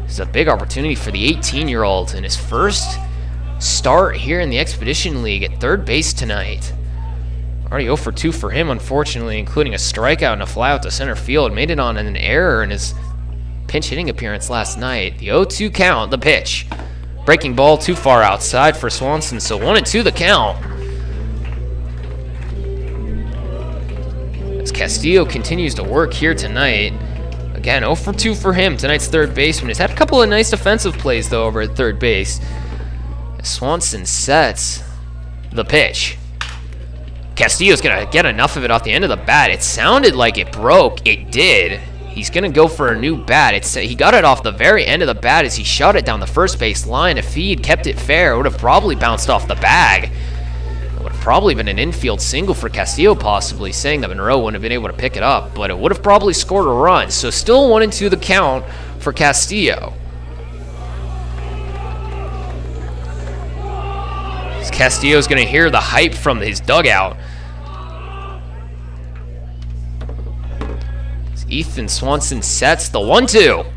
It's a big opportunity for the 18-year-old in his first start here in the Expedition League at third base tonight. Already 0 for 2 for him, unfortunately, including a strikeout and a fly out to center field. Made it on an error in his pinch hitting appearance last night. The 0-2 count, the pitch. Breaking ball too far outside for Swanson, so 1-2 the count. As Castillo continues to work here tonight. Again, 0 for 2 for him, tonight's third baseman. He's had a couple of nice defensive plays, though, over at third base. As Swanson sets the pitch. Castillo's going to get enough of it off the end of the bat. It sounded like it broke. It did. He's going to go for a new bat. He got it off the very end of the bat as he shot it down the first base line. If he had kept it fair, it would have probably bounced off the bag. It would have probably been an infield single for Castillo, possibly, saying that Monroe wouldn't have been able to pick it up, but it would have probably scored a run. So still 1-2 the count for Castillo. Castillo's going to hear the hype from his dugout. Ethan Swanson sets the 1-2.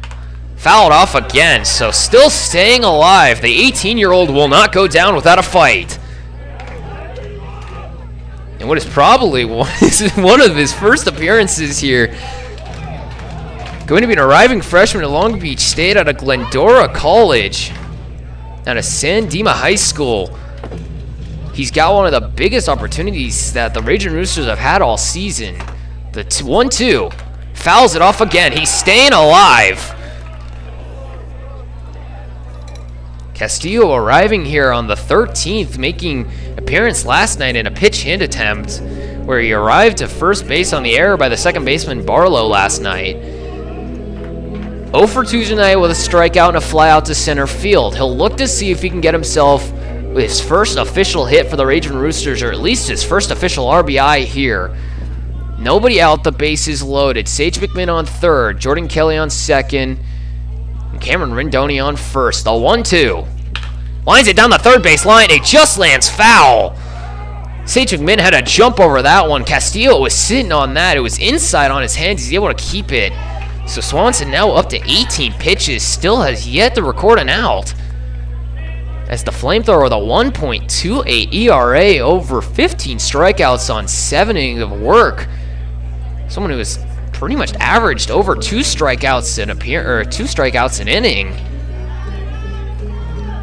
Fouled off again, so still staying alive. The 18-year-old will not go down without a fight. And what is probably one of his first appearances here, going to be an arriving freshman at Long Beach State out of Glendora College, out of San Dimas High School. He's got one of the biggest opportunities that the Ragin Roosters have had all season. The 1-2. Fouls it off again. He's staying alive. Castillo arriving here on the 13th, making appearance last night in a pitch hit attempt where he arrived to first base on the error by the second baseman Barlow last night. 0 for 2 tonight with a strikeout and a fly out to center field. He'll look to see if he can get himself his first official hit for the Ragin Roosters, or at least his first official RBI here. Nobody out, the bases loaded. Sage McMinn on third, Jordan Kelly on second, and Cameron Rendoni on first. The 1-2. Lines it down the third base line. It just lands foul. Sage McMinn had a jump over that one. Castillo was sitting on that. It was inside on his hands. He's able to keep it. So Swanson now up to 18 pitches. Still has yet to record an out. As the flamethrower with a 1.28 ERA over 15 strikeouts on 7 innings of work. Someone who has pretty much averaged over 2 strikeouts an inning.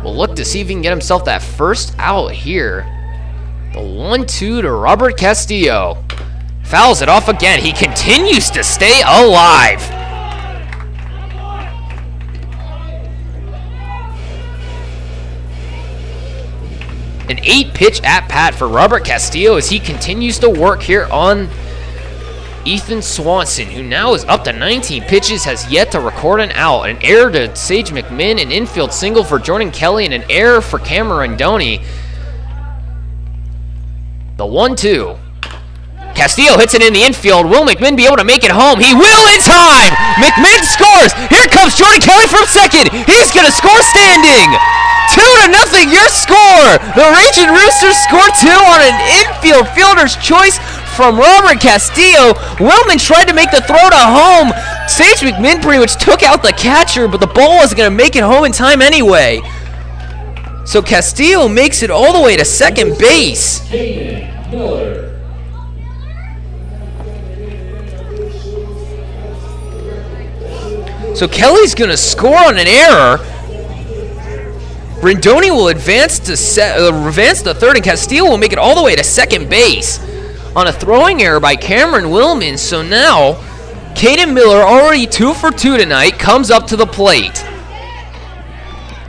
We'll look to see if he can get himself that first out here. The 1-2 to Robert Castillo. Fouls it off again. He continues to stay alive. An 8-pitch at-bat for Robert Castillo as he continues to work here on Ethan Swanson, who now is up to 19 pitches, has yet to record an out. An error to Sage McMinn, an infield single for Jordan Kelly, and an error for Cameron Doney. The 1-2. Castillo hits it in the infield. Will McMinn be able to make it home? He will in time! McMinn scores! Here comes Jordan Kelly from second! He's gonna score standing! 2-0 your score! The Ragin Roosters score 2 on an infield fielder's choice from Robert Castillo. Willman tried to make the throw to home. Sage McMinn pretty much took out the catcher, but the ball wasn't gonna make it home in time anyway. So Castillo makes it all the way to second base. Caden Miller. So Kelly's gonna score on an error. Rendoni will advance to third, and Castillo will make it all the way to second base on a throwing error by Cameron Willman. So now, Caden Miller, already 2 for 2 tonight, comes up to the plate.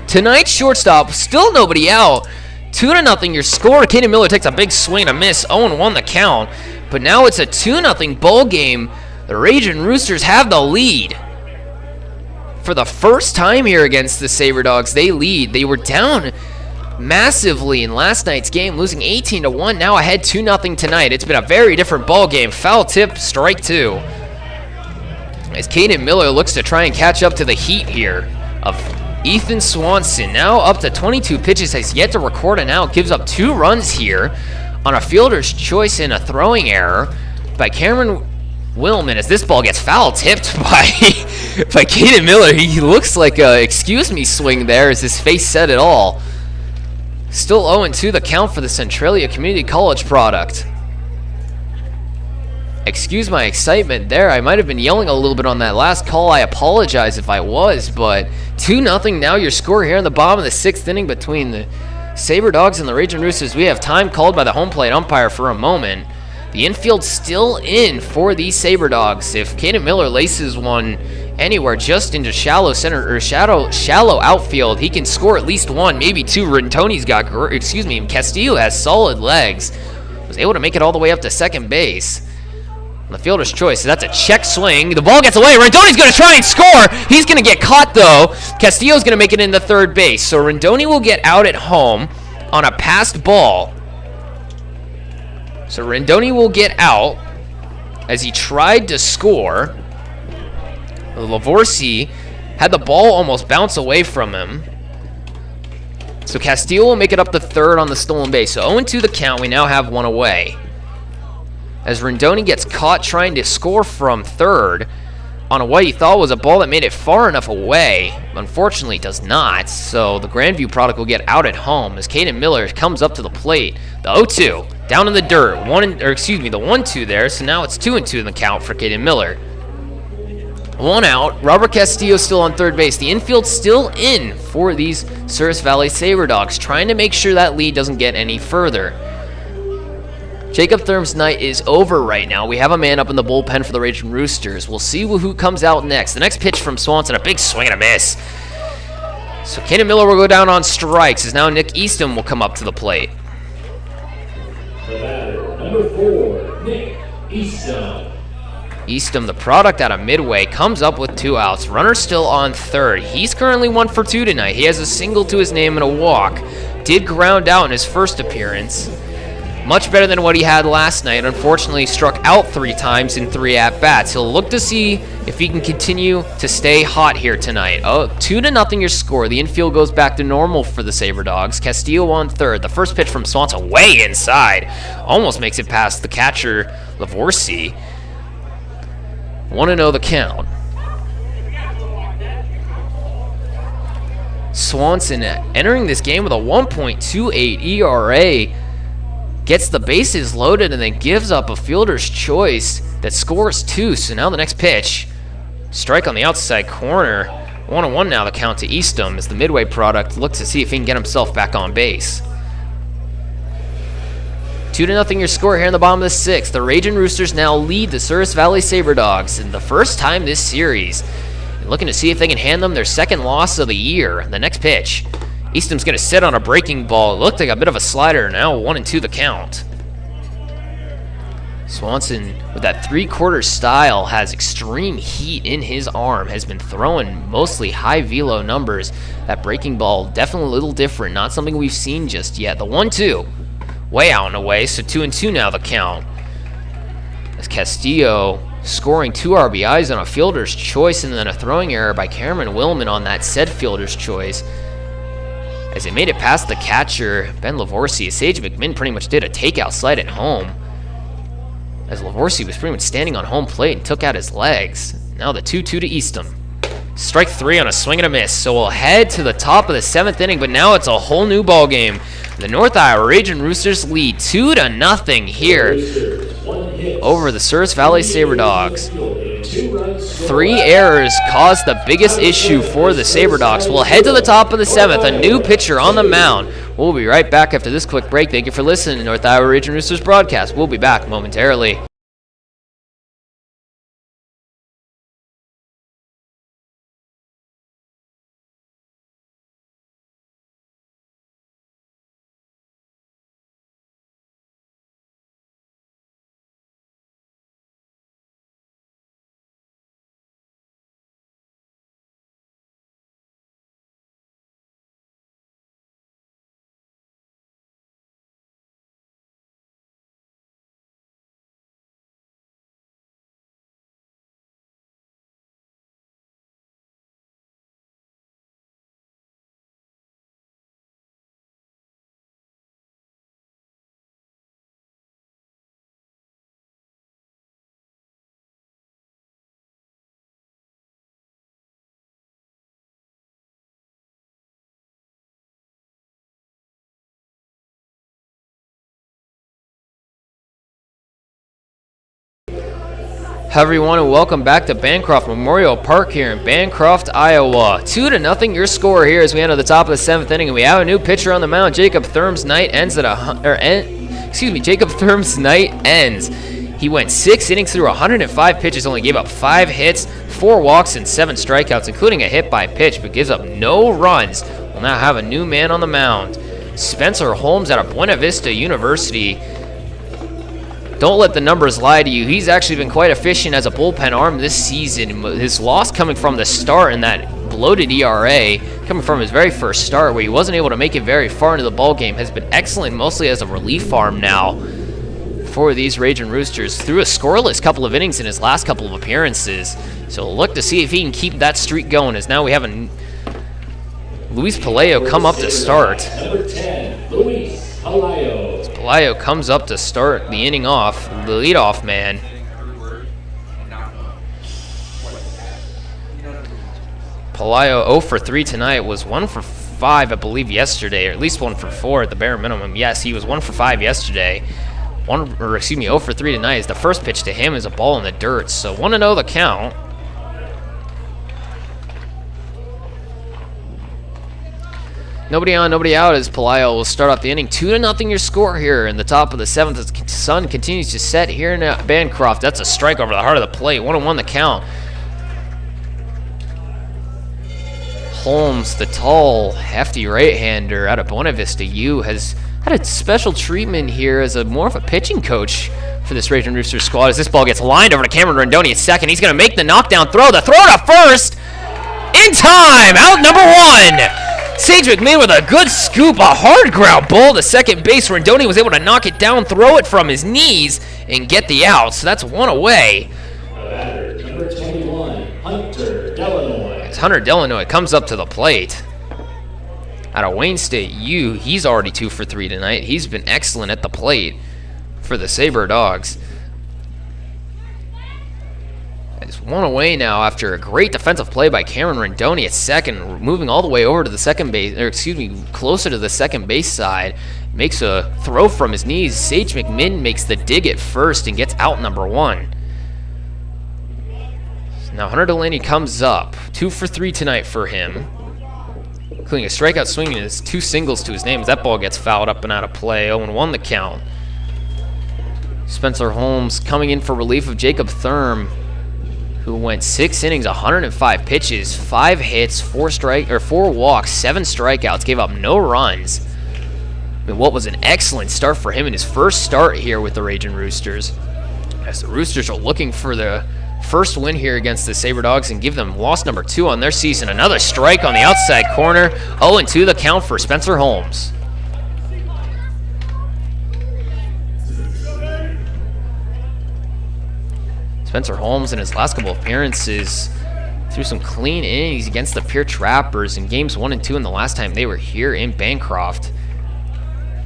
Tonight's shortstop, still nobody out. 2-0 your score. Caden Miller takes a big swing and a miss, 0-1 the count. But now it's a 2-0 ball game. The Ragin Roosters have the lead. For the first time here against the Sabre Dogs, they lead. They were down massively in last night's game, losing 18-1. Now ahead 2-0 tonight. It's been a very different ball game. Foul tip, strike 2. As Caden Miller looks to try and catch up to the heat here of Ethan Swanson. Now up to 22 pitches, has yet to record an out. Gives up 2 runs here on a fielder's choice and a throwing error by Cameron Willman, as this ball gets foul tipped by Caden Miller. He looks like a excuse me swing there, as his face said it all. Still 0-2 the count for the Centralia Community College product. Excuse my excitement there. I might have been yelling a little bit on that last call. I apologize if I was, but 2-0 now your score here in the bottom of the 6th inning between the Sabre Dogs and the Ragin Roosters. We have time called by the home plate umpire for a moment. The infield still in for these Sabre Dogs. If Caden Miller laces one anywhere just into shallow center or shallow outfield, he can score at least 1, maybe 2. Rintoni's got, Castillo has solid legs. Was able to make it all the way up to second base. The fielder's choice. So that's a check swing. The ball gets away. Rindoni's going to try and score. He's going to get caught though. Castillo's going to make it into third base. So Rindoni will get out at home on a passed ball. So Rendoni will get out as he tried to score. Lavorsi had the ball almost bounce away from him. So Castillo will make it up to third on the stolen base. So 0-2 the count. We now have 1 away. As Rendoni gets caught trying to score from third on what he thought was a ball that made it far enough away. Unfortunately, does not. So the Grandview product will get out at home as Caden Miller comes up to the plate. The 0-2 down in the dirt. The 1-2 there. So now it's 2-2 in the count for Caden Miller. 1 out. Robert Castillo still on third base. The infield still in for these Souris Valley Sabre Dogs, trying to make sure that lead doesn't get any further. Jacob Thurm's night is over right now. We have a man up in the bullpen for the Ragin Roosters. We'll see who comes out next. The next pitch from Swanson, a big swing and a miss. So Caden Miller will go down on strikes, as now Nick Eastham will come up to the plate. The batter, number 4, Nick Eastham. Eastham, the product out of Midway, comes up with 2 outs. Runner still on third. He's currently 1 for 2 tonight. He has a single to his name and a walk. Did ground out in his first appearance. Much better than what he had last night. Unfortunately, struck out 3 times in 3 at-bats. He'll look to see if he can continue to stay hot here tonight. 2-0 your score. The infield goes back to normal for the Sabre Dogs. Castillo on third. The first pitch from Swanson way inside. Almost makes it past the catcher, Lavorsi. 1-0 the count. Swanson entering this game with a 1.28 ERA. Gets the bases loaded and then gives up a fielder's choice that scores 2. So now the next pitch. Strike on the outside corner. 1-1 now the count to Eastham as the Midway product looks to see if he can get himself back on base. 2-0 your score here in the bottom of the 6th. The Ragin Roosters now lead the Souris Valley Sabre Dogs in the first time this series. And looking to see if they can hand them their 2nd loss of the year. The next pitch. Eastham's going to sit on a breaking ball. It looked like a bit of a slider. Now 1-2 the count. Swanson, with that three-quarter style, has extreme heat in his arm, has been throwing mostly high velo numbers. That breaking ball, definitely a little different, not something we've seen just yet. The 1-2, way out and away, so 2-2 now the count. As Castillo scoring 2 RBIs on a fielder's choice and then a throwing error by Cameron Willman on that said fielder's choice. As they made it past the catcher, Ben Lavorsi, Sage McMinn pretty much did a takeout slide at home. As Lavorsi was pretty much standing on home plate and took out his legs. Now the 2-2 to Eastham. Strike 3 on a swing and a miss. So we'll head to the top of the 7th inning, but now it's a whole new ball game. The North Iowa Ragin Roosters lead 2-0 here over the Souris Valley Sabre Dogs. 3 errors caused the biggest issue for the Sabre Dogs. We'll head to the top of the 7th, a new pitcher on the mound. We'll be right back after this quick break. Thank you for listening to North Iowa Ragin Roosters broadcast. We'll be back momentarily. Hi everyone, and welcome back to Bancroft Memorial Park here in Bancroft, Iowa. 2-0 your score here as we enter the top of the 7th inning, and we have a new pitcher on the mound. Jacob Thurm's night ends. He went 6 innings through 105 pitches, only gave up 5 hits, 4 walks, and 7 strikeouts, including a hit by pitch, but gives up no runs. We'll now have a new man on the mound. Spencer Holmes out of Buena Vista University. Don't let the numbers lie to you. He's actually been quite efficient as a bullpen arm this season. His loss coming from the start and that bloated ERA, coming from his very first start where he wasn't able to make it very far into the ball game, has been excellent mostly as a relief arm now for these Ragin Roosters. Threw a scoreless couple of innings in his last couple of appearances. So we'll look to see if he can keep that streak going, as now we have a Luis Palayo come up to start. Number 10, Luis Palayo. Palayo comes up to start the inning off, the leadoff man. Palayo 0 for 3 tonight, was 1 for 5, I believe, yesterday, or at least 1 for 4 at the bare minimum. Yes, he was 1 for 5 yesterday. 0 for 3 tonight is the first pitch to him is a ball in the dirt. So 1-0 the count. Nobody on, nobody out as Palayo will start off the inning. 2-0 your score here in the top of the 7th as the sun continues to set here in Bancroft. That's a strike over the heart of the plate. 1-1 the count. Holmes, the tall, hefty right-hander out of Buena Vista U, has had a special treatment here as more of a pitching coach for this Ragin Roosters squad as this ball gets lined over to Cameron Rondoni at second. He's going to make the knockdown throw. The throw to first. In time. Out number 1. Sage McMinn with a good scoop, a hard ground ball to second base. Rondoni was able to knock it down, throw it from his knees, and get the out. So that's 1 away. Batter, number 21, Hunter Delanoy. As Hunter Delanoy comes up to the plate. Out of Wayne State U, he's already 2 for 3 tonight. He's been excellent at the plate for the Sabre Dogs. It's 1 away now after a great defensive play by Cameron Rondoni at second, moving all the way over to the second base, or excuse me, closer to the second base side. Makes a throw from his knees. Sage McMinn makes the dig at first and gets out number 1. Now Hunter Delaney comes up. 2 for 3 tonight for him, including a strikeout swing and his 2 singles to his name as that ball gets fouled up and out of play. 0-1 the count. Spencer Holmes coming in for relief of Jacob Thurm, who went 6 innings, 105 pitches, 5 hits, 4 walks, 7 strikeouts, gave up no runs. I mean, what was an excellent start for him in his first start here with the Ragin Roosters. As the Roosters are looking for the first win here against the Sabre Dogs and give them loss number 2 on their season. Another strike on the outside corner. 0-2 the count for Spencer Holmes. Spencer Holmes in his last couple of appearances threw some clean innings against the Pure Trappers in games 1 and 2 and the last time they were here in Bancroft.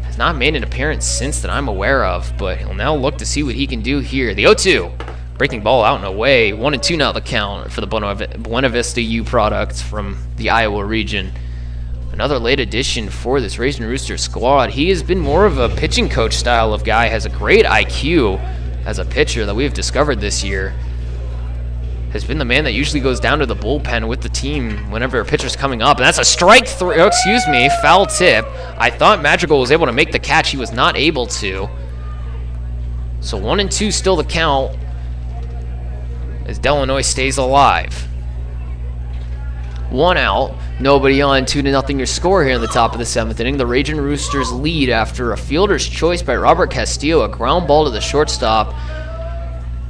Has not made an appearance since that I'm aware of, but he'll now look to see what he can do here. The 0-2. Breaking ball out and away. 1-2 now the count for the Buena Vista U products from the Iowa region. Another late addition for this Ragin Rooster squad. He has been more of a pitching coach style of guy, has a great IQ as a pitcher that we have discovered this year. Has been the man that usually goes down to the bullpen with the team whenever a pitcher's coming up. And that's a strike three, oh, excuse me, foul tip. I thought Madrigal was able to make the catch. He was not able to. So 1-2 still the count as Delanoy stays alive. 1 out, nobody on, 2-0 your score here in the top of the 7th inning. The Ragin Roosters lead after a fielder's choice by Robert Castillo, a ground ball to the shortstop,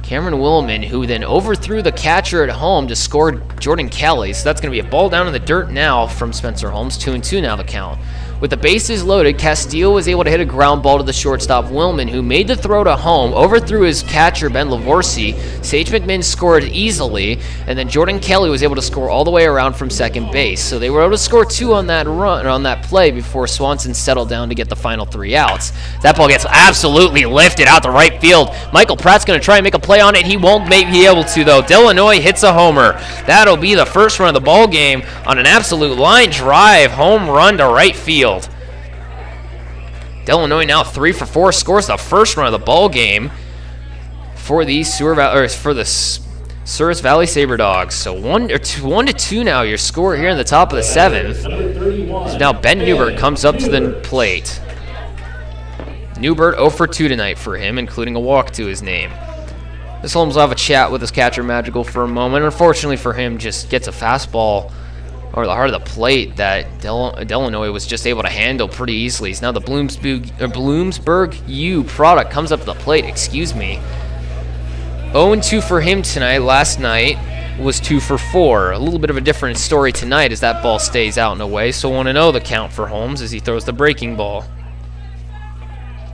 Cameron Willman, who then overthrew the catcher at home to score Jordan Kelly. So that's going to be a ball down in the dirt now from Spencer Holmes. 2-2 now the count. With the bases loaded, Castillo was able to hit a ground ball to the shortstop Willman, who made the throw to home, overthrew his catcher Ben Lavorsi. Sage McMinn scored easily, and then Jordan Kelly was able to score all the way around from second base. So they were able to score 2 on that run, on that play, before Swanson settled down to get the final 3 outs. That ball gets absolutely lifted out to right field. Michael Pratt's going to try and make a play on it. He won't be able to, though. Delanoy hits a homer. That'll be the first run of the ball game on an absolute line drive home run to right field. Delanoy now 3 for 4, scores the first run of the ball game for the Souris Valley Sabre Dogs. So 1-2 now your score here in the top of the 7th. So now Ben Newbert comes up to the plate. Newbert 0 for 2 tonight for him, including a walk to his name. This Holmes will have a chat with his catcher Madrigal for a moment. Unfortunately for him, just gets a fastball or the heart of the plate that Delanoy was just able to handle pretty easily. So now the Bloomsburg U product comes up to the plate, 0-2 for him tonight. Last night was 2 for 4. A little bit of a different story tonight as that ball stays out and away. So 1-0 the count for Holmes as he throws the breaking ball.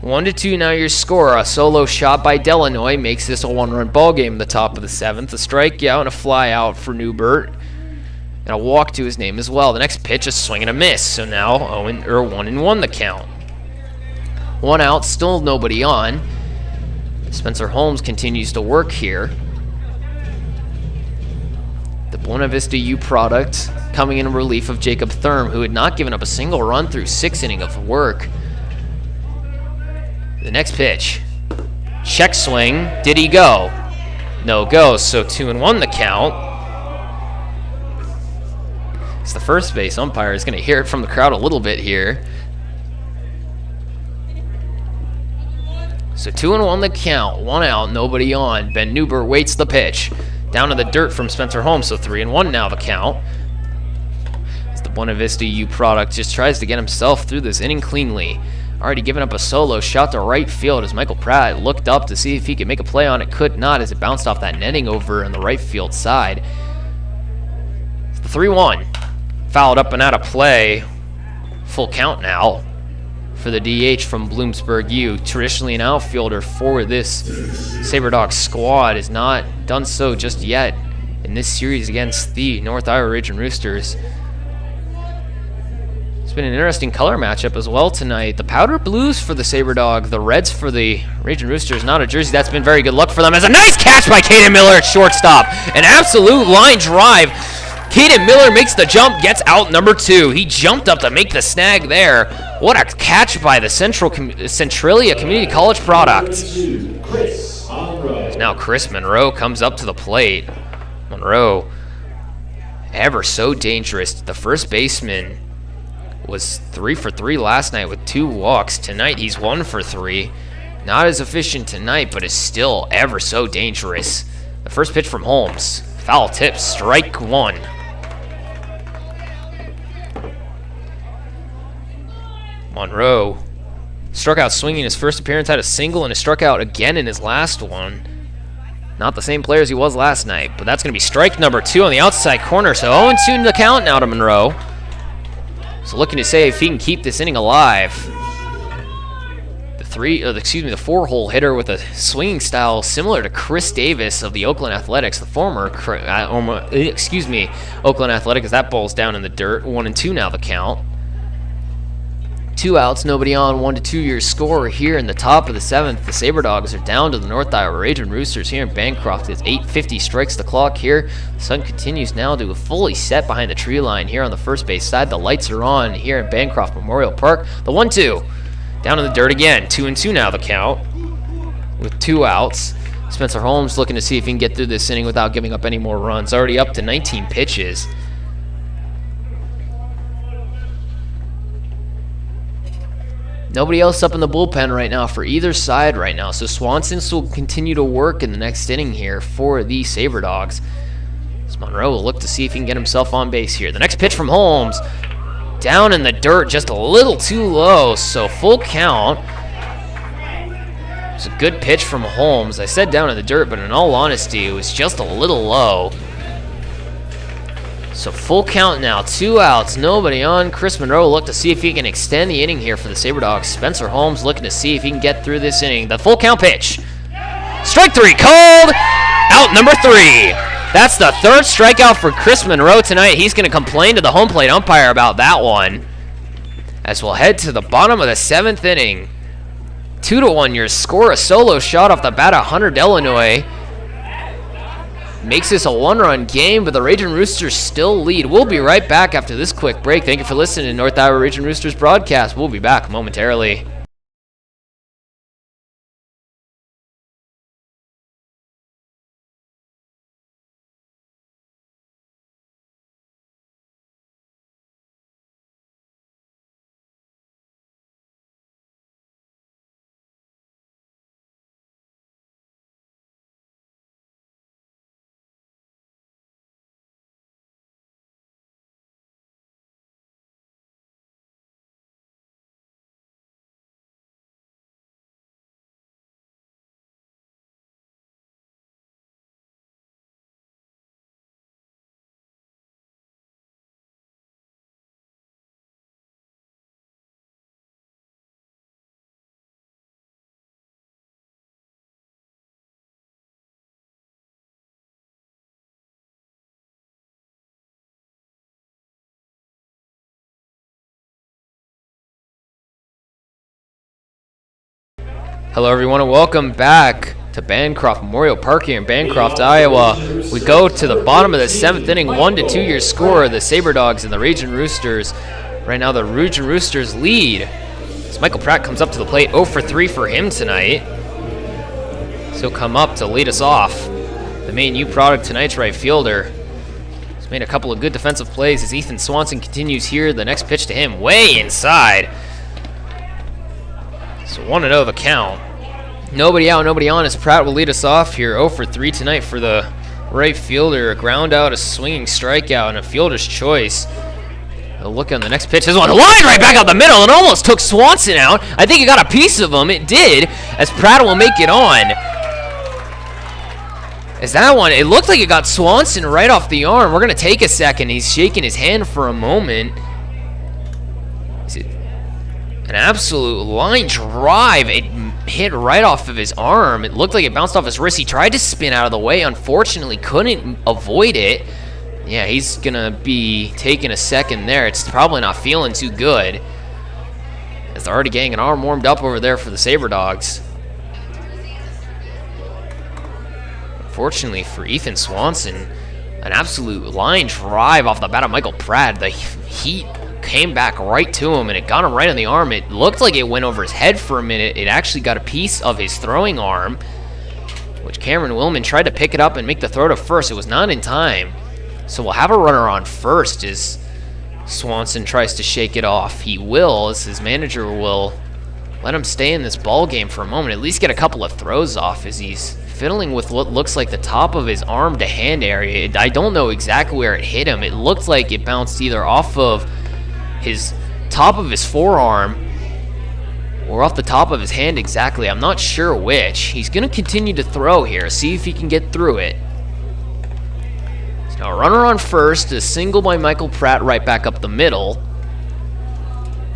1-2 now your score. A solo shot by Delanoy makes this a 1-run ball game at the top of the 7th. A strikeout and a fly out for Newbert. And a walk to his name as well. The next pitch, a swing and a miss. So now 1-1 the count. 1 out, still nobody on. Spencer Holmes continues to work here. The Buena Vista U product coming in relief of Jacob Thurm, who had not given up a single run through 6 innings of work. The next pitch, check swing. Did he go? No go. So 2-1 the count. So the first base umpire is going to hear it from the crowd a little bit here. So 2-1 the count, 1 out, nobody on. Ben Newbert waits the pitch. Down to the dirt from Spencer Holmes, so 3-1 now the count. As the Buena Vista U product just tries to get himself through this inning cleanly. Already given up a solo shot to right field as Michael Pratt looked up to see if he could make a play on it. Could not as it bounced off that netting over on the right field side. It's the 3-1. Fouled up and out of play. Full count now for the DH from Bloomsburg U. Traditionally an outfielder for this Sabre Dogs squad. Has not done so just yet in this series against the North Iowa Ragin Roosters. It's been an interesting color matchup as well tonight. The powder blues for the Sabre Dog, the reds for the Ragin Roosters. Not a jersey that's been very good luck for them. As a nice catch by Caden Miller at shortstop. An absolute line drive. Caden Miller makes the jump, gets out number 2. He jumped up to make the snag there. What a catch by the Centralia Community College product. Now Chris Monroe comes up to the plate. Monroe, ever so dangerous. The first baseman was 3 for 3 last night with 2 walks. Tonight he's 1 for 3. Not as efficient tonight, but is still ever so dangerous. The first pitch from Holmes. Foul tip, strike 1. Monroe struck out swinging his first appearance, had a single, and has struck out again in his last one. Not the same player as he was last night, but that's going to be strike number 2 on the outside corner. So 0-2 in the count now to Monroe. So looking to see if he can keep this inning alive. The 4-hole hitter with a swinging style similar to Chris Davis of the Oakland Athletics, the former, Oakland Athletics, as that ball's down in the dirt. 1-2 now the count. 2 outs, nobody on, 1-2 your score here in the top of the 7th. The Sabre Dogs are down to the North Iowa Ragin Roosters here in Bancroft. It's 8:50 strikes the clock here. The sun continues now to fully set behind the tree line here on the first base side. The lights are on here in Bancroft Memorial Park. The 1-2 down in the dirt again. 2-2 now the count with 2 outs. Spencer Holmes looking to see if he can get through this inning without giving up any more runs. Already up to 19 pitches. Nobody else up in the bullpen right now for either side right now. So Swanson will continue to work in the next inning here for the Sabre Dogs. So Monroe will look to see if he can get himself on base here. The next pitch from Holmes, down in the dirt, just a little too low. So full count. It's a good pitch from Holmes. I said down in the dirt, but in all honesty, it was just a little low. So full count now, 2 outs, nobody on. Chris Monroe will look to see if he can extend the inning here for the Sabre Dogs. Spencer Holmes looking to see if he can get through this inning. The full count pitch. Strike 3 called. Out number 3. That's the 3rd strikeout for Chris Monroe tonight. He's going to complain to the home plate umpire about that one. As we'll head to the bottom of the 7th inning. 2-1 your score. A solo shot off the bat of Hunter Delanoy makes this a 1-run game, but the Ragin Roosters still lead. We'll be right back after this quick break. Thank you for listening to North Iowa Ragin Roosters broadcast. We'll be back momentarily. Hello everyone and welcome back to Bancroft Memorial Park here in Bancroft, Iowa. We go to the bottom of the 7th inning, 1-2 your score. The Sabre Dogs and the Ragin Roosters. Right now the Ragin Roosters lead. As Michael Pratt comes up to the plate, 0-for-3 for him tonight. So he'll come up to lead us off. The main new product tonight's right fielder. He's made a couple of good defensive plays as Ethan Swanson continues here. The next pitch to him, way inside. So 1-0 the count. Nobody out, nobody on as Pratt will lead us off here. 0-for-3 tonight for the right fielder. A ground out, a swinging strikeout, and a fielder's choice. A look on the next pitch. This one, a line right back out the middle and almost took Swanson out. I think it got a piece of him. It did, as Pratt will make it on. As that one, it looked like it got Swanson right off the arm. We're going to take a second. He's shaking his hand for a moment. Is it an absolute line drive? It hit right off of his arm. It looked like it bounced off his wrist. He tried to spin out of the way. Unfortunately, couldn't avoid it. Yeah, he's going to be taking a second there. It's probably not feeling too good, as they're already getting an arm warmed up over there for the Sabre Dogs. Fortunately for Ethan Swanson, an absolute line drive off the bat of Michael Pratt. The heat came back right to him, and it got him right on the arm. It looked like it went over his head for a minute. It actually got a piece of his throwing arm, which Cameron Willman tried to pick it up and make the throw to first. It was not in time. So we'll have a runner on first as Swanson tries to shake it off. He will, as his manager will let him stay in this ball game for a moment, at least get a couple of throws off as he's fiddling with what looks like the top of his arm to hand area. I don't know exactly where it hit him. It looked like it bounced either off of his top of his forearm or off the top of his hand exactly. I'm not sure which. He's going to continue to throw here, see if he can get through it. So now a runner on first, a single by Michael Pratt right back up the middle.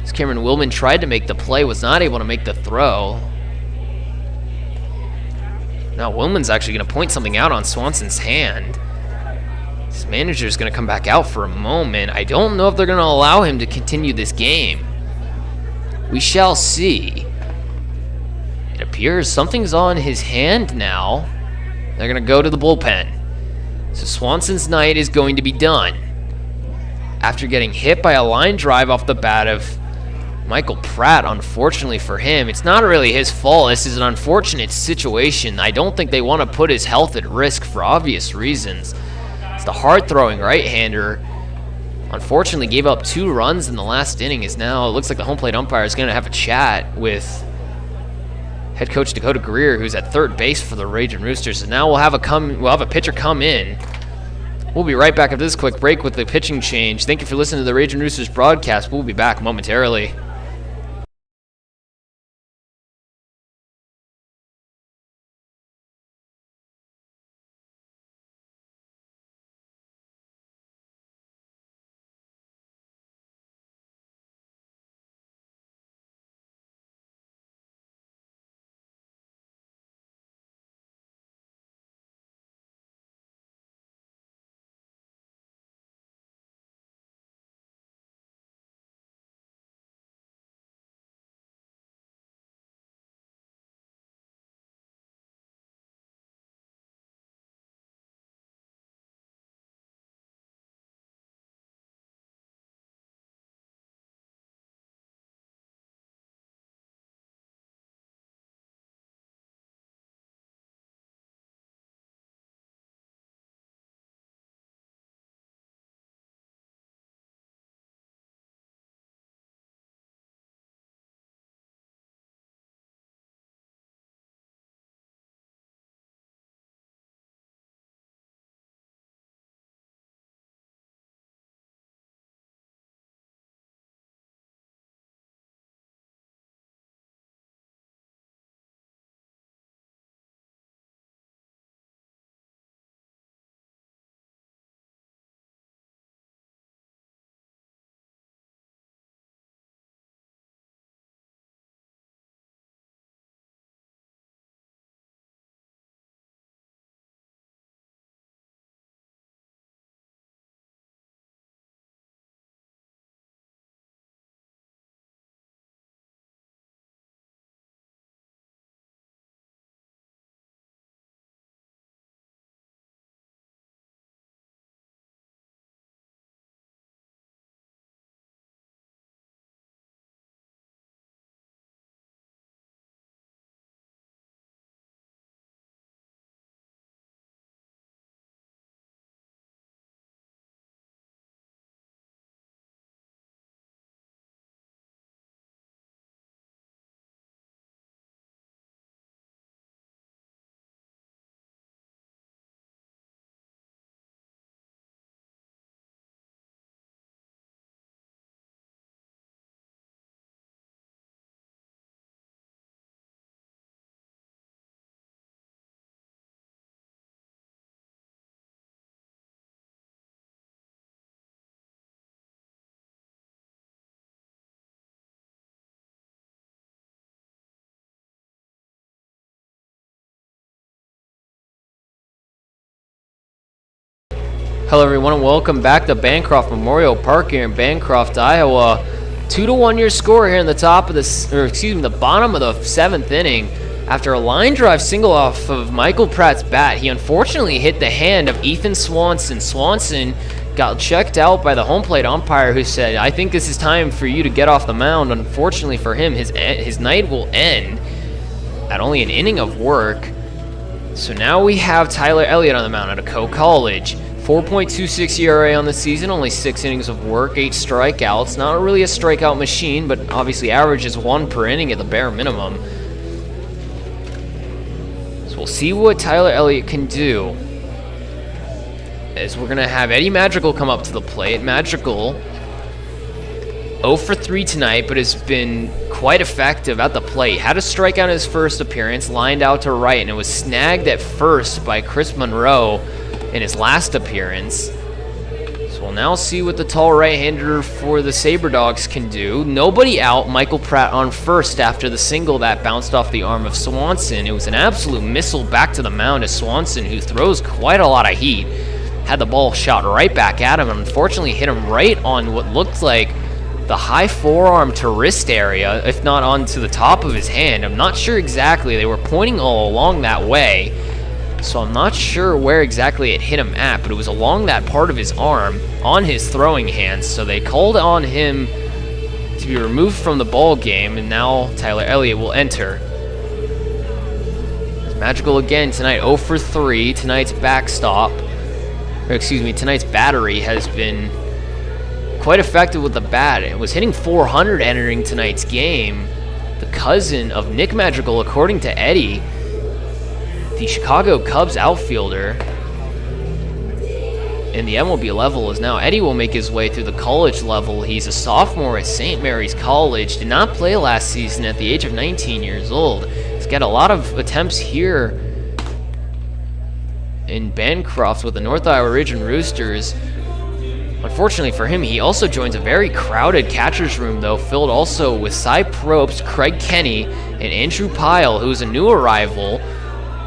As Cameron Willman tried to make the play, was not able to make the throw. Now Willman's actually going to point something out on Swanson's hand. His manager's going to come back out for a moment. I don't know if they're going to allow him to continue this game. We shall see. It appears something's on his hand now. They're going to go to the bullpen. So Swanson's night is going to be done. After getting hit by a line drive off the bat of Michael Pratt, unfortunately for him, it's not really his fault. This is an unfortunate situation. I don't think they want to put his health at risk for obvious reasons. It's the hard-throwing right-hander. Unfortunately gave up 2 runs in the last inning. Is now, it looks like the home plate umpire is going to have a chat with head coach Dakota Greer, who's at third base for the Ragin Roosters. And now we'll have a pitcher come in. We'll be right back after this quick break with the pitching change. Thank you for listening to the Ragin Roosters broadcast. We'll be back momentarily. Hello everyone and welcome back to Bancroft Memorial Park here in Bancroft, Iowa. 2-1 your score here in the the bottom of the 7th inning. After a line drive single off of Michael Pratt's bat, he unfortunately hit the hand of Ethan Swanson. Swanson got checked out by the home plate umpire, who said, "I think this is time for you to get off the mound." Unfortunately for him, his night will end at only an inning of work. So now we have Tyler Elliott on the mound at Coe College. 4.26 ERA on the season, only 6 innings of work, 8 strikeouts. Not really a strikeout machine, but obviously averages 1 per inning at the bare minimum. So we'll see what Tyler Elliott can do. As we're going to have Eddie Madrigal come up to the plate. Madrigal 0 for 3 tonight, but has been quite effective at the plate. Had a strikeout in his first appearance, lined out to right, and it was snagged at first by Chris Monroe in his last appearance. So we'll now see what the tall right-hander for the Sabre Dogs can do. Nobody out. Michael Pratt on first after the single that bounced off the arm of Swanson. It was an absolute missile back to the mound as Swanson, who throws quite a lot of heat, had the ball shot right back at him and unfortunately hit him right on what looked like the high forearm to wrist area, if not onto the top of his hand. I'm not sure exactly. They were pointing all along that way, so I'm not sure where exactly it hit him at, but it was along that part of his arm on his throwing hand, so they called on him to be removed from the ball game, and now Tyler Elliott will enter. It's Magical again tonight, 0 for 3. Tonight's tonight's battery has been quite effective with the bat. It was hitting 400 entering tonight's game. The cousin of Nick Madrigal, according to Eddie, the Chicago Cubs outfielder in the MLB level, is now Eddie will make his way through the college level. He's a sophomore at St. Mary's College. Did not play last season at the age of 19 years old. He's got a lot of attempts here in Bancroft with the North Iowa Ragin Roosters. Unfortunately for him, he also joins a very crowded catcher's room, though, filled also with Cy Probst, Craig Kenny, and Andrew Pyle, who's a new arrival,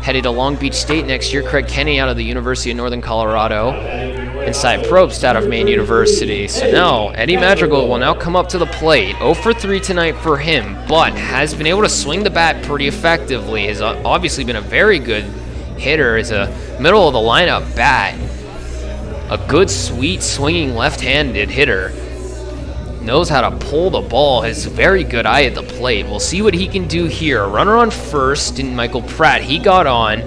headed to Long Beach State next year. Craig Kenny out of the University of Northern Colorado, and Cy Probst out of Maine University. So now, Eddie Madrigal will now come up to the plate. 0 for 3 tonight for him, but has been able to swing the bat pretty effectively. Has obviously been a very good hitter as a middle of the lineup bat. A good, sweet, swinging left-handed hitter. Knows how to pull the ball. Has a very good eye at the plate. We'll see what he can do here. Runner on first in Michael Pratt. He got on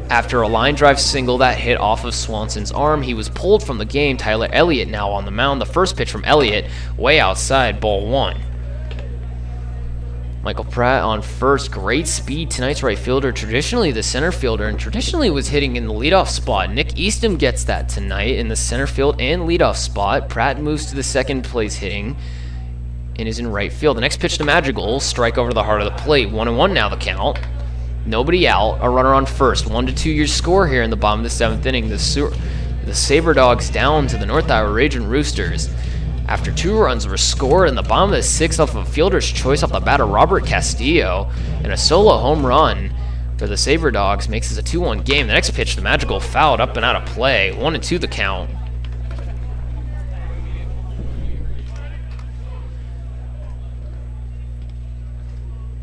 after a line drive single that hit off of Swanson's arm. He was pulled from the game. Tyler Elliott now on the mound. The first pitch from Elliott, way outside, ball 1. Michael Pratt on first. Great speed. Tonight's right fielder, traditionally the center fielder, and traditionally was hitting in the leadoff spot. Nick Eastham gets that tonight in the center field and leadoff spot. Pratt moves to the second place hitting and is in right field. The next pitch to Madrigal, strike over the heart of the plate. 1-1 now the count. Nobody out. A runner on first. 1-2 your score here in the bottom of the 7th inning. The Sabre Dogs down to the North Iowa Ragin Roosters. After 2 runs were scored in the bottom of the 6th off of a fielder's choice off the bat of Robert Castillo, and a solo home run for the Sabre Dogs makes this a 2-1 game. The next pitch to Madrigal, fouled up and out of play. 1-2 the count.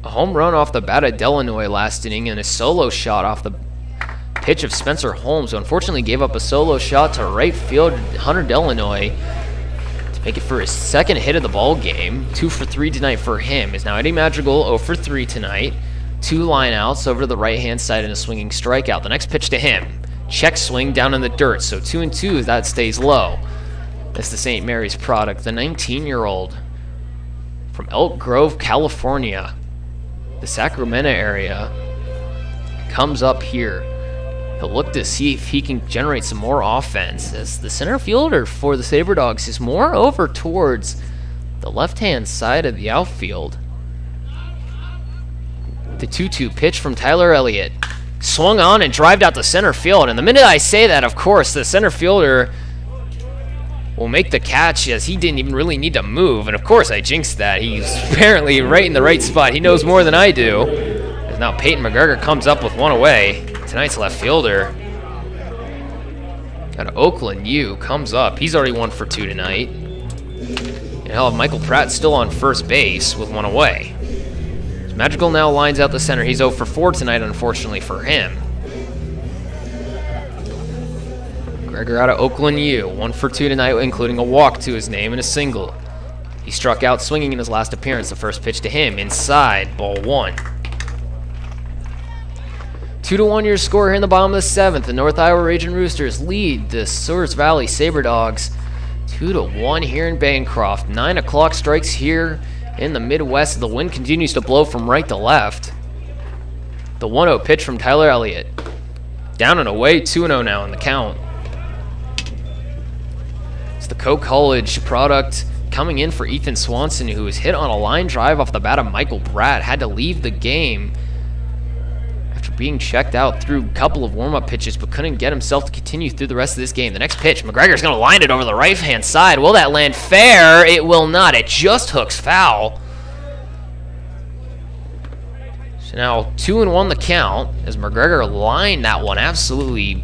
A home run off the bat of Delanoy last inning, and a solo shot off the pitch of Spencer Holmes, who unfortunately gave up a solo shot to right field. Hunter Delanoy make it for his second hit of the ball game. 2 for 3 tonight for him. Is now Eddie Madrigal 0 for 3 tonight. 2 line outs over to the right-hand side and a swinging strikeout. The next pitch to him. Check swing down in the dirt. So 2-2, that stays low. That's the St. Mary's product. The 19-year-old from Elk Grove, California, the Sacramento area, comes up here. He'll look to see if he can generate some more offense, as the center fielder for the Sabre Dogs is more over towards the left-hand side of the outfield. The 2-2 pitch from Tyler Elliott. Swung on and drived out to center field. And the minute I say that, of course, the center fielder will make the catch, as he didn't even really need to move. And of course I jinxed that. He's apparently right in the right spot. He knows more than I do. As now Peyton McGregor comes up with one away. Tonight's left fielder out of Oakland U comes up. He's already 1 for 2 tonight. And he'll have Michael Pratt still on first base with 1 away. So Madrigal now lines out the center. He's 0 for 4 tonight, unfortunately for him. McGregor out of Oakland U, 1 for 2 tonight, including a walk to his name and a single. He struck out swinging in his last appearance. The first pitch to him, inside, ball 1. 2-1 your score here in the bottom of the 7th. The North Iowa Ragin Roosters lead the Souris Valley Sabre Dogs 2-1 here in Bancroft. 9 o'clock strikes here in the Midwest. The wind continues to blow from right to left. The 1-0 pitch from Tyler Elliott. Down and away, 2-0 now in the count. It's the Co-College product coming in for Ethan Swanson, who was hit on a line drive off the bat of Michael Pratt, had to leave the game after being checked out through a couple of warm-up pitches, but couldn't get himself to continue through the rest of this game. The next pitch, McGregor's going to line it over the right-hand side. Will that land fair? It will not. It just hooks foul. So now 2-1 the count as McGregor lined that one absolute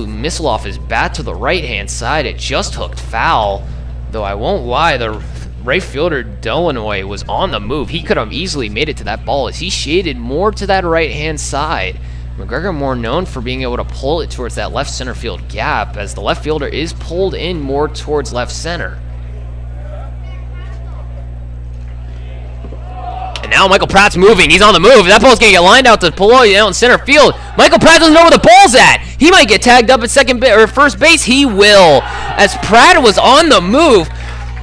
missile off his bat to the right-hand side. It just hooked foul, though I won't lie, the right fielder Delanoy was on the move. He could have easily made it to that ball as he shaded more to that right-hand side. McGregor more known for being able to pull it towards that left center field gap, as the left fielder is pulled in more towards left center. And now Michael Pratt's moving. He's on the move. That ball's going to get lined out to Peloy out in center field. Michael Pratt doesn't know where the ball's at. He might get tagged up at first base. He will. As Pratt was on the move,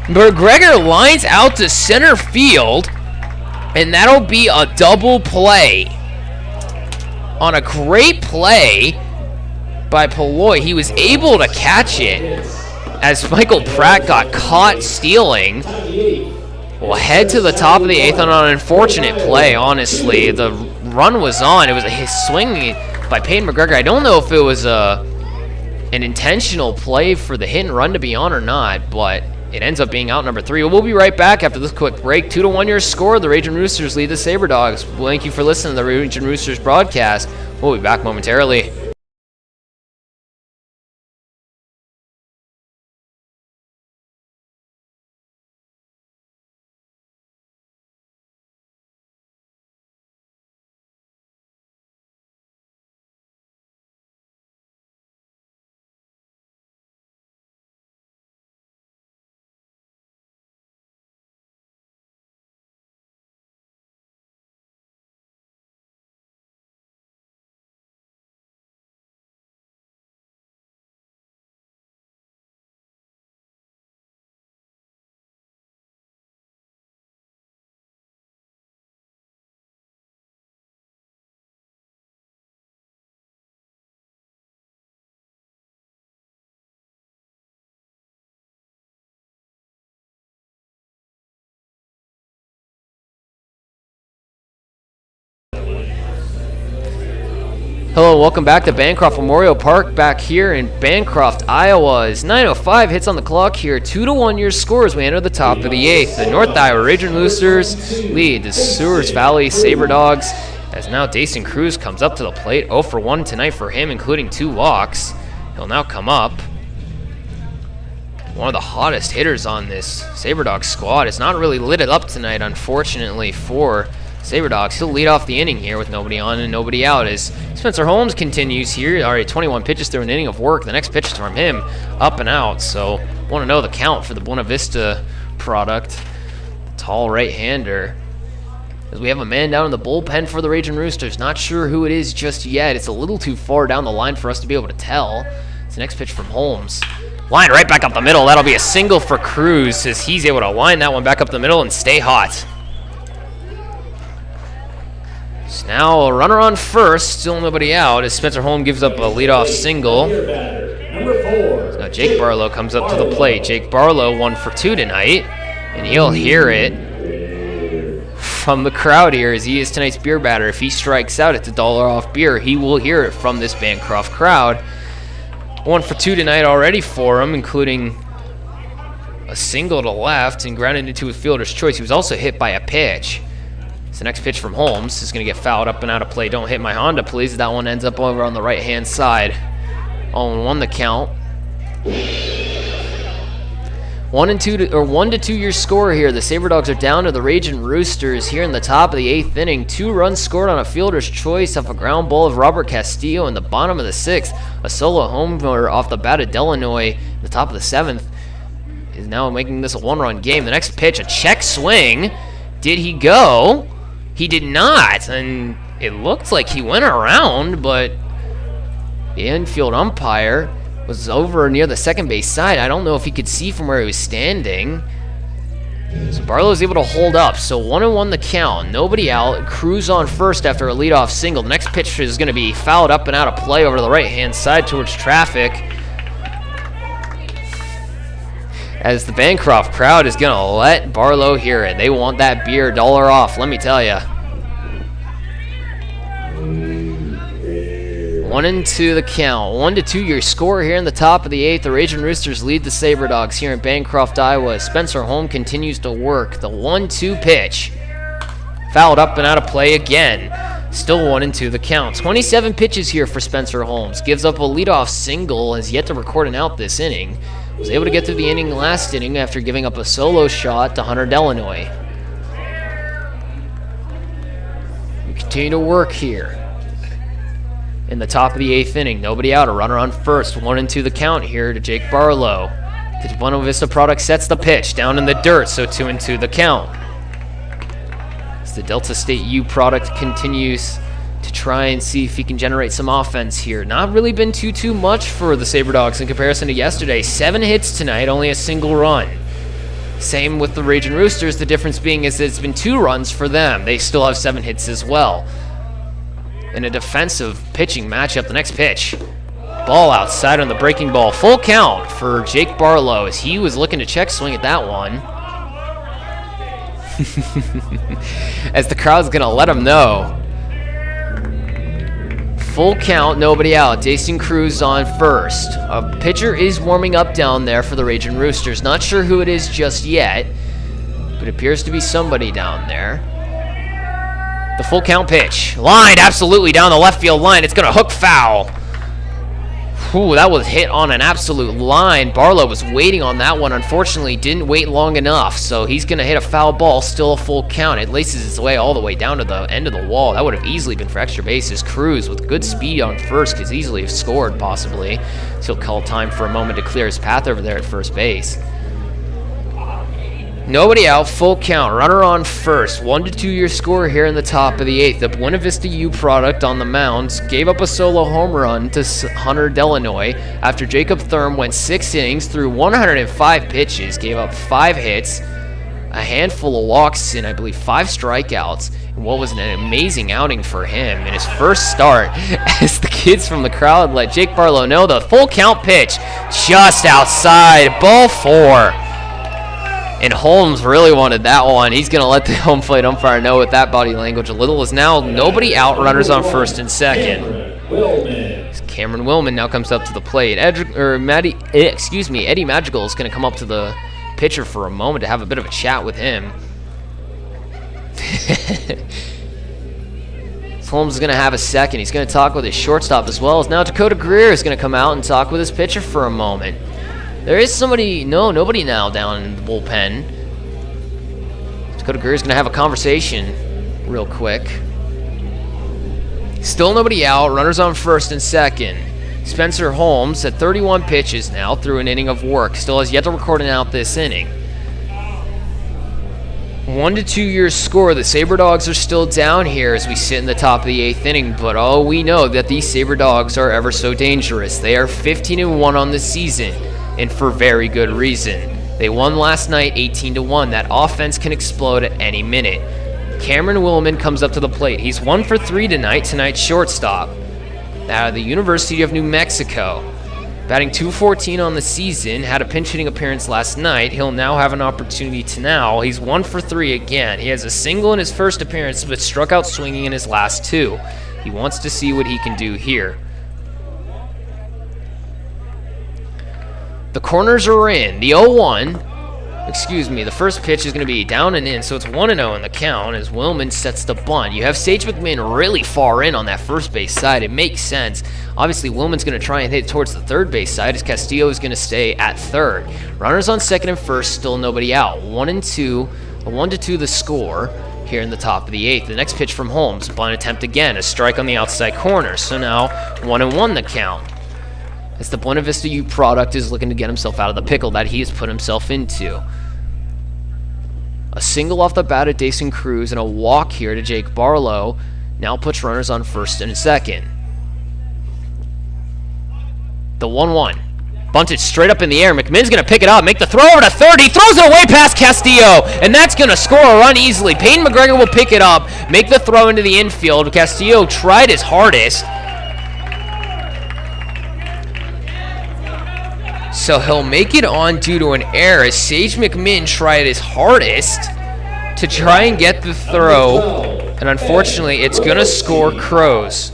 McGregor lines out to center field, and that'll be a double play. On a great play by Peloy, he was able to catch it as Michael Pratt got caught stealing. We'll head to the top of the 8th on an unfortunate play, honestly. The run was on. It was a swing by Peyton McGregor. I don't know if it was an intentional play for the hit and run to be on or not, but it ends up being out number 3. We'll be right back after this quick break. 2-1 your score. The Ragin Roosters lead the Sabre Dogs. Thank you for listening to the Ragin Roosters broadcast. We'll be back momentarily. Hello, welcome back to Bancroft Memorial Park back here in Bancroft, Iowa. It's 9:05 hits on the clock here. 2-1 your score as we enter the top of the 8th. The North Iowa Ragin Roosters lead the Souris Valley Sabre Dogs, as now Dason Cruz comes up to the plate. 0 for 1 tonight for him, including 2 walks. He'll now come up. One of the hottest hitters on this Sabre Dogs squad. It's not really lit it up tonight, unfortunately, for Sabre Dogs. He'll lead off the inning here with nobody on and nobody out as Spencer Holmes continues here. Already 21 pitches through an inning of work. The next pitch is from him, up and out. So want to know the count for the Buena Vista product. Tall right-hander. As we have a man down in the bullpen for the Ragin Roosters. Not sure who it is just yet. It's a little too far down the line for us to be able to tell. It's the next pitch from Holmes. Line right back up the middle. That'll be a single for Cruz as he's able to line that one back up the middle and stay hot. So now a runner on first, still nobody out, as Spencer Holmes gives up a leadoff single. So now Jake Barlow comes up to the plate. Jake Barlow 1 for 2 tonight, and he'll hear it from the crowd here as he is tonight's beer batter. If he strikes out, it's $1 off beer. He will hear it from this Bancroft crowd. 1 for 2 tonight already for him, including a single to left and grounded into a fielder's choice. He was also hit by a pitch. So the next pitch from Holmes is going to get fouled up and out of play. Don't hit my Honda, please. That one ends up over on the right-hand side. 0-1 the count. 1 to 2 your score here. The Sabre Dogs are down to the Ragin Roosters here in the top of the 8th inning. 2 runs scored on a fielder's choice off a ground ball of Robert Castillo in the bottom of the 6th. A solo homer off the bat of Delanoy in the top of the 7th is now making this a 1-run game. The next pitch, a check swing. Did he go? He did not, and it looked like he went around, but the infield umpire was over near the second base side. I don't know if he could see from where he was standing. So Barlow's able to hold up. So 1-1 the count. Nobody out. Cruz on first after a leadoff single. The next pitch is going to be fouled up and out of play over to the right-hand side towards traffic. as the Bancroft crowd is going to let Barlow hear it. They want that beer $1 off, let me tell you. 1-2 the count. 1-2 your score here in the top of the 8th. The Ragin Roosters lead the Sabre Dogs here in Bancroft, Iowa. Spencer Holm continues to work. The 1-2 pitch. Fouled up and out of play again. Still 1-2 the count. 27 pitches here for Spencer Holmes. Gives up a leadoff single. Has yet to record an out this inning. Was able to get through the inning last inning after giving up a solo shot to Hunter Delanoy. We continue to work here. In the top of the 8th inning, nobody out, a runner on first. 1-2 the count here to Jake Barlow. The Buena Vista product sets the pitch down in the dirt, so 2-2 the count. As the Delta State U product continues to try and see if he can generate some offense here. Not really been too much for the Sabre Dogs in comparison to yesterday. 7 hits tonight, only a single run. Same with the Ragin Roosters. The difference being is that it's been 2 runs for them. They still have 7 hits as well. In a defensive pitching matchup, the next pitch. Ball outside on the breaking ball. Full count for Jake Barlow as he was looking to check swing at that one. As the crowd's going to let him know. Full count, nobody out. Jason Cruz on first. A pitcher is warming up down there for the Ragin Roosters. Not sure who it is just yet, but it appears to be somebody down there. The full count pitch. Lined absolutely down the left field line. It's going to hook foul. Ooh, that was hit on an absolute line. Barlow was waiting on that one. Unfortunately, didn't wait long enough, so he's going to hit a foul ball. Still a full count. It laces its way all the way down to the end of the wall. That would have easily been for extra bases. Cruz with good speed on first could easily have scored, possibly. So he'll call time for a moment to clear his path over there at first base. Nobody out, full count, runner on first. 1-2 your score here in the top of the 8th. The Buena Vista U product on the mound gave up a solo home run to Hunter Delanoy after Jacob Thurm went 6 innings through 105 pitches, gave up 5 hits, a handful of walks, and I believe 5 strikeouts. And what was an amazing outing for him in his first start, as the kids from the crowd let Jake Barlow know the full count pitch just outside, ball 4. And Holmes really wanted that one. He's going to let the home plate umpire know with that body language a little. Is now nobody out, runners on first and second. Cameron Willman now comes up to the plate. Eddie Madrigal is going to come up to the pitcher for a moment to have a bit of a chat with him. Holmes is going to have a second. He's going to talk with his shortstop as well. As now Dakota Greer is going to come out and talk with his pitcher for a moment. There is somebody, nobody now down in the bullpen. Dakota Greer is going to have a conversation real quick. Still nobody out, runners on first and second. Spencer Holmes at 31 pitches now through an inning of work. Still has yet to record an out this inning. 1-2 your score. The Sabre Dogs are still down here as we sit in the top of the 8th inning, but we know that these Sabre Dogs are ever so dangerous. They are 15-1 on the season, and for very good reason. They won last night 18-1. That offense can explode at any minute. Cameron Willman comes up to the plate. He's 1 for 3 tonight, tonight's shortstop. Out of the University of New Mexico. Batting .214 on the season, had a pinch hitting appearance last night. He'll now have an opportunity to now. He's 1 for 3 again. He has a single in his first appearance, but struck out swinging in his last 2. He wants to see what he can do here. The corners are in. The the first pitch is going to be down and in, so it's 1-0 in the count as Willman sets the bunt. You have Sage McMinn really far in on that first base side. It makes sense. Obviously, Willman's going to try and hit towards the third base side as Castillo is going to stay at third. Runners on second and first, still nobody out. 1-2, a 1-2 the score here in the top of the 8th. The next pitch from Holmes, bunt attempt again, a strike on the outside corner. So now 1-1 the count. As the Buena Vista U product is looking to get himself out of the pickle that he has put himself into. A single off the bat at Jason Cruz and a walk here to Jake Barlow now puts runners on first and second. The 1-1. Bunted straight up in the air. McMinn's going to pick it up, make the throw over to third. He throws it away past Castillo, and that's going to score a run easily. Peyton McGregor will pick it up, make the throw into the infield. Castillo tried his hardest. So he'll make it on due to an error as Sage McMinn tried his hardest to try and get the throw, and unfortunately it's going to score Crows.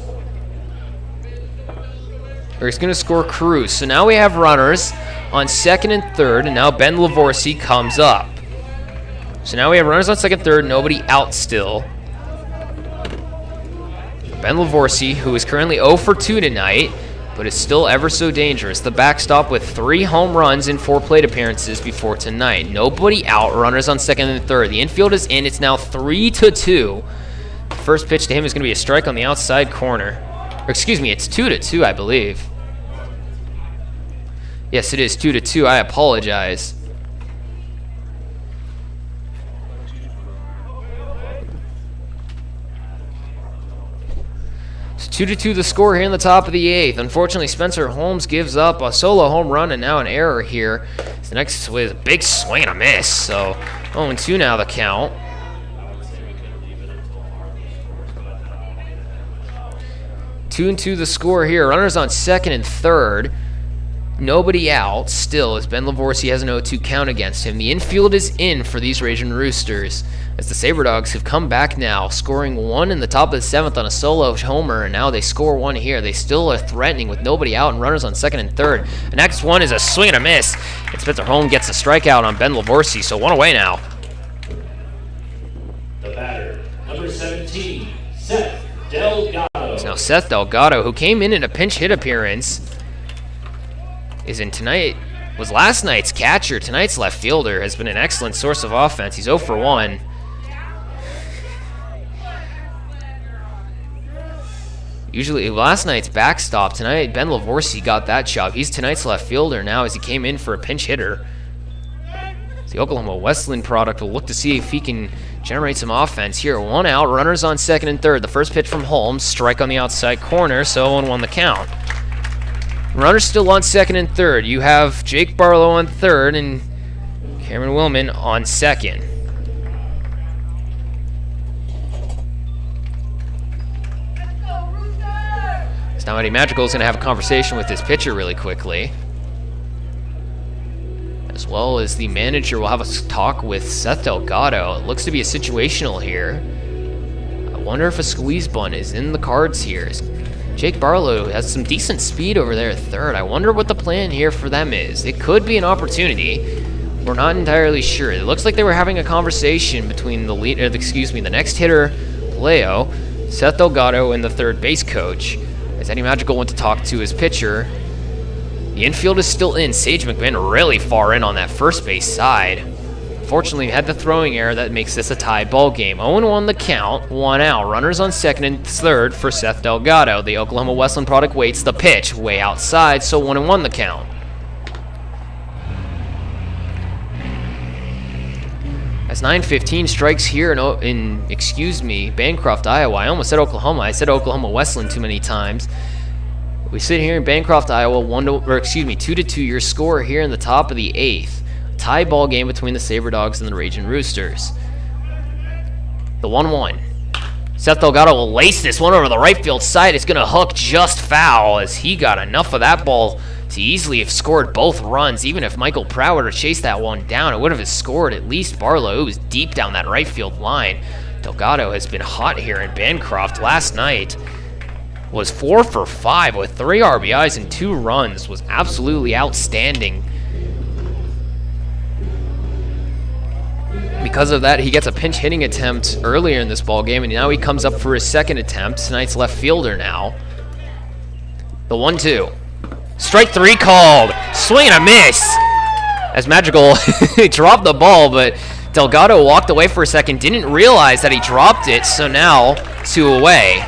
Or it's going to score Cruz. So now we have runners on second and third, and now Ben Lavorsi comes up. So now we have runners on second, third, nobody out still. Ben Lavorsi, who is currently 0 for 2 tonight, but is still ever so dangerous. The backstop with 3 home runs in 4 plate appearances before tonight. Nobody out, runners on second and third. The infield is in, it's now 3-2. First pitch to him is going to be a strike on the outside corner. Or excuse me, it's 2-2, I believe. Yes, it is 2-2. I apologize. It's 2-2 the score here in the top of the 8th. Unfortunately, Spencer Holmes gives up a solo home run and now an error here. The next was a big swing and a miss. So 0-2 now the count. 2-2 the score here. Runners on second and third. Nobody out still as Ben Lavorsi has an 0-2 count against him. The infield is in for these Ragin Roosters as the Sabre Dogs have come back now, scoring 1 in the top of the 7th on a solo homer, and now they score 1 here. They still are threatening with nobody out and runners on second and third. The next one is a swing and a miss, and Spencer Holmes gets a strikeout on Ben Lavorsi, so 1 away now. The batter, number 17, Seth Delgado. It's now Seth Delgado, who came in a pinch hit appearance, was last night's catcher. Tonight's left fielder has been an excellent source of offense. He's 0 for 1. Usually last night's backstop. Tonight Ben Lavorsi got that job. He's tonight's left fielder now as he came in for a pinch hitter. The Oklahoma Wesleyan product will look to see if he can generate some offense here. 1 out, runners on second and third. The first pitch from Holmes, strike on the outside corner, so 0-1 the count. Runners still on second and third. You have Jake Barlow on third and Cameron Willman on second. So now Eddie Magical is going to have a conversation with his pitcher really quickly, as well as the manager will have a talk with Seth Delgado. It looks to be a situational here. I wonder if a squeeze bunt is in the cards here. Jake Barlow has some decent speed over there at third. I wonder what the plan here for them is. It could be an opportunity. We're not entirely sure. It looks like they were having a conversation between the the next hitter, Leo, Seth Delgado, and the third base coach, as Eddie Magical went to talk to his pitcher. The infield is still in. Sage McMinn really far in on that first base side. Unfortunately, had the throwing error that makes this a tie ball game. 0-1 the count, 1 out. Runners on second and third for Seth Delgado. The Oklahoma Wesleyan product waits the pitch way outside, so 1-1 the count. As 9:15 strikes here in Bancroft, Iowa. I almost said Oklahoma. I said Oklahoma Wesleyan too many times. We sit here in Bancroft, Iowa, 2-2. Your score here in the top of the 8th. Tie ball game between the Sabre Dogs and the Ragin Roosters. The 1-1. Seth Delgado will lace this one over the right field side. It's going to hook just foul as he got enough of that ball to easily have scored both runs. Even if Michael Proud would have chased that one down, it would have scored at least Barlow. It was deep down that right field line. Delgado has been hot here in Bancroft. Last night was 4 for 5 with 3 RBIs and 2 runs. Was absolutely outstanding. Because of that, he gets a pinch hitting attempt earlier in this ball game, and now he comes up for his second attempt. Tonight's left fielder now. The 1-2. Strike 3 called. Swing and a miss. As Magical dropped the ball, but Delgado walked away for a second, didn't realize that he dropped it, so now 2 away.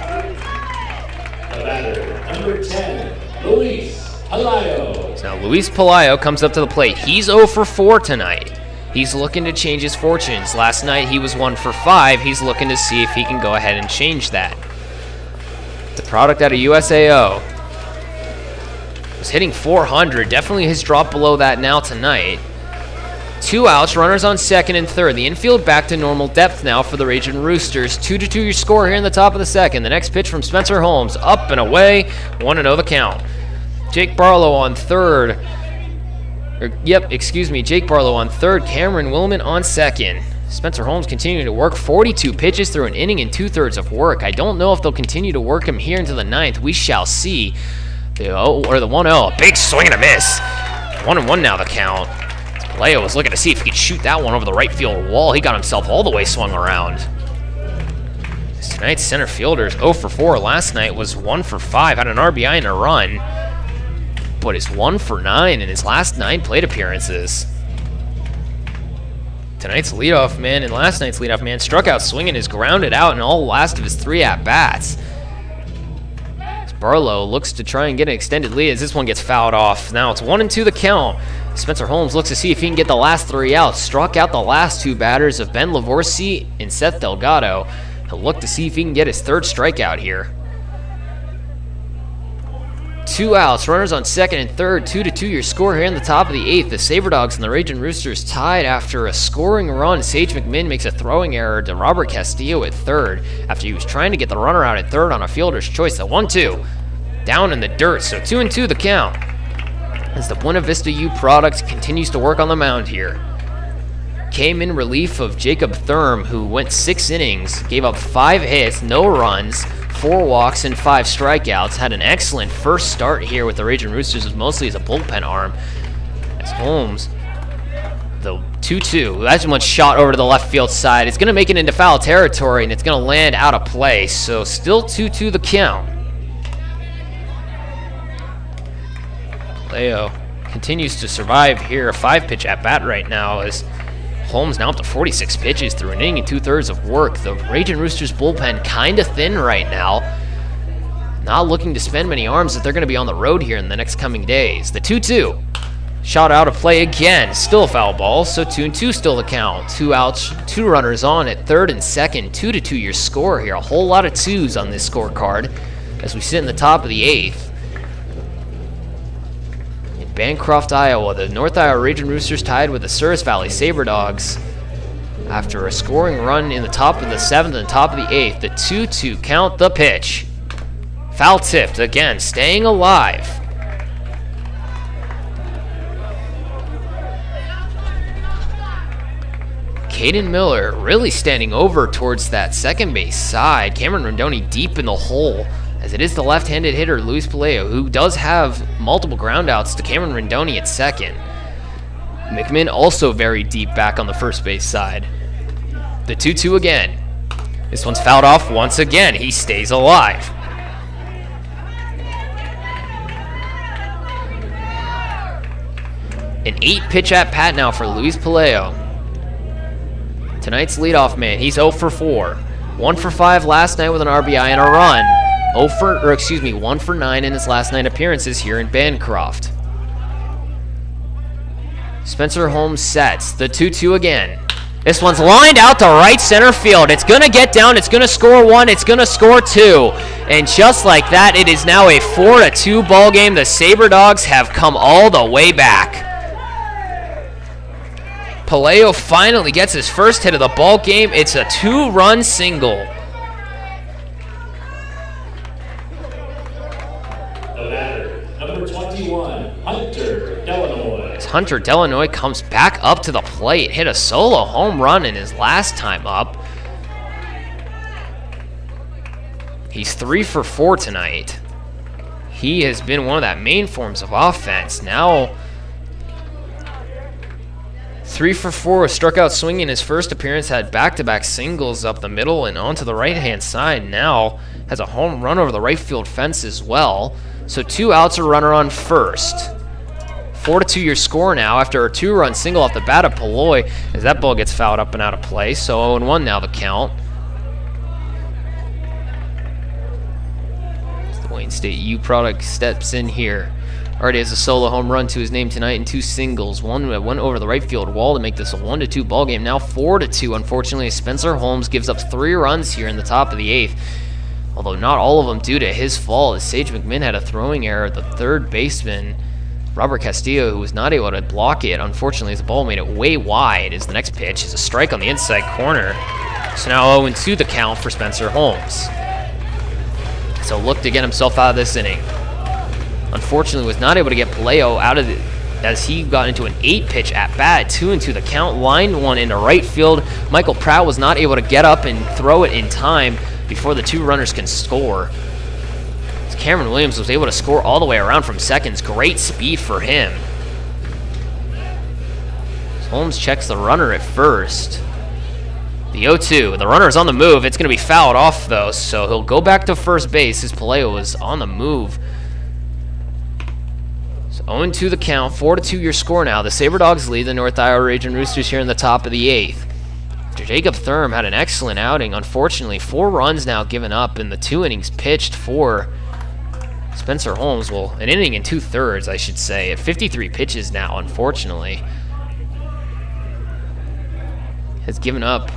The batter, number 10, Luis Palayo. So now Luis Palayo comes up to the plate. He's 0 for 4 tonight. He's looking to change his fortunes. Last night he was 1 for 5. He's looking to see if he can go ahead and change that. The product out of USAO was hitting 400. Definitely has dropped below that now tonight. 2 outs, runners on second and third. The infield back to normal depth now for the Ragin Roosters. 2-2 your score here in the top of the second. The next pitch from Spencer Holmes. Up and away. 1-0 the count. Jake Barlow on third. Excuse me, Jake Barlow on third, Cameron Willman on second. Spencer Holmes continuing to work 42 pitches through an inning and 2/3 of work. I don't know if they'll continue to work him here into the ninth. We shall see. The 1-0, a big swing and a miss. 1-1 now the count. Leo was looking to see if he could shoot that one over the right field wall. He got himself all the way swung around. Tonight's center fielder's 0 for 4. Last night was 1 for 5, had an RBI and a run, but is 1 for 9 in his last 9 plate appearances. Tonight's leadoff man and last night's leadoff man struck out swinging, is grounded out in all last of his 3 at-bats. Barlow looks to try and get an extended lead as this one gets fouled off. Now it's 1-2 the count. Spencer Holmes looks to see if he can get the last 3 outs. Struck out the last 2 batters of Ben Lavorsi and Seth Delgado. He'll look to see if he can get his 3rd strikeout here. 2 outs, runners on second and third, 2-2 your score here in the top of the 8th. The Sabre Dogs and the Ragin Roosters tied after a scoring run. Sage McMinn makes a throwing error to Robert Castillo at third after he was trying to get the runner out at third on a fielder's choice. The 1-2 down in the dirt, so 2-2 the count as the Buena Vista U product continues to work on the mound here. Came in relief of Jacob Thurm, who went 6 innings, gave up 5 hits, no runs, 4 walks, and 5 strikeouts. Had an excellent first start here with the Ragin Roosters, mostly as a bullpen arm. As Holmes, the 2-2, that one shot over to the left field side. It's going to make it into foul territory, and it's going to land out of play. So still 2-2 the count. Leo continues to survive here. A 5-pitch at bat right now as Holmes now up to 46 pitches through an inning and 2/3 of work. The Ragin Roosters bullpen kind of thin right now. Not looking to spend many arms if they're going to be on the road here in the next coming days. The 2-2 shot out of play again. Still a foul ball, so 2-2 still the count. 2 outs, 2 runners on at third and second. 2-2 your score here. A whole lot of 2s on this scorecard as we sit in the top of the 8th. Bancroft, Iowa, the North Iowa Ragin Roosters tied with the Souris Valley Sabre Dogs after a scoring run in the top of the 7th and top of the 8th. The 2-2 count, the pitch. Foul tipped, again, staying alive. Caden Miller really standing over towards that second base side. Cameron Rondoni deep in the hole, as it is the left-handed hitter, Luis Paleo, who does have multiple groundouts to Cameron Rondoni at second. McMinn also very deep back on the first base side. The 2-2 again. This one's fouled off once again. He stays alive. An 8-pitch at bat now for Luis Paleo. Tonight's leadoff man, he's 0 for 4. 1 for 5 last night with an RBI and a run. 1 for 9 in his last 9 appearances here in Bancroft. Spencer Holmes sets the 2-2 again. This one's lined out to right center field. It's going to get down. It's going to score 1. It's going to score 2. And just like that, it is now a 4-2 ball game. The Sabre Dogs have come all the way back. Paleo finally gets his first hit of the ball game. It's a 2-run single. Number 21, Hunter Delanoy. As Hunter Delanoy comes back up to the plate, hit a solo home run in his last time up. He's 3 for 4 tonight. He has been one of that main forms of offense. Now 3 for 4, struck out swinging in his first appearance, had back-to-back singles up the middle and onto the right-hand side. Now has a home run over the right field fence as well. So 2 outs, a runner on first. 4-2 your score now after a 2-run single off the bat of Palloy as that ball gets fouled up and out of play. So 0-1 now the count. As the Wayne State U product steps in here. Already has a solo home run to his name tonight and 2 singles. One that went over the right field wall to make this a 1-2 ball game. Now 4-2, unfortunately, Spencer Holmes gives up 3 runs here in the top of the 8th. Although not all of them due to his fault, as Sage McMinn had a throwing error. The third baseman, Robert Castillo, who was not able to block it. Unfortunately, the ball made it way wide as the next pitch is a strike on the inside corner. So now 0-2 the count for Spencer Holmes. So look to get himself out of this inning. Unfortunately, was not able to get Paleo out of as he got into an 8-pitch at bat, 2-2 the count, lined one into right field. Michael Pratt was not able to get up and throw it in time before the 2 runners can score. Cameron Williams was able to score all the way around from seconds. Great speed for him. Holmes checks the runner at first. The 0-2. The runner is on the move. It's going to be fouled off, though, so he'll go back to first base as Paleo is on the move. So 0-2 the count. 4-2 your score now. The Sabre Dogs lead the North Iowa Ragin Roosters here in the top of the 8th. After Jacob Thurm had an excellent outing, unfortunately, 4 runs now given up in the 2 innings pitched for Spencer Holmes. Well, an inning and 2/3, I should say, at 53 pitches now, unfortunately. Has given up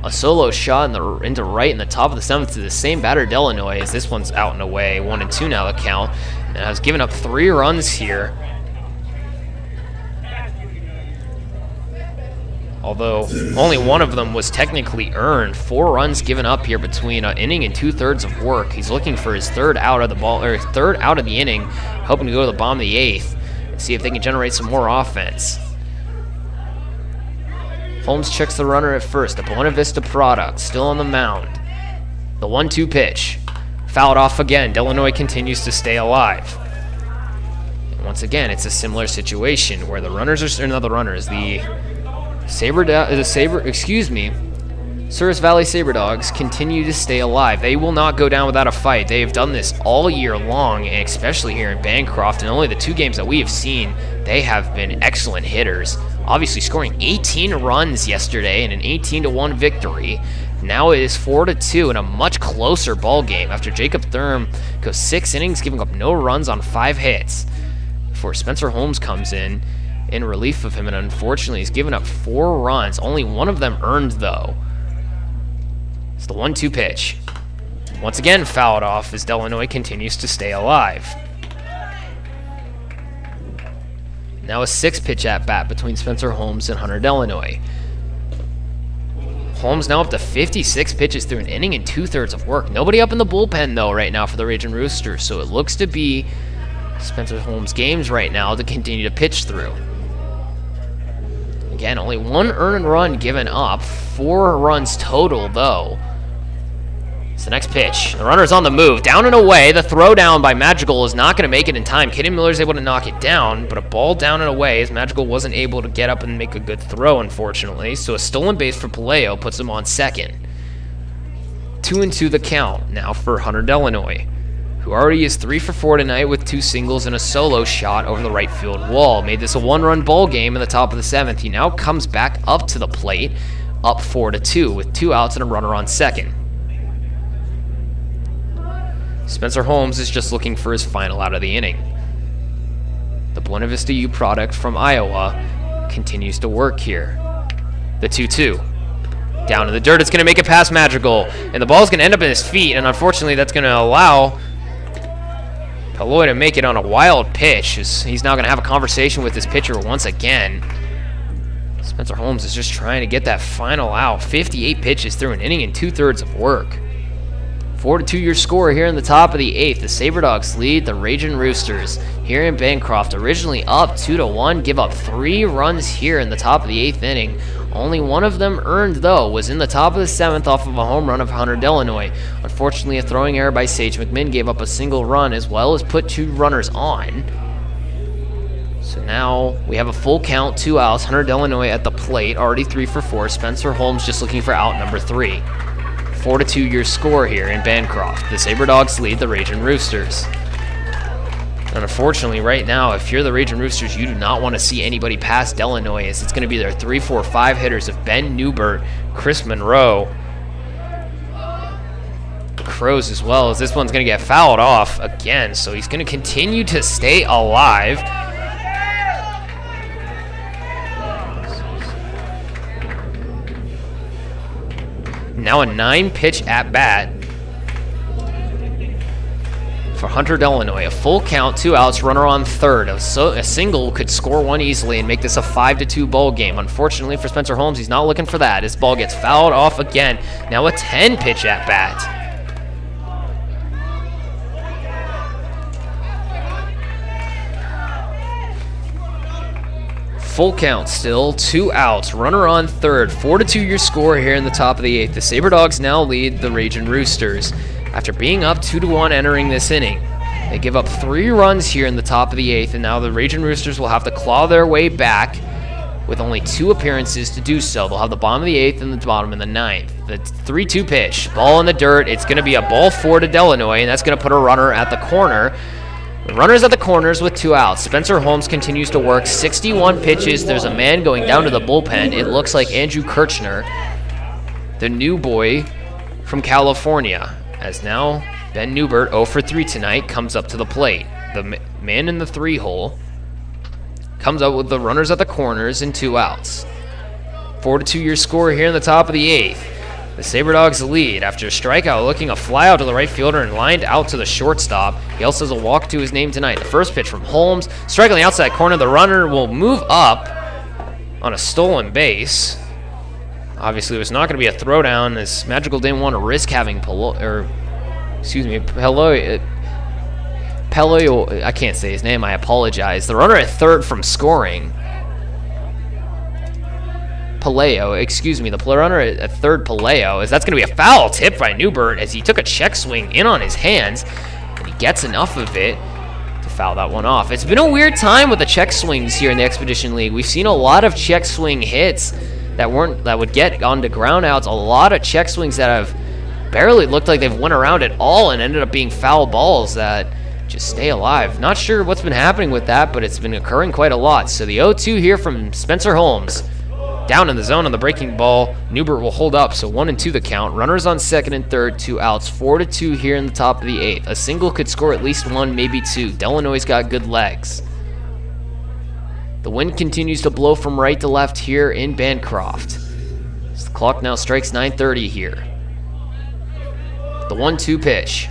a solo shot into right in the top of the 7th to the same batter, Delanoy, as this one's out and away. 1-2 now the count. And has given up 3 runs here. Although only one of them was technically earned. 4 runs given up here between an inning and 2/3 of work. He's looking for his 3rd out of the ball, or 3rd out of the inning, hoping to go to the bottom of the 8th and see if they can generate some more offense. Holmes checks the runner at first. The Buena Vista product still on the mound. The 1-2 pitch. Fouled off again. Delanoy continues to stay alive. And once again, it's a similar situation where the runners are, not the runners, the Souris Valley Sabre Dogs continue to stay alive. They will not go down without a fight. They have done this all year long, and especially here in Bancroft. And only the 2 games that we have seen, they have been excellent hitters. Obviously scoring 18 runs yesterday in an 18-1 victory. Now it is 4-2 in a much closer ball game after Jacob Thurm goes 6 innings, giving up no runs on 5 hits. Before Spencer Holmes comes in relief of him, and unfortunately he's given up 4 runs. Only one of them earned, though. It's the 1-2 pitch. Once again fouled off as Delanoy continues to stay alive. Now a 6-pitch at bat between Spencer Holmes and Hunter Delanoy. Holmes now up to 56 pitches through an inning and 2/3 of work. Nobody up in the bullpen, though, right now for the Ragin Roosters, so it looks to be Spencer Holmes' games right now to continue to pitch through. Again, only 1 earned run given up. 4 runs total, though. It's the next pitch. The runner's on the move. Down and away. The throw down by Magical is not going to make it in time. Caden Miller's able to knock it down, but a ball down and away as Magical wasn't able to get up and make a good throw, unfortunately. So a stolen base for Paleo puts him on second. 2-2 the count now for Hunter Delanoy, who already is 3 for 4 tonight with 2 singles and a solo shot over the right field wall. Made this a 1-run ball game in the top of the 7th. He now comes back up to the plate, up 4-2 with 2 outs and a runner on second. Spencer Holmes is just looking for his final out of the inning. The Buena Vista U product from Iowa continues to work here. The 2-2. Down in the dirt, it's going to make it past Magical, and the ball's going to end up in his feet, and unfortunately that's going to allow Palloy to make it on a wild pitch. He's now going to have a conversation with his pitcher once again. Spencer Holmes is just trying to get that final out. 58 pitches through an inning and 2/3 of work. 4-2 your score here in the top of the 8th. The Sabre Dogs lead the Ragin Roosters here in Bancroft. Originally up 2-1, give up 3 runs here in the top of the 8th inning. Only one of them earned, though, was in the top of the 7th off of a home run of Hunter Delanoy. Unfortunately, a throwing error by Sage McMinn gave up a single run as well as put 2 runners on. So now we have a full count, 2 outs. Hunter Delanoy at the plate, already 3 for 4. Spencer Holmes just looking for out number 3. 4-2 your score here in Bancroft. The Sabre Dogs lead the Ragin Roosters. And unfortunately, right now, if you're the Ragin Roosters, you do not want to see anybody past Delanoy, as it's going to be their 3, 4, 5 hitters of Ben Newbert, Chris Monroe, the Crows as well, as this one's going to get fouled off again. So he's going to continue to stay alive. Now a 9-pitch at-bat for Hunter Delanoy. A full count, 2 outs, runner on third. A single could score 1 easily and make this a 5-2 ball game. Unfortunately for Spencer Holmes, he's not looking for that. His ball gets fouled off again. Now a 10-pitch at-bat. Full count still, 2 outs, runner on third, 4-2 your score here in the top of the 8th. The Sabre Dogs now lead the Ragin Roosters after being up 2-1 entering this inning. They give up 3 runs here in the top of the 8th, and now the Ragin Roosters will have to claw their way back with only 2 appearances to do so. They'll have the bottom of the 8th and the bottom of the 9th. The 3-2 pitch, ball in the dirt. It's going to be a ball 4 to Delanoy, and that's going to put a runner at the corner. The runner's at the corners with 2 outs. Spencer Holmes continues to work 61 pitches. There's a man going down to the bullpen. It looks like Andrew Kirchner, the new boy from California, as now Ben Newbert, 0 for 3 tonight, comes up to the plate. The man in the 3-hole comes up with the runners at the corners and 2 outs. 4-2 your score here in the top of the 8th. The Sabre Dogs lead after a strikeout, looking a fly out to the right fielder and lined out to the shortstop. He also has a walk to his name tonight. The first pitch from Holmes, strike on the outside corner. The runner will move up on a stolen base. Obviously, it was not going to be a throwdown, as Magical didn't want to risk having Peloyo. I can't say his name. I apologize. The runner at third from scoring. The runner at third, Paleo, as that's going to be a foul tip by Newbert as he took a check swing in on his hands, and he gets enough of it to foul that one off. It's been a weird time with the check swings here in the Expedition League. We've seen a lot of check swing hits that would get onto ground outs, a lot of check swings that have barely looked like they've went around at all and ended up being foul balls that just stay alive. Not sure what's been happening with that, but it's been occurring quite a lot. So the 0-2 here from Spencer Holmes. Down in the zone on the breaking ball, Newbert will hold up, so 1-2 the count. Runners on second and third, 2 outs, 4-2 here in the top of the 8th. A single could score at least 1, maybe 2. Delanoy's got good legs. The wind continues to blow from right to left here in Bancroft. The clock now strikes 9:30 here. The 1-2 pitch.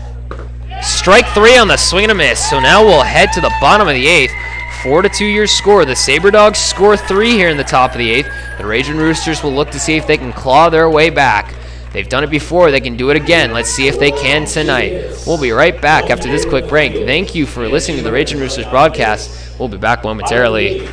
Strike 3 on the swing and a miss, so now we'll head to the bottom of the 8th. 4-2 your score. The Sabre Dogs score 3 here in the top of the 8th. The Ragin Roosters will look to see if they can claw their way back. They've done it before. They can do it again. Let's see if they can tonight. We'll be right back after this quick break. Thank you for listening to the Ragin Roosters broadcast. We'll be back momentarily.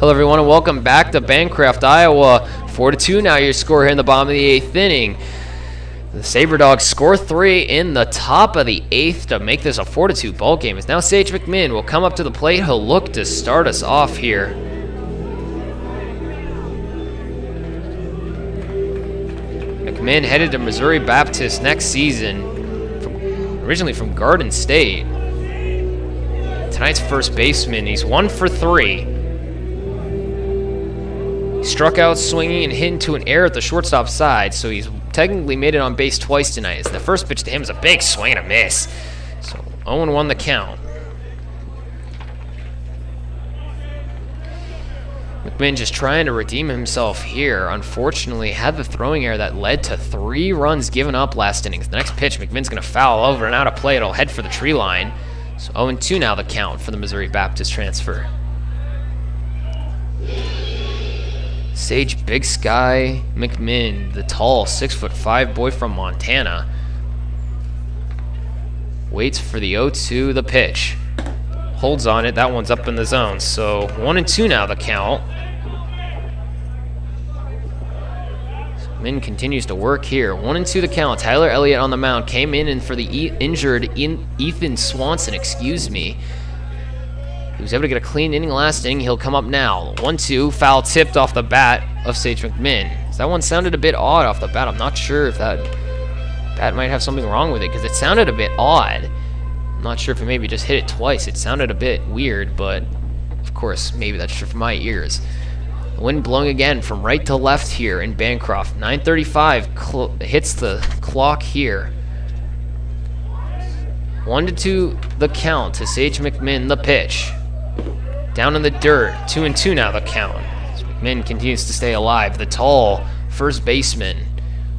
Hello everyone and welcome back to Bancroft, Iowa. 4-2 now your score here in the bottom of the 8th inning. The Sabre Dogs score 3 in the top of the 8th to make this a 4-2 ball game. As now Sage McMinn will come up to the plate. He'll look to start us off here. McMinn headed to Missouri Baptist next season, originally from Garden State. Tonight's first baseman, he's 1 for 3. Struck out swinging and hit into an error at the shortstop side, so he's technically made it on base twice tonight. As the first pitch to him is a big swing and a miss. So 0-1 the count. McMinn just trying to redeem himself here. Unfortunately, had the throwing error that led to 3 runs given up last innings. The next pitch, McMinn's going to foul over and out of play. It'll head for the tree line. So 0-2 now the count for the Missouri Baptist transfer. Sage Big Sky McMinn, the tall 6'5" boy from Montana. Waits for the 0-2, the pitch. Holds on it. That one's up in the zone. So 1-2 now the count. Min continues to work here. 1-2 the count. Tyler Elliott on the mound. Came in and for the injured Ethan Swanson, excuse me. He was able to get a clean inning last inning. He'll come up now. 1-2, foul tipped off the bat of Sage McMinn. So that one sounded a bit odd off the bat. I'm not sure if that bat might have something wrong with it because it sounded a bit odd. I'm not sure if it maybe just hit it twice. It sounded a bit weird, but of course, maybe that's true for my ears. The wind blowing again from right to left here in Bancroft. 9:35 hits the clock here. 1-2 the count to Sage McMinn, the pitch. Down in the dirt, 2-2 now the count. As McMinn continues to stay alive. The tall first baseman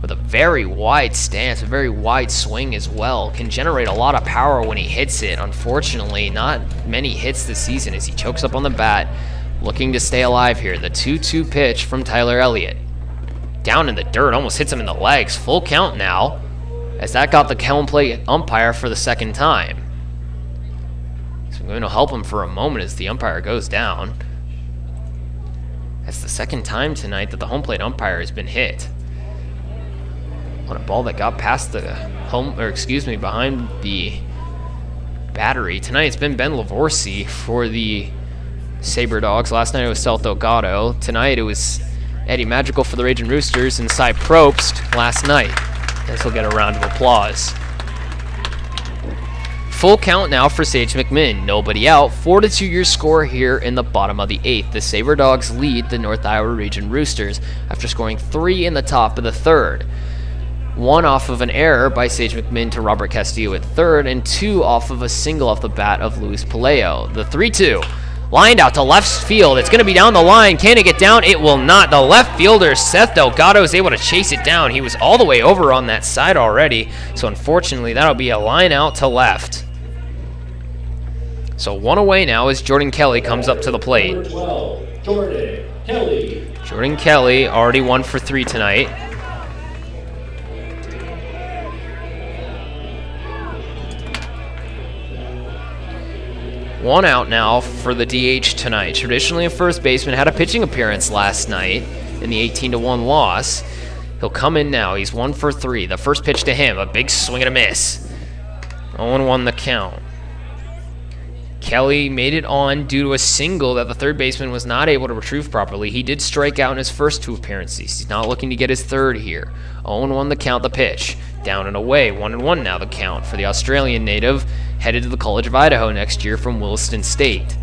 with a very wide stance, a very wide swing as well, can generate a lot of power when he hits it. Unfortunately, not many hits this season as he chokes up on the bat, looking to stay alive here. The 2-2 pitch from Tyler Elliott. Down in the dirt, almost hits him in the legs. Full count now, as that got the home plate umpire for the second time. So I'm going to help him for a moment as the umpire goes down. That's the second time tonight that the home plate umpire has been hit on a ball that got past the behind the battery. Tonight it's been Ben Lavorsi for the Sabre Dogs. Last night it was Sel Delgado. Tonight it was Eddie Magical for the Ragin Roosters and Cy Probst last night. This will get a round of applause. Full count now for Sage McMinn. Nobody out. 4-2 your score here in the bottom of the 8th. The Sabre Dogs lead the North Iowa Ragin Roosters after scoring 3 in the top of the 3rd. 1 off of an error by Sage McMinn to Robert Castillo at 3rd, and 2 off of a single off the bat of Luis Paleo. The 3-2. Lined out to left field. It's going to be down the line. Can it get down? It will not. The left fielder, Seth Delgado, is able to chase it down. He was all the way over on that side already. So unfortunately, that'll be a line out to left. So 1 away now as Jordan Kelly comes up to the plate. Number 12, Jordan Kelly. Jordan Kelly already 1 for 3 tonight. One out now for the DH tonight. Traditionally a first baseman, had a pitching appearance last night in the 18-1 loss. He'll come in now. He's 1 for 3. The first pitch to him, a big swing and a miss. 0-1 the count. Kelly made it on due to a single that the third baseman was not able to retrieve properly. He did strike out in his first 2 appearances. He's not looking to get his 3rd here. 0-1 the count, the pitch. Down and away, 1-1 now the count for the Australian native, headed to the College of Idaho next year from Williston State.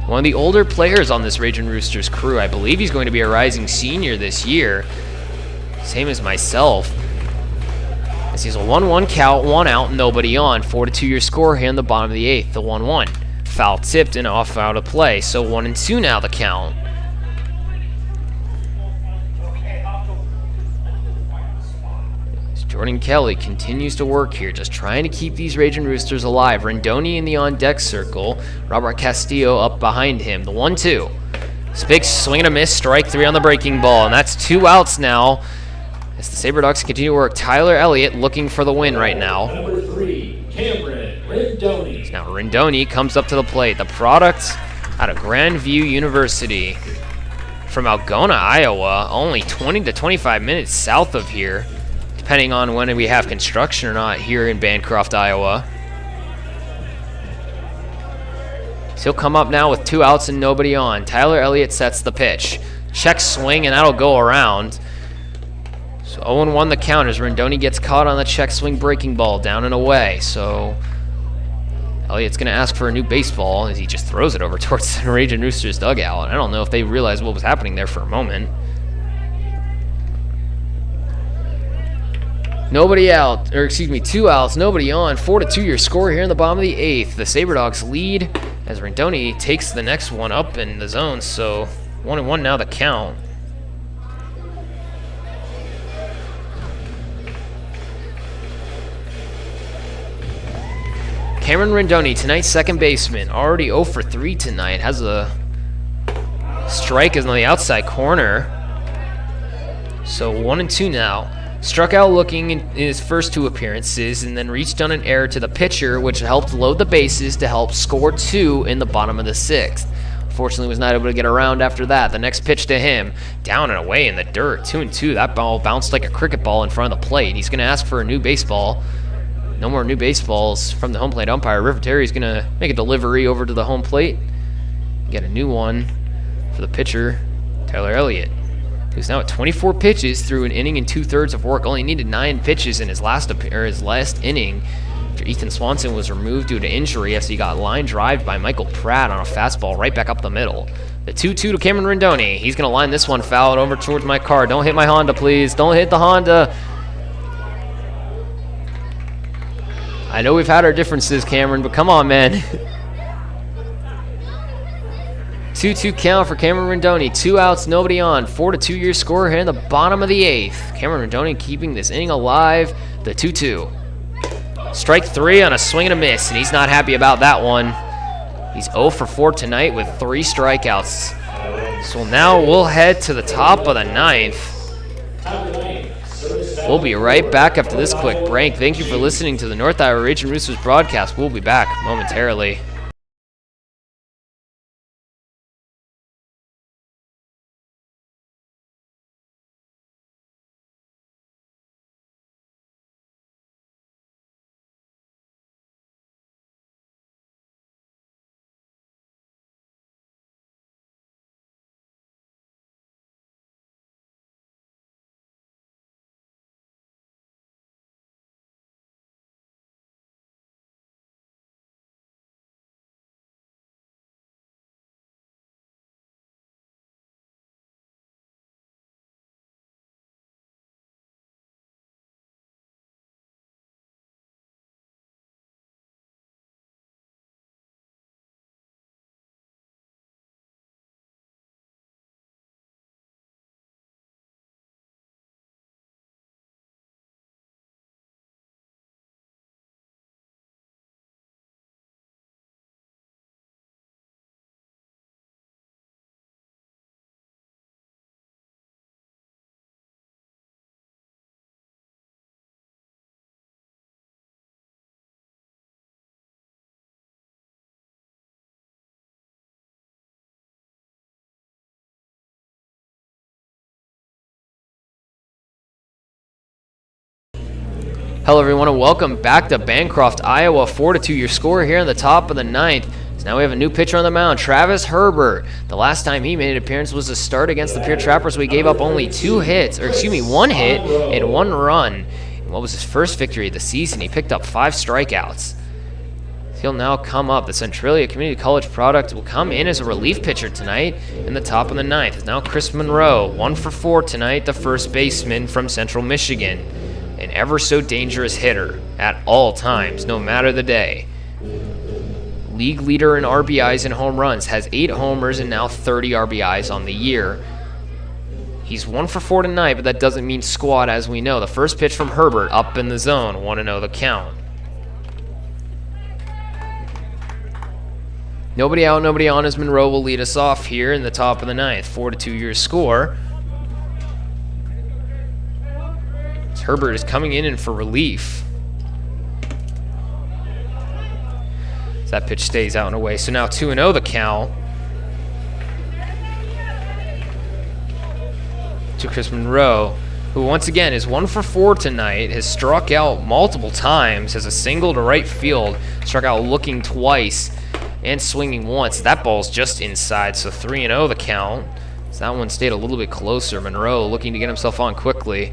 One of the older players on this Ragin Roosters crew. I believe he's going to be a rising senior this year, same as myself. As he's a 1-1 count, 1 out, nobody on. 4-2 your score here in the bottom of the 8th, the 1-1. Foul tipped and off out of play, so 1-2 now the count. Jordan Kelly continues to work here, just trying to keep these Ragin Roosters alive. Rendoni in the on-deck circle. Robert Castillo up behind him. The 1-2. Big swing and a miss. Strike 3 on the breaking ball. And that's 2 outs now as the Sabre Dogs continue to work. Tyler Elliott looking for the win right now. Number 3, Cameron Rendoni. Now Rendoni comes up to the plate. The product out of Grandview University from Algona, Iowa. Only 20 to 25 minutes south of here, depending on when we have construction or not here in Bancroft, Iowa. So he'll come up now with 2 outs and nobody on. Tyler Elliott sets the pitch. Check swing, and that'll go around. So 0-1 the count as Rendoni gets caught on the check swing breaking ball down and away. So Elliott's going to ask for a new baseball as he just throws it over towards the Ragin Roosters dugout. I don't know if they realized what was happening there for a moment. Nobody out, or excuse me, 2 outs, nobody on. 4-2 your score here in the bottom of the 8th. The Sabre Dogs lead as Rendoni takes the next one up in the zone. So 1-1 now the count. Cameron Rendoni, tonight's second baseman, already 0 for 3 tonight. Has a strike is on the outside corner. So 1-2 now. Struck out looking in his first 2 appearances and then reached on an error to the pitcher, which helped load the bases to help score 2 in the bottom of the 6th. Fortunately, was not able to get around after that. The next pitch to him, down and away in the dirt, 2-2. That ball bounced like a cricket ball in front of the plate. He's going to ask for a new baseball. No more new baseballs from the home plate umpire. River Terry's going to make a delivery over to the home plate. Get a new one for the pitcher, Tyler Elliott, who's now at 24 pitches through an inning and 2/3 of work. Only needed 9 pitches in his last inning. After Ethan Swanson was removed due to injury as he got line drived by Michael Pratt on a fastball right back up the middle. The 2-2 to Cameron Rindoni. He's going to line this one foul over towards my car. Don't hit my Honda, please. Don't hit the Honda. I know we've had our differences, Cameron, but come on, man. 2-2 count for Cameron Rindoni. 2 outs, nobody on. 4-2 your score here in the bottom of the 8th. Cameron Rindoni keeping this inning alive. The 2-2. Strike 3 on a swing and a miss, and he's not happy about that one. He's 0 for 4 tonight with 3 strikeouts. So now we'll head to the top of the 9th. We'll be right back after this quick break. Thank you for listening to the North Iowa Ragin Roosters broadcast. We'll be back momentarily. Hello everyone and welcome back to Bancroft, Iowa. 4-2 your score here in the top of the 9th. So now we have a new pitcher on the mound, Travis Herbert. The last time he made an appearance was a start against the Pure Trappers. We gave up only 1 hit and 1 run. In what was his first victory of the season, he picked up 5 strikeouts. He'll now come up. The Centralia Community College product will come in as a relief pitcher tonight in the top of the 9th. It's now Chris Monroe, 1 for 4 tonight, the first baseman from Central Michigan. An ever so dangerous hitter at all times, no matter the day. League leader in RBIs and home runs, has 8 homers and now 30 RBIs on the year. He's 1 for 4 tonight, but that doesn't mean squat as we know. The first pitch from Herbert, up in the zone, 1-0 the count. Nobody out, nobody on as Monroe will lead us off here in the top of the 9th. 4-2 your score. Herbert is coming in for relief. So that pitch stays out and away. So now 2-0 the count to Chris Monroe, who once again is 1 for 4 tonight, has struck out multiple times, has a single to right field, struck out looking twice, and swinging once. That ball's just inside, so 3-0 the count. So that one stayed a little bit closer. Monroe looking to get himself on quickly.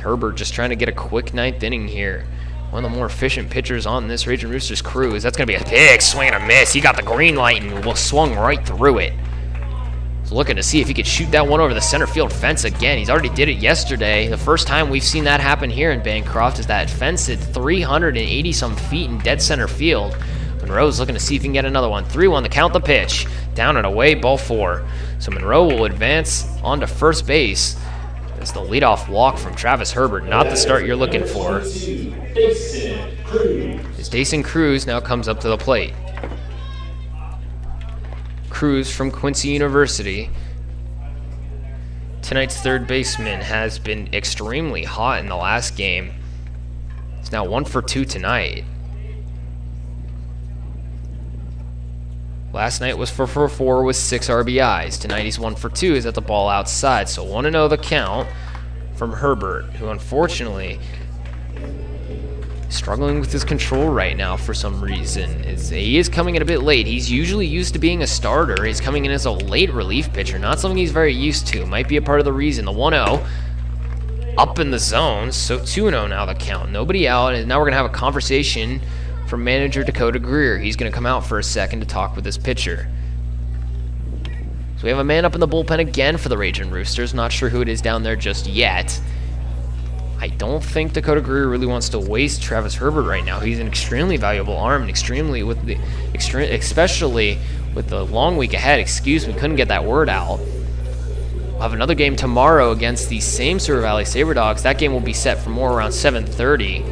Herbert just trying to get a quick 9th inning here. One of the more efficient pitchers on this Ragin Roosters crew. That's going to be a big swing and a miss. He got the green light and swung right through it. He's looking to see if he could shoot that one over the center field fence again. He's already did it yesterday. The first time we've seen that happen here in Bancroft is that fence at 380-some feet in dead center field. Monroe's looking to see if he can get another one. 3-1 to count the pitch. Down and away, ball 4. So Monroe will advance onto first base. It's the leadoff walk from Travis Herbert, not the start you're looking for. As Dason Cruz now comes up to the plate. Cruz from Quincy University Tonight's third baseman has been extremely hot in the last game. He's now 1 for 2 tonight. Last night was 4 for 4 with 6 RBIs. Tonight he's 1 for 2. He's at the ball outside. So 1-0 the count from Herbert, who unfortunately is struggling with his control right now for some reason. He is coming in a bit late. He's usually used to being a starter. He's coming in as a late relief pitcher. Not something he's very used to. Might be a part of the reason. The 1-0 up in the zone. So 2-0 now the count. Nobody out. And now we're going to have a conversation from manager Dakota Greer. He's going to come out for a second to talk with his pitcher. So we have a man up in the bullpen again for the Ragin Roosters. Not sure who it is down there just yet. I don't think Dakota Greer really wants to waste Travis Herbert right now. He's an extremely valuable arm, and especially with the long week ahead. Couldn't get that word out. We'll have another game tomorrow against the same Souris Valley Sabre Dogs. That game will be set for more around 7:30.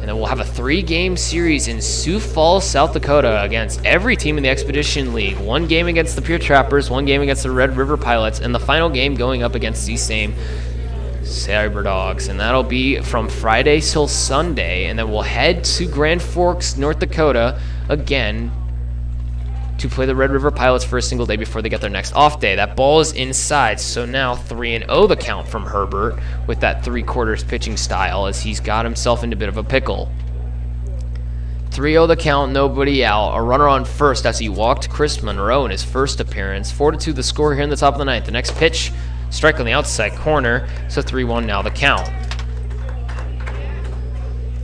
And then we'll have a 3-game series in Sioux Falls, South Dakota against every team in the Expedition League. 1 game against the Pure Trappers, 1 game against the Red River Pilots, and the final game going up against these same Sabre Dogs. And that'll be from Friday till Sunday. And then we'll head to Grand Forks, North Dakota again to play the Red River Pilots for a single day before they get their next off day. That ball is inside, so now 3-0 the count from Herbert with that 3/4 pitching style as he's got himself into a bit of a pickle. 3-0 the count, nobody out. A runner on first as he walked Chris Monroe in his first appearance. 4-2 the score here in the top of the ninth. The next pitch, strike on the outside corner, so 3-1 now the count.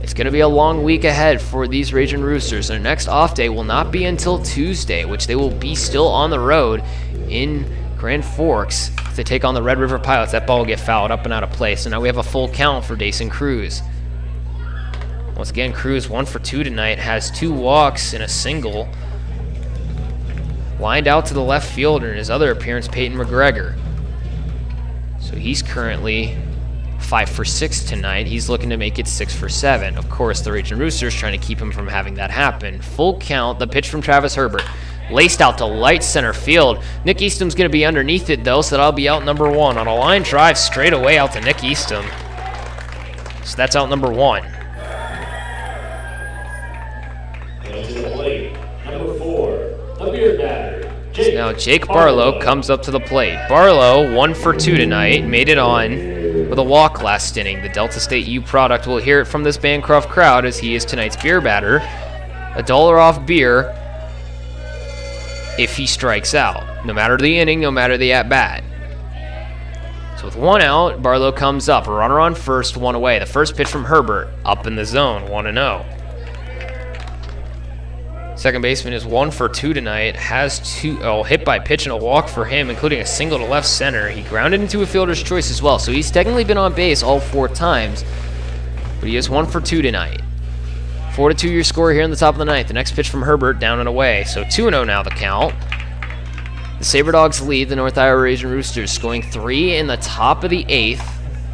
It's going to be a long week ahead for these Ragin Roosters. Their next off day will not be until Tuesday, which they will be still on the road in Grand Forks. If they take on the Red River Pilots, that ball will get fouled up and out of play. So now we have a full count for Dason Cruz. Once again, Cruz 1 for 2 tonight, has 2 walks and a single. Lined out to the left fielder in his other appearance, Peyton McGregor. So he's currently 5 for 6 tonight. He's looking to make it 6 for 7. Of course, the Ragin Roosters trying to keep him from having that happen. Full count, the pitch from Travis Herbert. Laced out to light center field. Nick Easton's going to be underneath it, though, so that'll be out number 1. On a line drive straight away out to Nick Easton. So that's out number 1. And to the plate, number 4, the beer batter. Now Jake Barlow comes up to the plate. Barlow 1 for 2 tonight, made it on with a walk last inning. The Delta State U product will hear it from this Bancroft crowd as he is tonight's beer batter. $1 off beer if he strikes out, no matter the inning, no matter the at-bat. So with 1 out, Barlow comes up. A runner on first, 1 away. The first pitch from Herbert, up in the zone, 1-0. Second baseman is 1 for 2 tonight. Has 2 hit by pitch and a walk for him, including a single to left center. He grounded into a fielder's choice as well, so he's technically been on base all 4 times, but he is 1 for 2 tonight. 4-2 your score here in the top of the ninth. The next pitch from Herbert, down and away. So 2-0 now the count. The Sabre Dogs lead the North Iowa Ragin Roosters, scoring 3 in the top of the 8th.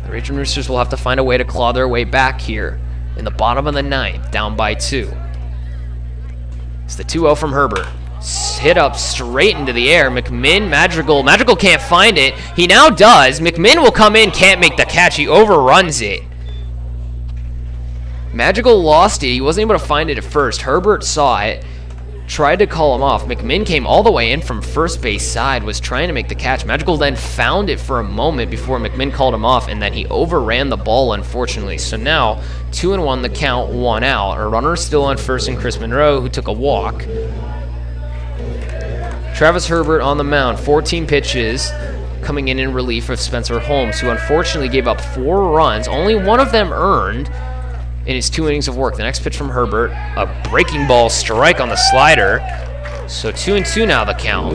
The Ragin Roosters will have to find a way to claw their way back here in the bottom of the ninth, down by 2. It's the 2-0 from Herbert. Hit up straight into the air. Madrigal can't find it. He now does. McMinn will come in, can't make the catch. He overruns it. Madrigal lost it. He wasn't able to find it at first. Herbert saw it, tried to call him off. McMinn came all the way in from first base side, was trying to make the catch. Madrigal then found it for a moment before McMinn called him off, and then he overran the ball, unfortunately. So now 2-1 the count, 1 out. A runner still on first in Chris Monroe, who took a walk. Travis Herbert on the mound, 14 pitches, coming in relief of Spencer Holmes, who unfortunately gave up 4 runs, only 1 of them earned in his 2 innings of work. The next pitch from Herbert, a breaking ball strike on the slider. So 2-2 now the count.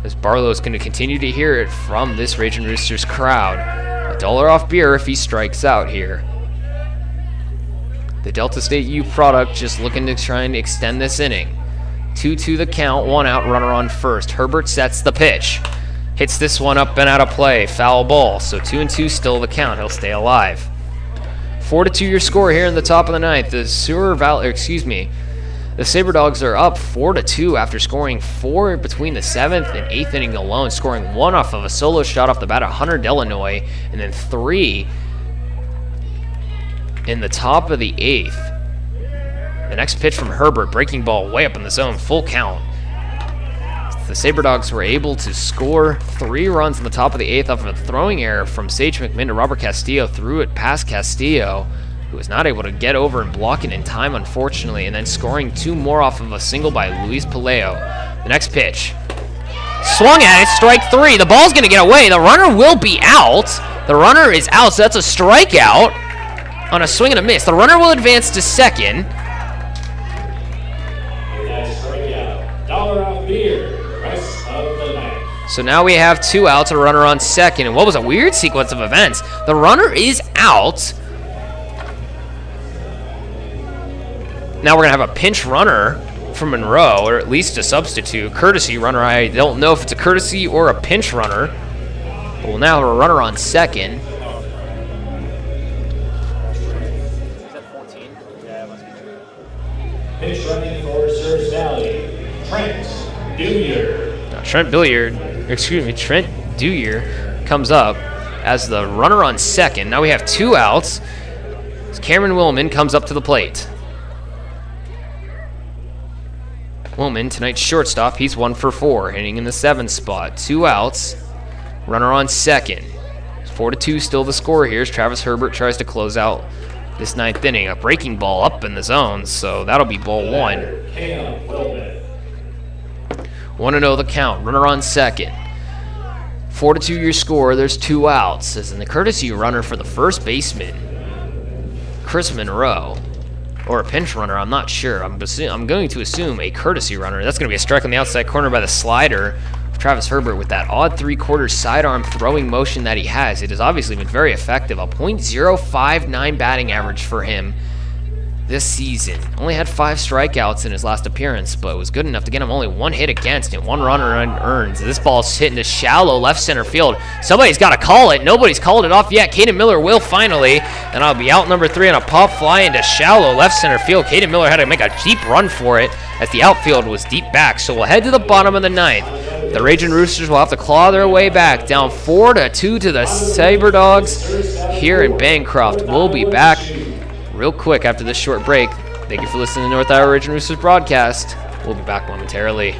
As Barlow's going to continue to hear it from this Ragin Roosters crowd. $1 off beer if he strikes out here. The Delta State U product just looking to try and extend this inning. 2-2 the count, 1 out, runner on first. Herbert sets the pitch. Hits this one up and out of play. Foul ball. So 2-2 still the count. He'll stay alive. 4-2 your score here in the top of the ninth. The The Sabre Dogs are up 4-2 after scoring 4 between the 7th and 8th inning alone, scoring 1 off of a solo shot off the bat at Hunter Delanoy, and then 3 in the top of the 8th. The next pitch from Herbert, breaking ball way up in the zone, full count. The Sabre Dogs were able to score 3 runs in the top of the 8th off of a throwing error from Sage McMinn to Robert Castillo, threw it past Castillo, who was not able to get over and block it in time, unfortunately, and then scoring 2 more off of a single by Luis Paleo. The next pitch. Swung at it, strike 3. The ball's going to get away. The runner will be out. The runner is out, so that's a strikeout on a swing and a miss. The runner will advance to second. Strikeout. Dollar off beer. Rest of the night. So now we have 2 outs, a runner on second, and what was a weird sequence of events. The runner is out. Now we're going to have a pinch runner from Monroe, or at least a substitute. Courtesy runner. I don't know if it's a courtesy or a pinch runner. But we'll now have a runner on second. Is that 14? Yeah, it must be true. Pitch running for Souris Valley. Trent Dewyer. Now Trent Dewyer comes up as the runner on second. Now we have 2 outs. As Cameron Willman comes up to the plate. Willman, tonight's shortstop, he's 1 for 4, hitting in the 7th spot. 2 outs, runner on second. 4-2 still the score here as Travis Herbert tries to close out this 9th inning. A breaking ball up in the zone, so that'll be ball 1. 1-0 the count, runner on second. 4-2 your score, there's 2 outs. As in the courtesy runner for the first baseman, Chris Monroe. Or a pinch runner, I'm not sure. I'm going to assume a courtesy runner. That's going to be a strike on the outside corner by the slider of Travis Herbert with that odd 3/4 sidearm throwing motion that he has. It has obviously been very effective. A .059 batting average for him this season. Only had 5 strikeouts in his last appearance, but it was good enough to get him only 1 hit against and 1 run earned. This ball's hitting to shallow left center field. Somebody's got to call it. Nobody's called it off yet. Caden Miller will finally, and I'll be out number 3 on a pop fly into shallow left center field. Caden Miller had to make a deep run for it as the outfield was deep back. So we'll head to the bottom of the 9th. The Ragin Roosters will have to claw their way back, down 4-2 to the Sabre Dogs here in Bancroft. We'll be back real quick after this short break. Thank you for listening to the North Iowa Ragin Roosters broadcast. We'll be back momentarily.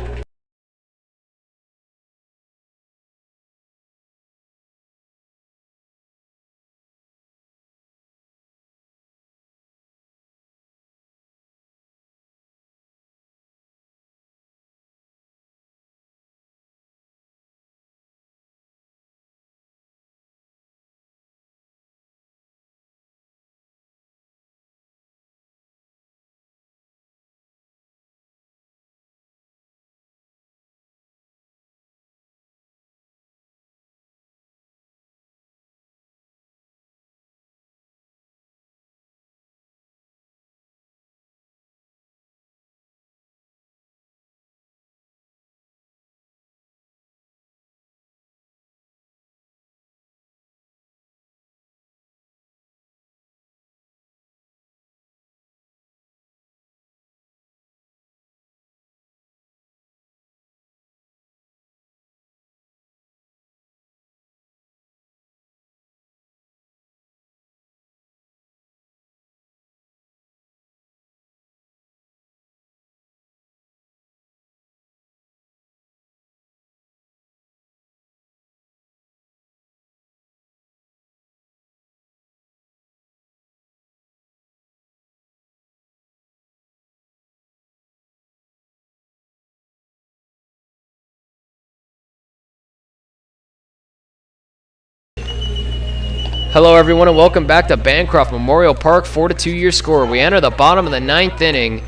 Hello everyone and welcome back to Bancroft Memorial Park. 4-2 your score. We enter the bottom of the 9th inning.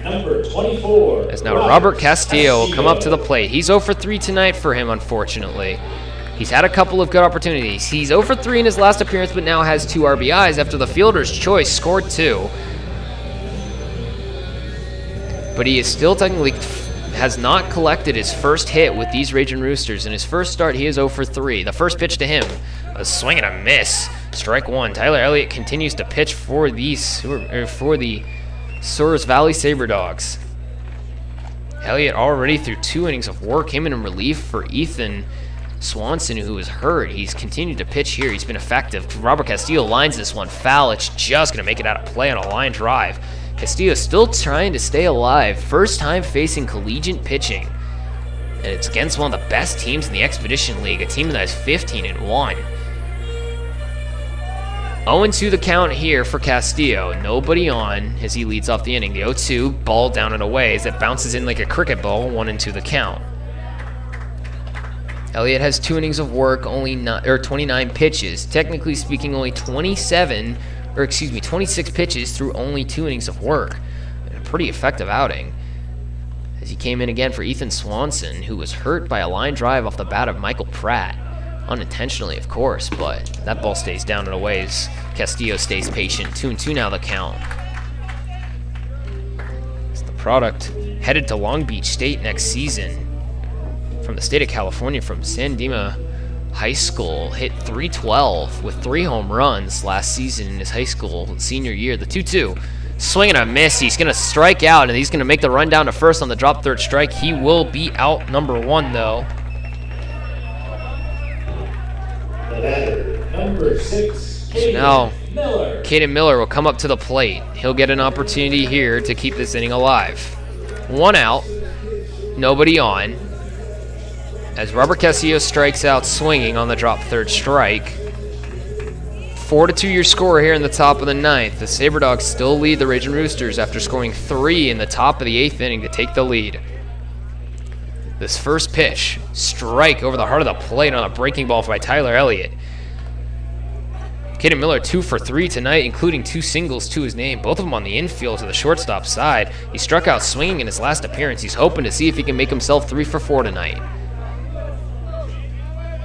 Number 24. As now Robert Castillo will come up to the plate. He's 0 for 3 tonight for him, unfortunately. He's had a couple of good opportunities. He's 0 for 3 in his last appearance, but now has 2 RBIs after the fielder's choice scored 2. But he is still technically has not collected his first hit with these Ragin Roosters. In his first start, he is 0 for 3. The first pitch to him, a swing and a miss. Strike 1. Tyler Elliott continues to pitch for the Souris Valley Sabre Dogs. Elliott already through 2 innings of work, came in relief for Ethan Swanson, who was hurt. He's continued to pitch here. He's been effective. Robert Castillo lines this one foul. It's just going to make it out of play on a line drive. Castillo still trying to stay alive. First time facing collegiate pitching. And it's against one of the best teams in the Expedition League, a team that is 15-1. 0-2 the count here for Castillo. Nobody on as he leads off the inning. The 0-2, ball down and away as it bounces in like a cricket ball. 1-2 the count. Elliott has 2 innings of work, only 29 pitches. Technically speaking, only 26 pitches through only 2 innings of work. A pretty effective outing. As he came in again for Ethan Swanson, who was hurt by a line drive off the bat of Michael Pratt. Unintentionally, of course, but that ball stays down and away as Castillo stays patient. 2-2 now the count. It's the product headed to Long Beach State next season. From the state of California, from San Dimas High School, hit .312 with 3 home runs last season in his high school senior year. The 2-2, swing and a miss. He's going to strike out, and he's going to make the run down to first on the drop third strike. He will be out number 1, though. The batter, number 6, So now, Miller. Caden Miller will come up to the plate. He'll get an opportunity here to keep this inning alive. 1 out, nobody on. As Robert Castillo strikes out swinging on the drop third strike. 4-2 your score here in the top of the 9th. The Sabre Dogs still lead the Ragin Roosters after scoring 3 in the top of the 8th inning to take the lead. This first pitch, strike over the heart of the plate on a breaking ball by Tyler Elliott. Caden Miller 2 for 3 tonight, including 2 singles to his name, both of them on the infield to the shortstop side. He struck out swinging in his last appearance. He's hoping to see if he can make himself 3 for 4 tonight.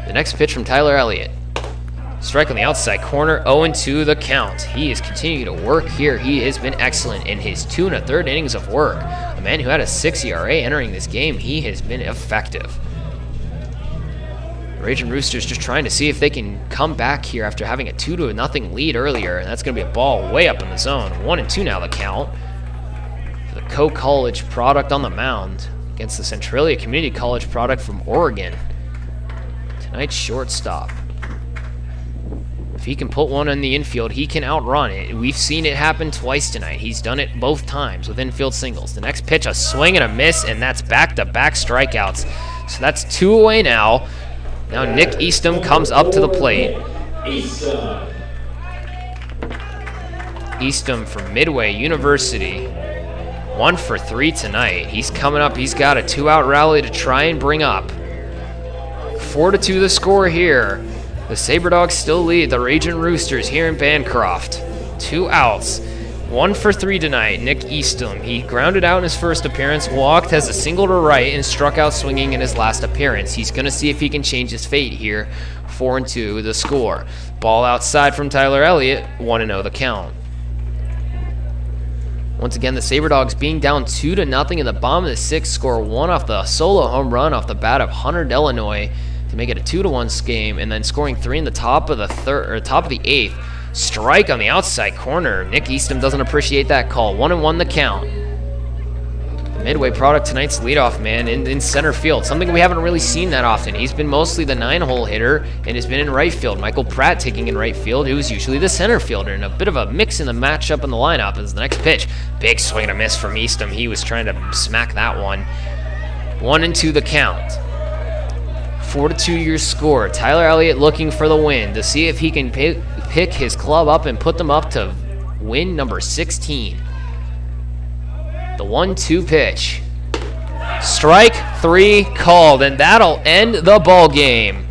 The next pitch from Tyler Elliott. Strike on the outside corner, 0-2 the count. He is continuing to work here. He has been excellent in his 2 1/3 innings of work. A man who had a 6 ERA entering this game, he has been effective. The Ragin Roosters just trying to see if they can come back here after having a 2-0 lead earlier, and that's going to be a ball way up in the zone. 1-2 now the count for the co-college product on the mound against the Centralia Community College product from Oregon. Tonight's shortstop. If he can put one in the infield, he can outrun it. We've seen it happen twice tonight. He's done it both times with infield singles. The next pitch, a swing and a miss, and that's back-to-back strikeouts. So that's 2 away now. Now Nick Eastham comes up to the plate. Eastham from Midway University. 1 for 3 tonight. He's coming up. He's got a 2-out rally to try and bring up. 4-2 the score here. The Sabre Dogs still lead the Ragin Roosters here in Bancroft. 2 outs. 1 for 3 tonight. Nick Eastham. He grounded out in his first appearance, walked, has a single to right, and struck out swinging in his last appearance. He's going to see if he can change his fate here. 4-2 the score. Ball outside from Tyler Elliott. 1-0 the count. Once again, the Sabre Dogs being down 2-0 in the bottom of the 6th, score 1 off the solo home run off the bat of Hunter Delanoy to make it a 2-1 game, and then scoring 3 in the top of the 8th. Strike on the outside corner. Nick Eastham doesn't appreciate that call. 1-1 the count. The Midway product tonight's leadoff man in center field. Something we haven't really seen that often. He's been mostly the 9-hole hitter and has been in right field. Michael Pratt taking in right field, who is usually the center fielder. And a bit of a mix in the matchup in the lineup is the next pitch. Big swing and a miss from Eastham. He was trying to smack that one. 1-2 the count. 4-2 your score. Tyler Elliott looking for the win to see if he can pick his club up and put them up to win number 16. The 1-2 pitch. Strike 3 called, and that'll end the ball game.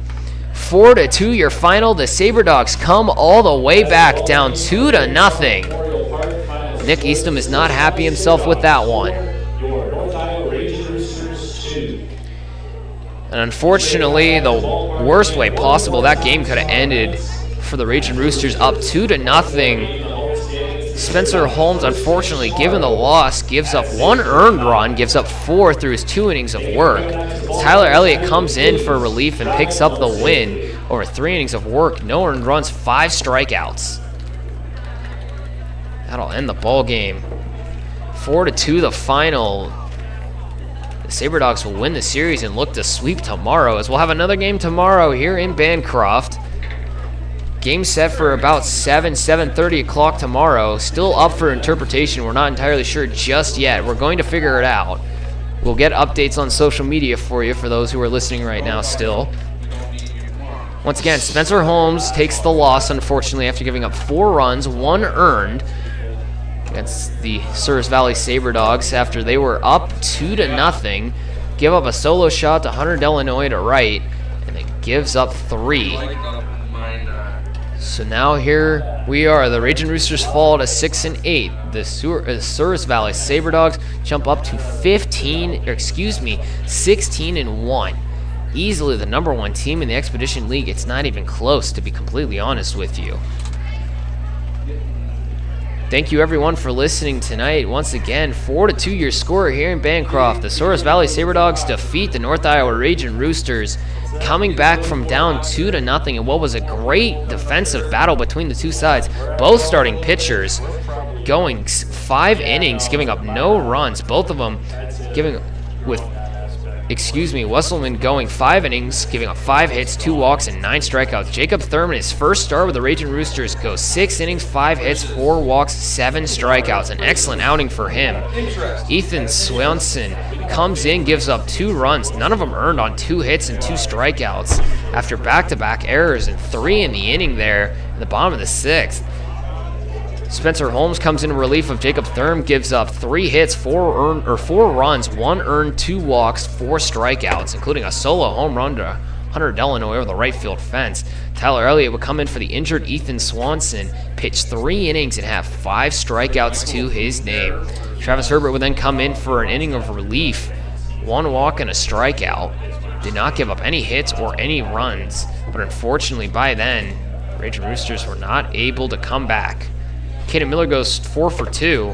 4-2 your final. The Sabre Dogs come all the way back, down 2-0. Nick Eastham is not happy himself with that one. Your North Iowa Ragin Roosters 2. And unfortunately, the worst way possible, that game could have ended for the Ragin Roosters, up 2-0. Spencer Holmes, unfortunately, given the loss, gives up 1 earned run, gives up 4 through his 2 innings of work. Tyler Elliott comes in for relief and picks up the win over 3 innings of work, no earned runs, 5 strikeouts. That'll end the ball game. 4-2 the final. The Sabre Dogs will win the series and look to sweep tomorrow, as we'll have another game tomorrow here in Bancroft. Game set for about 7:30 o'clock tomorrow. Still up for interpretation. We're not entirely sure just yet. We're going to figure it out. We'll get updates on social media for you for those who are listening right now still. Once again, Spencer Holmes takes the loss, unfortunately, after giving up 4 runs, 1 earned, against the Souris Valley Sabre Dogs after they were up 2-0. Give up a solo shot to Hunter Delanoy to right, and then gives up 3. So now here we are. The Ragin Roosters fall to 6-8. The Souris Valley Sabre Dogs jump up to 16-1. Easily the #1 team in the Expedition League. It's not even close, to be completely honest with you. Thank you everyone for listening tonight. Once again, 4-2 your score here in Bancroft. The Souris Valley Sabre Dogs defeat the North Iowa Ragin Roosters, coming back from down 2-0 in what was a great defensive battle between the two sides. Both starting pitchers going 5 innings, giving up no runs. Both of them Wesselman going 5 innings, giving up 5 hits, 2 walks, and 9 strikeouts. Jacob Thurman, his first start with the Ragin Roosters, goes 6 innings, 5 hits, 4 walks, 7 strikeouts. An excellent outing for him. Ethan Swanson comes in, gives up 2 runs, none of them earned, on 2 hits and 2 strikeouts after back-to-back errors and 3 in the inning there in the bottom of the 6th. Spencer Holmes comes in relief of Jacob Thurm, gives up 3 hits, 4 runs, 1 earned, 2 walks, 4 strikeouts, including a solo home run to Hunter Delanoy over the right field fence. Tyler Elliott would come in for the injured Ethan Swanson, pitch 3 innings and have 5 strikeouts to his name. Travis Herbert would then come in for an inning of relief, 1 walk and a strikeout. Did not give up any hits or any runs, but unfortunately by then, Ragin Roosters were not able to come back. Caden Miller goes 4 for 2.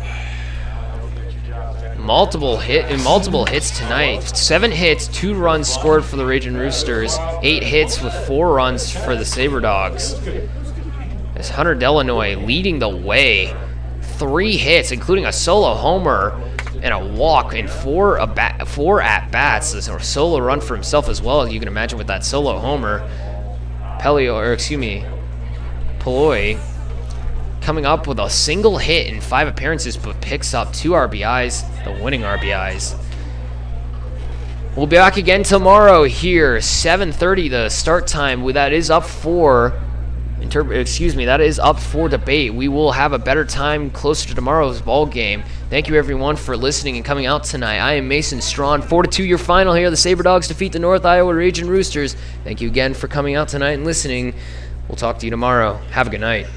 Multiple hits tonight. 7 hits, 2 runs scored for the Ragin Roosters. 8 hits with 4 runs for the Sabre Dogs. As Hunter Delanoy leading the way. 3 hits, including a solo homer and a walk and 4 at-bats. This is a solo run for himself as well, as you can imagine with that solo homer. Polloy coming up with a single hit in 5 appearances, but picks up 2 RBIs, the winning RBIs. We'll be back again tomorrow here, 7:30 the start time. That is up for debate. We will have a better time closer to tomorrow's ball game. Thank you everyone for listening and coming out tonight. I am Mason Strawn. 4-2 your final here. The Sabre Dogs defeat the North Iowa Ragin Roosters. Thank you again for coming out tonight and listening. We'll talk to you tomorrow. Have a good night.